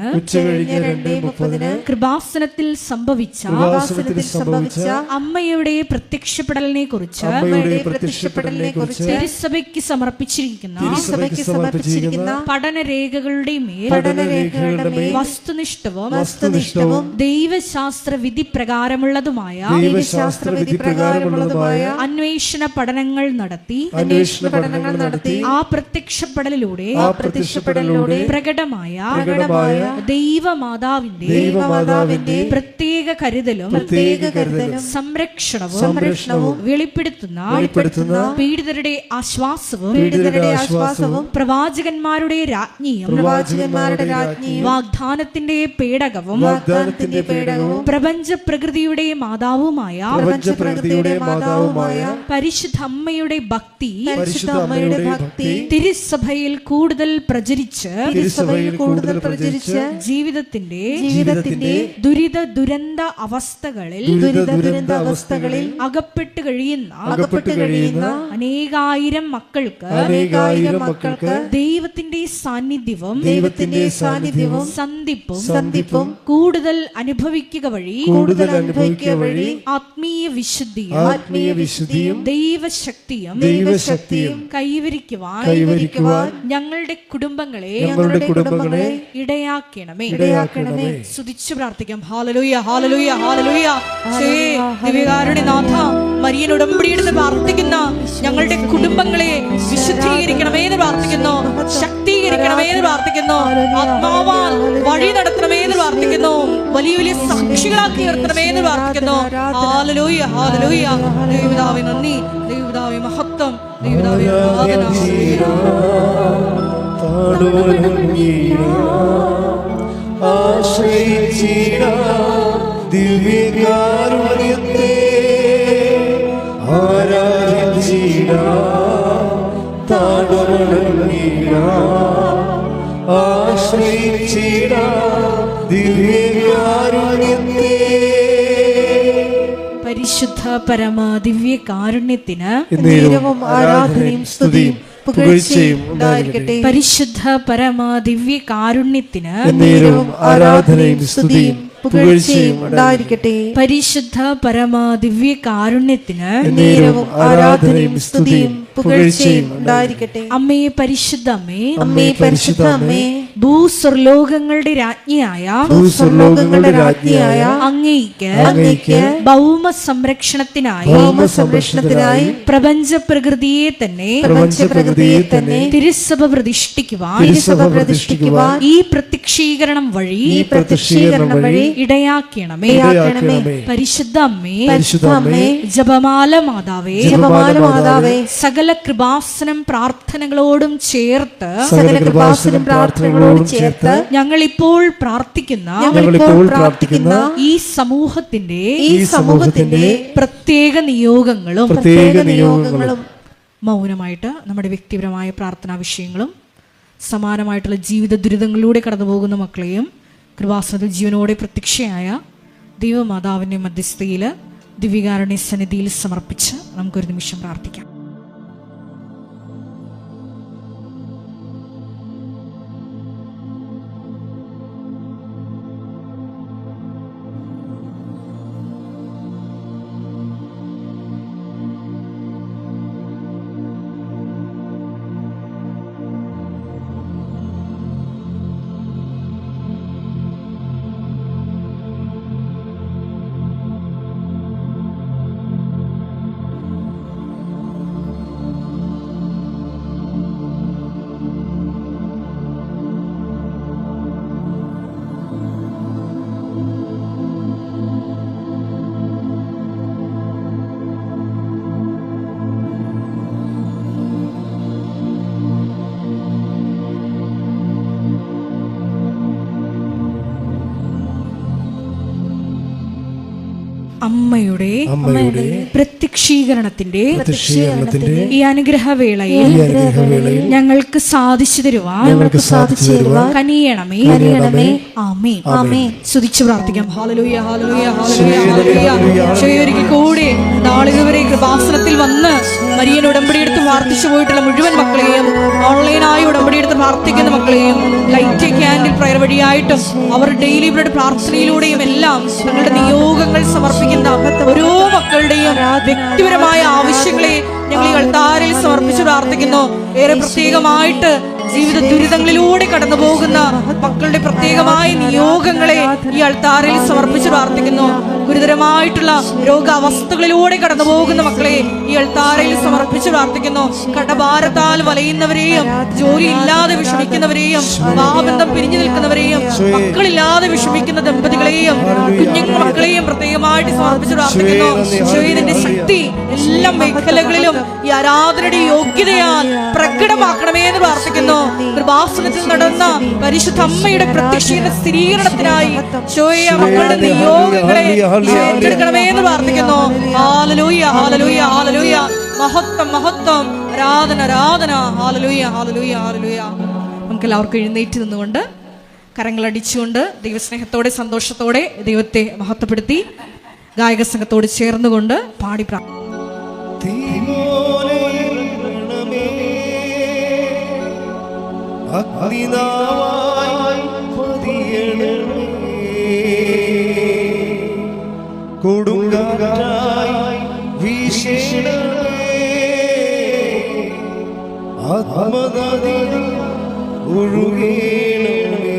കൃപാസനത്തിൽ സംഭവിച്ച അമ്മയുടെ പ്രത്യക്ഷപ്പെടലിനെ കുറിച്ച് തിരുസഭയ്ക്ക് സമർപ്പിച്ചിരിക്കുന്ന പഠനരേഖകളുടെ മേൽ വസ്തുനിഷ്ഠവും ദൈവശാസ്ത്ര വിധി പ്രകാരമുള്ളതുമായ അന്വേഷണ പഠനങ്ങൾ നടത്തി ആ പ്രത്യക്ഷപ്പെടലിലൂടെ പ്രകടമായ ദൈവമാതാവിന്റെ പ്രത്യേക കരുതലും സംരക്ഷണവും വെളിപ്പെടുത്തുന്ന പീഡിതരുടെ ആശ്വാസവും പ്രവാചകന്മാരുടെ രാജ്ഞിയും വാഗ്ദാനത്തിന്റെ പേടകവും പ്രപഞ്ച പ്രകൃതിയുടെ മാതാവുമായ പരിശുദ്ധ അമ്മയുടെ ഭക്തി തിരുസഭയിൽ കൂടുതൽ പ്രചരിച്ച് ജീവിതത്തിന്റെ ദുരിത ദുരന്ത അവസ്ഥകളിൽ അകപ്പെട്ട് കഴിയുന്ന അനേകായിരം മക്കൾക്ക് ദൈവത്തിന്റെ സാന്നിധ്യവും സന്ധിപ്പും കൂടുതൽ അനുഭവിക്കുക വഴി ആത്മീയ വിശുദ്ധിയും ദൈവശക്തിയും കൈവരിക്കുവാൻ ഞങ്ങളുടെ കുടുംബങ്ങളെ ഇടയാക്കണമേ. സ്തുതിച്ചു പ്രാർത്ഥിക്കാം. ഹല്ലേലൂയ, ഹല്ലേലൂയ, ഹല്ലേലൂയ. ദിവ്യകാരുണ്യനാഥ, മരിയൻ ഉടമ്പടിയെടുത്ത് പ്രാർത്ഥിക്കുന്ന ഞങ്ങളുടെ കുടുംബങ്ങളെ വിശുദ്ധീകരിക്കണമേ എന്ന് പ്രാർത്ഥിക്കുന്നു, ശക്തീകരിക്കണമേ എന്ന് പ്രാർത്ഥിക്കുന്നു, ആത്മാവാൽ വഴി നടത്തണമേ എന്ന് പ്രാർത്ഥിക്കുന്നു, വലിയ വലിയ സാക്ഷികളാക്കി ഉയർത്തണമേ എന്ന് പ്രാർത്ഥിക്കുന്നു. Hallelujah, hallelujah. ദൈവപിതാവേ നന്ദി, ദൈവപിതാവേ മഹത്വം, ദൈവപിതാവേ ആരാധന. ദിവ്യകാരുണ്യത്തെ പരിശുദ്ധ പരമ ദിവ്യ കാരുണ്യത്തിന് എന്നേരവും ആരാധനയും സ്തുതിയും പുകഴ്ചയും ഉണ്ടായിരിക്കട്ടെ. പരിശുദ്ധ പരമ ദിവ്യ കാരുണ്യത്തിന് എന്നേരവും ആരാധനയും സ്തുതിയും പുകഴ്ചയും ഉണ്ടായിരിക്കട്ടെ. പരിശുദ്ധ പരമ ദിവ്യ കാരുണ്യത്തിന് എന്നേരവും ആരാധനയും സ്തുതിയും പുകഴ്ചയും ഉണ്ടായിരിക്കട്ടെ. അമ്മേ പരിശുദ്ധ അമ്മേ, അമ്മേ പരിശുദ്ധ അമ്മേ, ഭൂസ്വർലോകങ്ങളുടെ രാജ്ഞിയായ ഭൂസ്വർലോകങ്ങളുടെ രാജ്ഞിയായ അങ്ങേയ്ക്ക് ഭൗമ സംരക്ഷണത്തിനായി പ്രപഞ്ച പ്രകൃതിയെ തന്നെ തിരുസഭ പ്രതിഷ്ഠിക്കുവാൻ ഈ പ്രത്യക്ഷീകരണം വഴി ഇടയാക്കണമേ. പരിശുദ്ധ അമ്മേ, ജപമാല മാതാവേ, സകല കൃപാസനം പ്രാർത്ഥനകളോടും ചേർത്ത് ഞങ്ങളിപ്പോൾ പ്രാർത്ഥിക്കുന്ന ഈ സമൂഹത്തിന്റെ പ്രത്യേക നിയോഗങ്ങളും മൗനമായിട്ട് നമ്മുടെ വ്യക്തിപരമായ പ്രാർത്ഥനാ വിഷയങ്ങളും സമാനമായിട്ടുള്ള ജീവിത ദുരിതങ്ങളിലൂടെ കടന്നു പോകുന്ന മക്കളെയും കൃപാസനത്തിൽ ജീവനോടെ പ്രത്യക്ഷയായ ദൈവമാതാവിൻ്റെ മധ്യസ്ഥയിൽ ദിവ്യകാരുണ്യ സന്നിധിയിൽ സമർപ്പിച്ച് നമുക്കൊരു നിമിഷം പ്രാർത്ഥിക്കാം. അമ്മയുടെ പ്രത്യക്ഷീകരണത്തിന്റെ ഈ അനുഗ്രഹവേളയിൽ ഞങ്ങൾക്ക് സാധിച്ചു തരുവാൻ കനിയണമേ. ആമേൻ. സ്തുതിച്ചു പ്രാർത്ഥിക്കാം. ഹല്ലേലൂയ, ഹല്ലേലൂയ, ഹല്ലേലൂയ, ഹല്ലേലൂയ. ഒരിക്കൽ കൂടി നാളിതുവരെ കൃപാസനത്തിൽ വന്ന് മരിയൻ ഉടമ്പടിയെടുത്ത് പ്രാർത്ഥിച്ചു പോയിട്ടുള്ള മുഴുവൻ മക്കളെയും, ഓൺലൈനായി ഉടമ്പടിയെടുത്ത് പ്രാർത്ഥിക്കുന്ന മക്കളെയും, ലൈറ്റ് ക്യാൻഡിൽ പ്രയർ വഴിയായിട്ടും അവർ ഡെയിലി ബ്രെഡ് പ്രാർത്ഥനയിലൂടെയും എല്ലാം തങ്ങളുടെ നിയോഗങ്ങൾ സമർപ്പിക്കുന്ന ഓരോ മക്കളുടെയും വ്യക്തിപരമായ ആവശ്യങ്ങളെ ഞങ്ങൾ ഈ അൾത്താരിൽ സമർപ്പിച്ച് പ്രാർത്ഥിക്കുന്നു. ഏറെ പ്രത്യേകമായിട്ട് ജീവിത ദുരിതങ്ങളിലൂടെ കടന്നു പോകുന്ന മക്കളുടെ പ്രത്യേകമായ നിയോഗങ്ങളെ ഈ അൾത്താരിൽ സമർപ്പിച്ച് പ്രാർത്ഥിക്കുന്നു. ഗുരുതരമായിട്ടുള്ള രോഗാവസ്ഥകളിലൂടെ കടന്നു പോകുന്ന മക്കളെ ഈ അൾത്താരയിൽ സമർപ്പിച്ച് പ്രാർത്ഥിക്കുന്നു. കടഭാരത്താൽ വലയുന്നവരെയും, ജോലി ഇല്ലാതെ വിഷമിക്കുന്നവരെയും, വിവാഹബന്ധം പിരിഞ്ഞു നിൽക്കുന്നവരെയും, മക്കളില്ലാതെ വിഷമിക്കുന്ന ദമ്പതികളെയും, കുഞ്ഞുങ്ങൾ മക്കളെയും പ്രത്യേകമായിട്ട് സമർപ്പിച്ച് പ്രാർത്ഥിക്കുന്നു. ഈശോയുടെ ശക്തി എല്ലാ മേഖലകളിലും ഈ ആരാധനയുടെ യോഗ്യതയാൽ പ്രകടമാക്കണമേ എന്ന് പ്രാർത്ഥിക്കുന്നു. കൃപാസനത്തിൽ നടന്ന പരിശുദ്ധ അമ്മയുടെ പ്രത്യക്ഷീകരണ സ്ഥിരീകരണത്തിനായി ഈശോയെ മക്കളുടെ നിയോഗങ്ങളെ ഏറ്റെടുക്കണമേ എന്ന് പ്രാർത്ഥിക്കുന്നു. ഹല്ലേലൂയ, ഹല്ലേലൂയ, ഹല്ലേലൂയ. മഹത്വം, മഹത്വം, ആരാധന, ആരാധന. ഹല്ലേലൂയ, ഹല്ലേലൂയ, ഹല്ലേലൂയ. നമുക്ക് എല്ലാവർക്കും എഴുന്നേറ്റ് നിന്നുകൊണ്ട് കരങ്ങളടിച്ചുകൊണ്ട് ദൈവസ്നേഹത്തോടെ സന്തോഷത്തോടെ ദൈവത്തെ മഹത്വപ്പെടുത്തി ഗായക സംഘത്തോട് ചേർന്നുകൊണ്ട് പാടി പ്രാർത്ഥിക്കും. കൊടുങ്കാറ്റായി വീശണമേ, ആത്മനദിയിൽ ഒഴുകണമേ.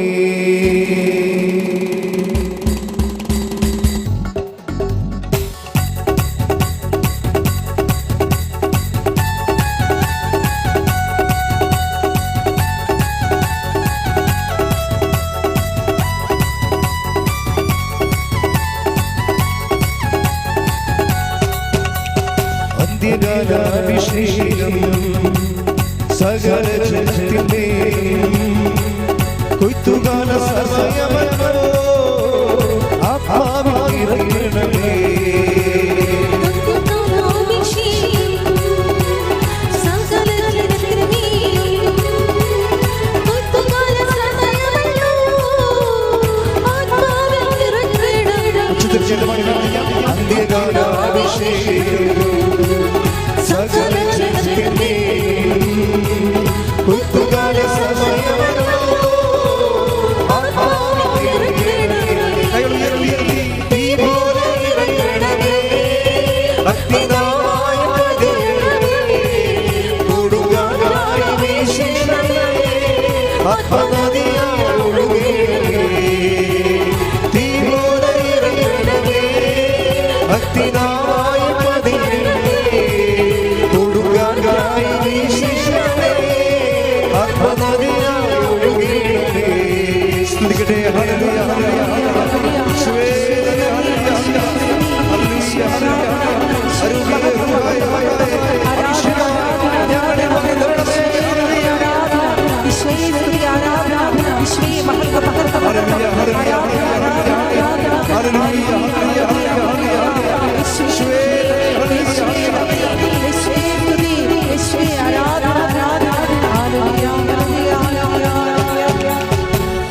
അന്ത്യകാലാഭിഷേകം സകല ജനത്തിന്റെയും കൊയ്ത്തുകാല സമയമല്ലോ, ആത്മാവിൽ ഇറങ്ങണമേ. അന്ത്യകാലാഭിഷേകം ആത്മനദിയായി ഒഴുകണമേ. തീ പോലെ ഇറങ്ങണമേ, അഗ്നിനാവായി പതിയണമേ, കൊടുങ്കാറ്റായി വീശണമേ, ആത്മനദിയായി ഒഴുകണമേ. സ്തുതിക്കട്ടെ. ഹല്ലേലൂയ, ഹല്ലേലൂയ. യേശുവേ, ഹല്ലേലൂയ, ഹല്ലേലൂയ,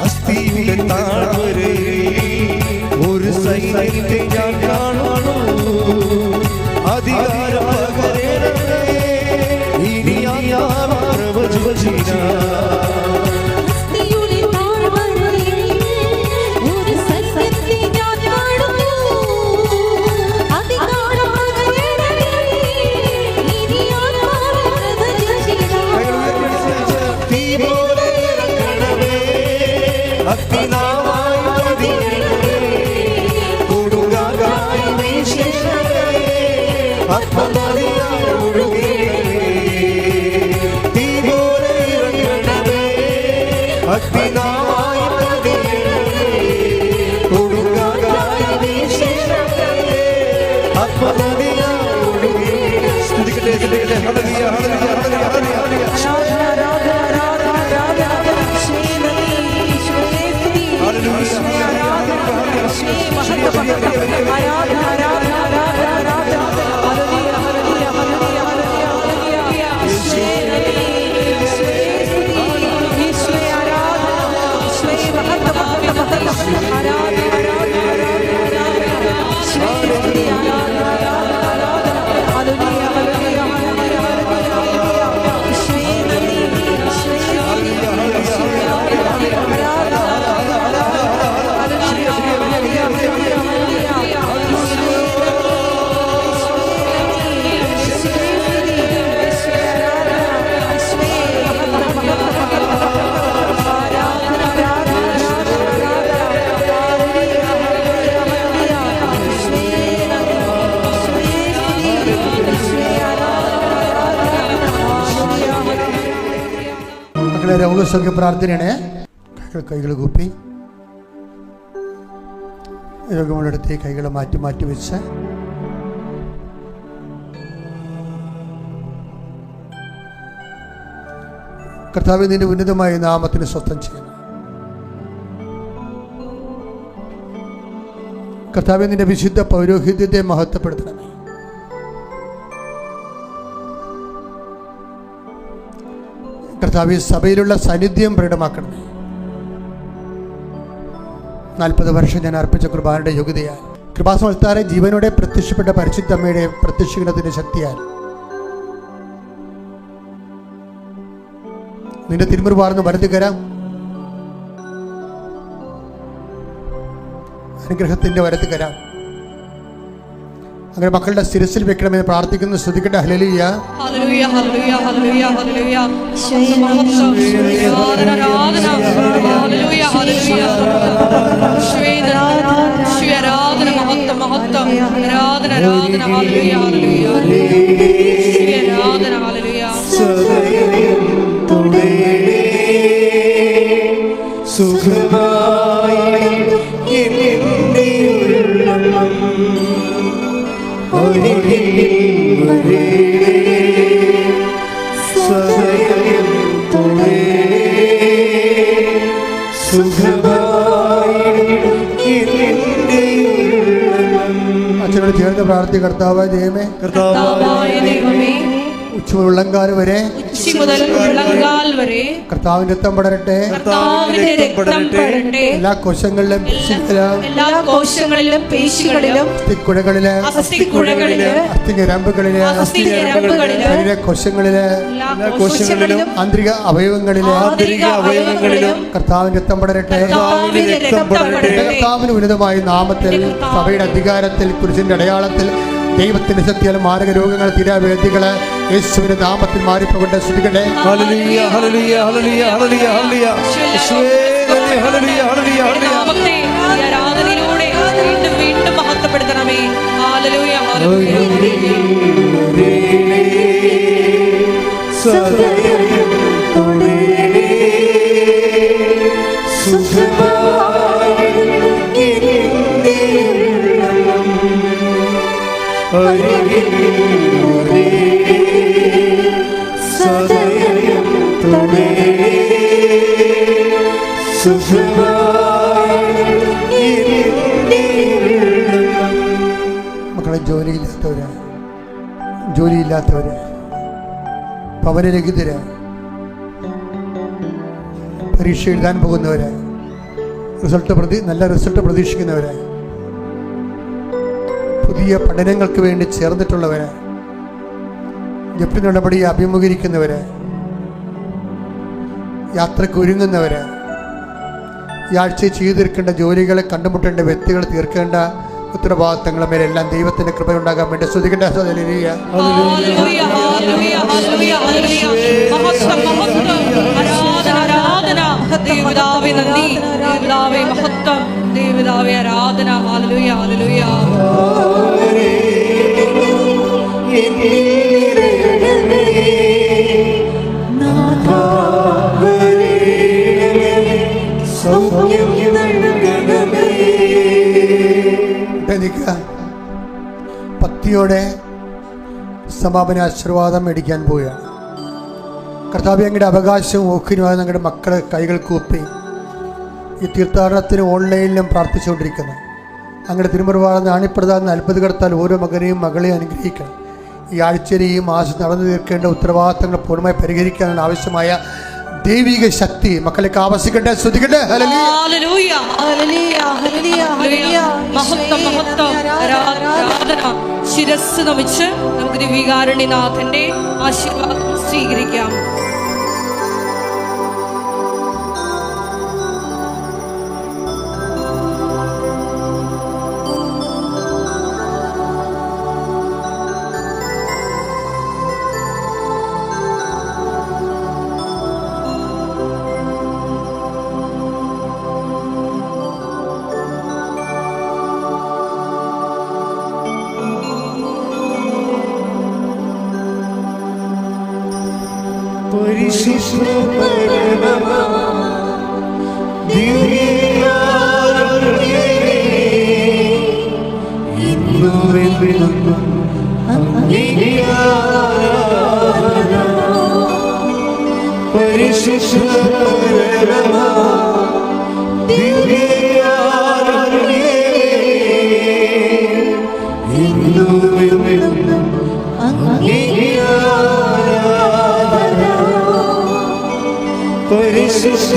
അസ്ഥിയുടെ താഴ്വരയിൽ ഒരു സൈന്യത്തെ ഞാൻ കാണുന്നു. അധികാരം പകരണമേ, ഇനി ഞാൻ പ്രവചിക്കാം. അഗ്നിനാവായി പതിയണമേ, കൊടുങ്കാറ്റായി വീശണമേ, ആത്മനദിയായി ഒഴുകണമേ. തീ പോലെ ഇറങ്ങണമേ, അഗ്നിനാവായി പതിയണമേ, കൊടുങ്കാറ്റായി വീശണമേ, ആത്മനദിയായി ഒഴുകണമേ. സ്തുതിക്കട്ടെ, സ്തുതിക്കട്ടെ. ഹല്ലേലൂയ, ഹല്ലേലൂയ, ഹല്ലേലൂയ, രോഗസൗഖ്യ പ്രാർത്ഥനയാണ്. കൈകൾ കൂപ്പി രോഗമുള്ളടത്ത് കൈകൾ മാറ്റി മാറ്റി വെച്ച് കർത്താവേ, നിന്റെ ഉന്നതമായ നാമത്തിന് സ്വസ്ഥം ചെയ്യുന്നു. കർത്താവേ, നിന്റെ വിശുദ്ധ പൗരോഹിത്യത്തെ മഹത്വപ്പെടുത്തണമേ. കർത്താവേ, സഭയിലുള്ള സാന്നിധ്യം പ്രകടമാക്കണമേ. 40 വർഷം ഞാൻ അർപ്പിച്ച കൃപാനയുടെ യോഗ്യതയാൽ, കൃപാസമൽത്താരെ ജീവനോടെ പ്രത്യക്ഷപ്പെട്ട പരിശുദ്ധമ്മയുടെ പ്രത്യക്ഷീകരണത്തിന്റെ ശക്തിയാൽ നിന്റെ തിരുമുറുവാർന്ന് വലതുകരം അനുഗ്രഹത്തിന്റെ വലതുകരം അങ്ങനെ മക്കളുടെ ശിരസിൽ വെക്കണമെന്ന് പ്രാർത്ഥിക്കുന്നു. ശ്രദ്ധിക്കട്ടെ. ഹല്ലേലൂയ, ഹല്ലേലൂയ, ഹല്ലേലൂയ, ഹല്ലേലൂയ, ഹല്ലേലൂയ. ആരാധന, ഹല്ലേലൂയ, ഹല്ലേലൂയ. ആരാധന, മഹത്വം, മഹത്വം. ആരാധന, ആരാധന, ഹല്ലേലൂയ, ഹല്ലേലൂയ. ആരാധന, ഹല്ലേലൂയ. സുഖമായി എന്റെ ഉള്ളം സദയം തുണേ സുഖമായി എന്റെ ഉള്ളം. അച്ഛനോട് ചേർന്ന് പ്രാർത്ഥി. കർത്താവായ ദൈവമേ, കർത്താവായ ദൈവമേ, ഉച്ചമുള്ളങ്കാൽ വരെ ഉച്ചി മുതൽ ഉള്ളങ്കാൽ വരെ കർത്താവിന്റെ രക്തം പടരട്ടെ. കർത്താവിന്റെ രക്തം പടരട്ടെ. എല്ലാ കോശങ്ങളിലും എല്ലാ കോശങ്ങളിലും പേശികളിലും അസ്ഥിക്കുഴകളില് അസ്ഥിക്കുഴകളില് അസ്ഥിഞരമ്പുകളില് അസ്ഥിഞരമ്പുകളില് ശരീരകോശങ്ങളില് എല്ലാ കോശങ്ങളിലും ആന്തരിക അവയവങ്ങളില് ആന്തരിക അവയവങ്ങളിലും കർത്താവിന്റെ രക്തം പടരട്ടെ. കർത്താവിന്റെ രക്തം പടരട്ടെ. കർത്താവിന് ഉന്നതമായ നാമത്തിൽ, സഭയുടെ അധികാരത്തിൽ, കുരിശിന്റെ അടയാളത്തിൽ, ദൈവത്തിന്റെ ശക്തിയാൽ മാരക രോഗങ്ങൾ, തീരാവേദികള്, യേശുവിന്റെ നാമത്തിൽ മാറിപ്പോകട്ടെ. സ്തുതിക്കട്ടെ. ഹല്ലേലൂയ ഹല്ലേലൂയ ഹല്ലേലൂയ ഹല്ലേലൂയ ഹല്ലേലൂയ യേശുവേ നന്ദി. ഹല്ലേലൂയ ഹല്ലേലൂയ ഹല്ലേലൂയ. നാമത്തെ ഈ ആരാധനയിലൂടെ വീണ്ടും വീണ്ടും മഹത്വപ്പെടുത്തണമേ. Hallelujah hallelujah. സദയം തൊടേണേ സുഖമായി ഇനിന്റെ ഉള്ളം അരികിൽ ഒരേ സദയം തൊടേണേ സുഖമായി ഇനിന്റെ ഉള്ളം. മക്കളെ, ജോലിയില്ലാത്തവര്, ഭവനരഹിതര്, പരീക്ഷ എഴുതാൻ പോകുന്നവര്, നല്ല റിസൾട്ട് പ്രതീക്ഷിക്കുന്നവര്, പുതിയ പഠനങ്ങൾക്ക് വേണ്ടി ചേർന്നിട്ടുള്ളവര്, ജപ്തി നടപടിയെ അഭിമുഖീകരിക്കുന്നവര്, യാത്രയ്ക്ക് ഒരുങ്ങുന്നവര്, ഈ ആഴ്ച ചെയ്തു തീർക്കേണ്ട ജോലികളെ കണ്ടുമുട്ടേണ്ട വ്യക്തികൾ തീർക്കേണ്ട ഉത്തരവാദിത്തങ്ങളുടെ മേലെല്ലാം ദൈവത്തിന്റെ കൃപയുണ്ടാകാൻ വേണ്ടി സ്തുതിക്കട്ടെ. ഹല്ലേലൂയ ഹല്ലേലൂയ ഹല്ലേലൂയ ഹല്ലേലൂയ ഹല്ലേലൂയ. മഹത്വം മഹത്വം. ആരാധന ആരാധന. ദൈവപിതാവേ നന്ദി. ദൈവപിതാവേ മഹത്വം. ദൈവപിതാവേ ആരാധന. ഹല്ലേലൂയ ഹല്ലേലൂയ. ഭക്തിയോടെ സമാപന ആശീർവാദം മേടിക്കാൻ പോവുകയാണ്. കർത്താവേ, അങ്ങയുടെ അവകാശവും ഓക്കിനുമായി ഞങ്ങളുടെ മക്കളെ കൈകൾ കൂപ്പി ഈ തീർത്ഥാടനത്തിന് ഓൺലൈനിലും പ്രാർത്ഥിച്ചുകൊണ്ടിരിക്കുന്നു. അങ്ങയുടെ തിരുമുറവാർന്ന് ആണിപ്രദാന അത്ഭുതകർത്താൽ ഓരോ മകനെയും മകളെയും അനുഗ്രഹിക്കണം. ഈ ആഴ്ചയിൽ ഈ മാസം നടന്നു തീർക്കേണ്ട ഉത്തരവാദിത്തങ്ങൾ പൂർണ്ണമായി പരിഹരിക്കാനുള്ള ആവശ്യമായ ദൈവിക ശക്തി മക്കളേക്ക് ആവശ്യിക്കട്ടെ. ശ്രദ്ധിക്കട്ടെ. ഹല്ലേലൂയ ഹല്ലേലൂയ ഹല്ലേലൂയ ഹല്ലേലൂയ. മഹത്വം മഹത്വം. ആരാധന. ശിരസ്സ് നമിച്ച് നമുക്ക് ദിവ്യകാരുണ്യനാഥന്റെ ആശീർവാദം സ്വീകരിക്കാം. പരിശുദ്ധ പരമമാ ദിവ്യകാരുണ്യമേ, ഇന്നുമെന്നും അങ്ങേക്ക് ആരാധന. പരിശുദ്ധ പരമമാ ദിവ്യകാരുണ്യമേ, ഇന്നുമെന്നും അങ്ങേക്ക് ആരാധന. പരിശുദ്ധ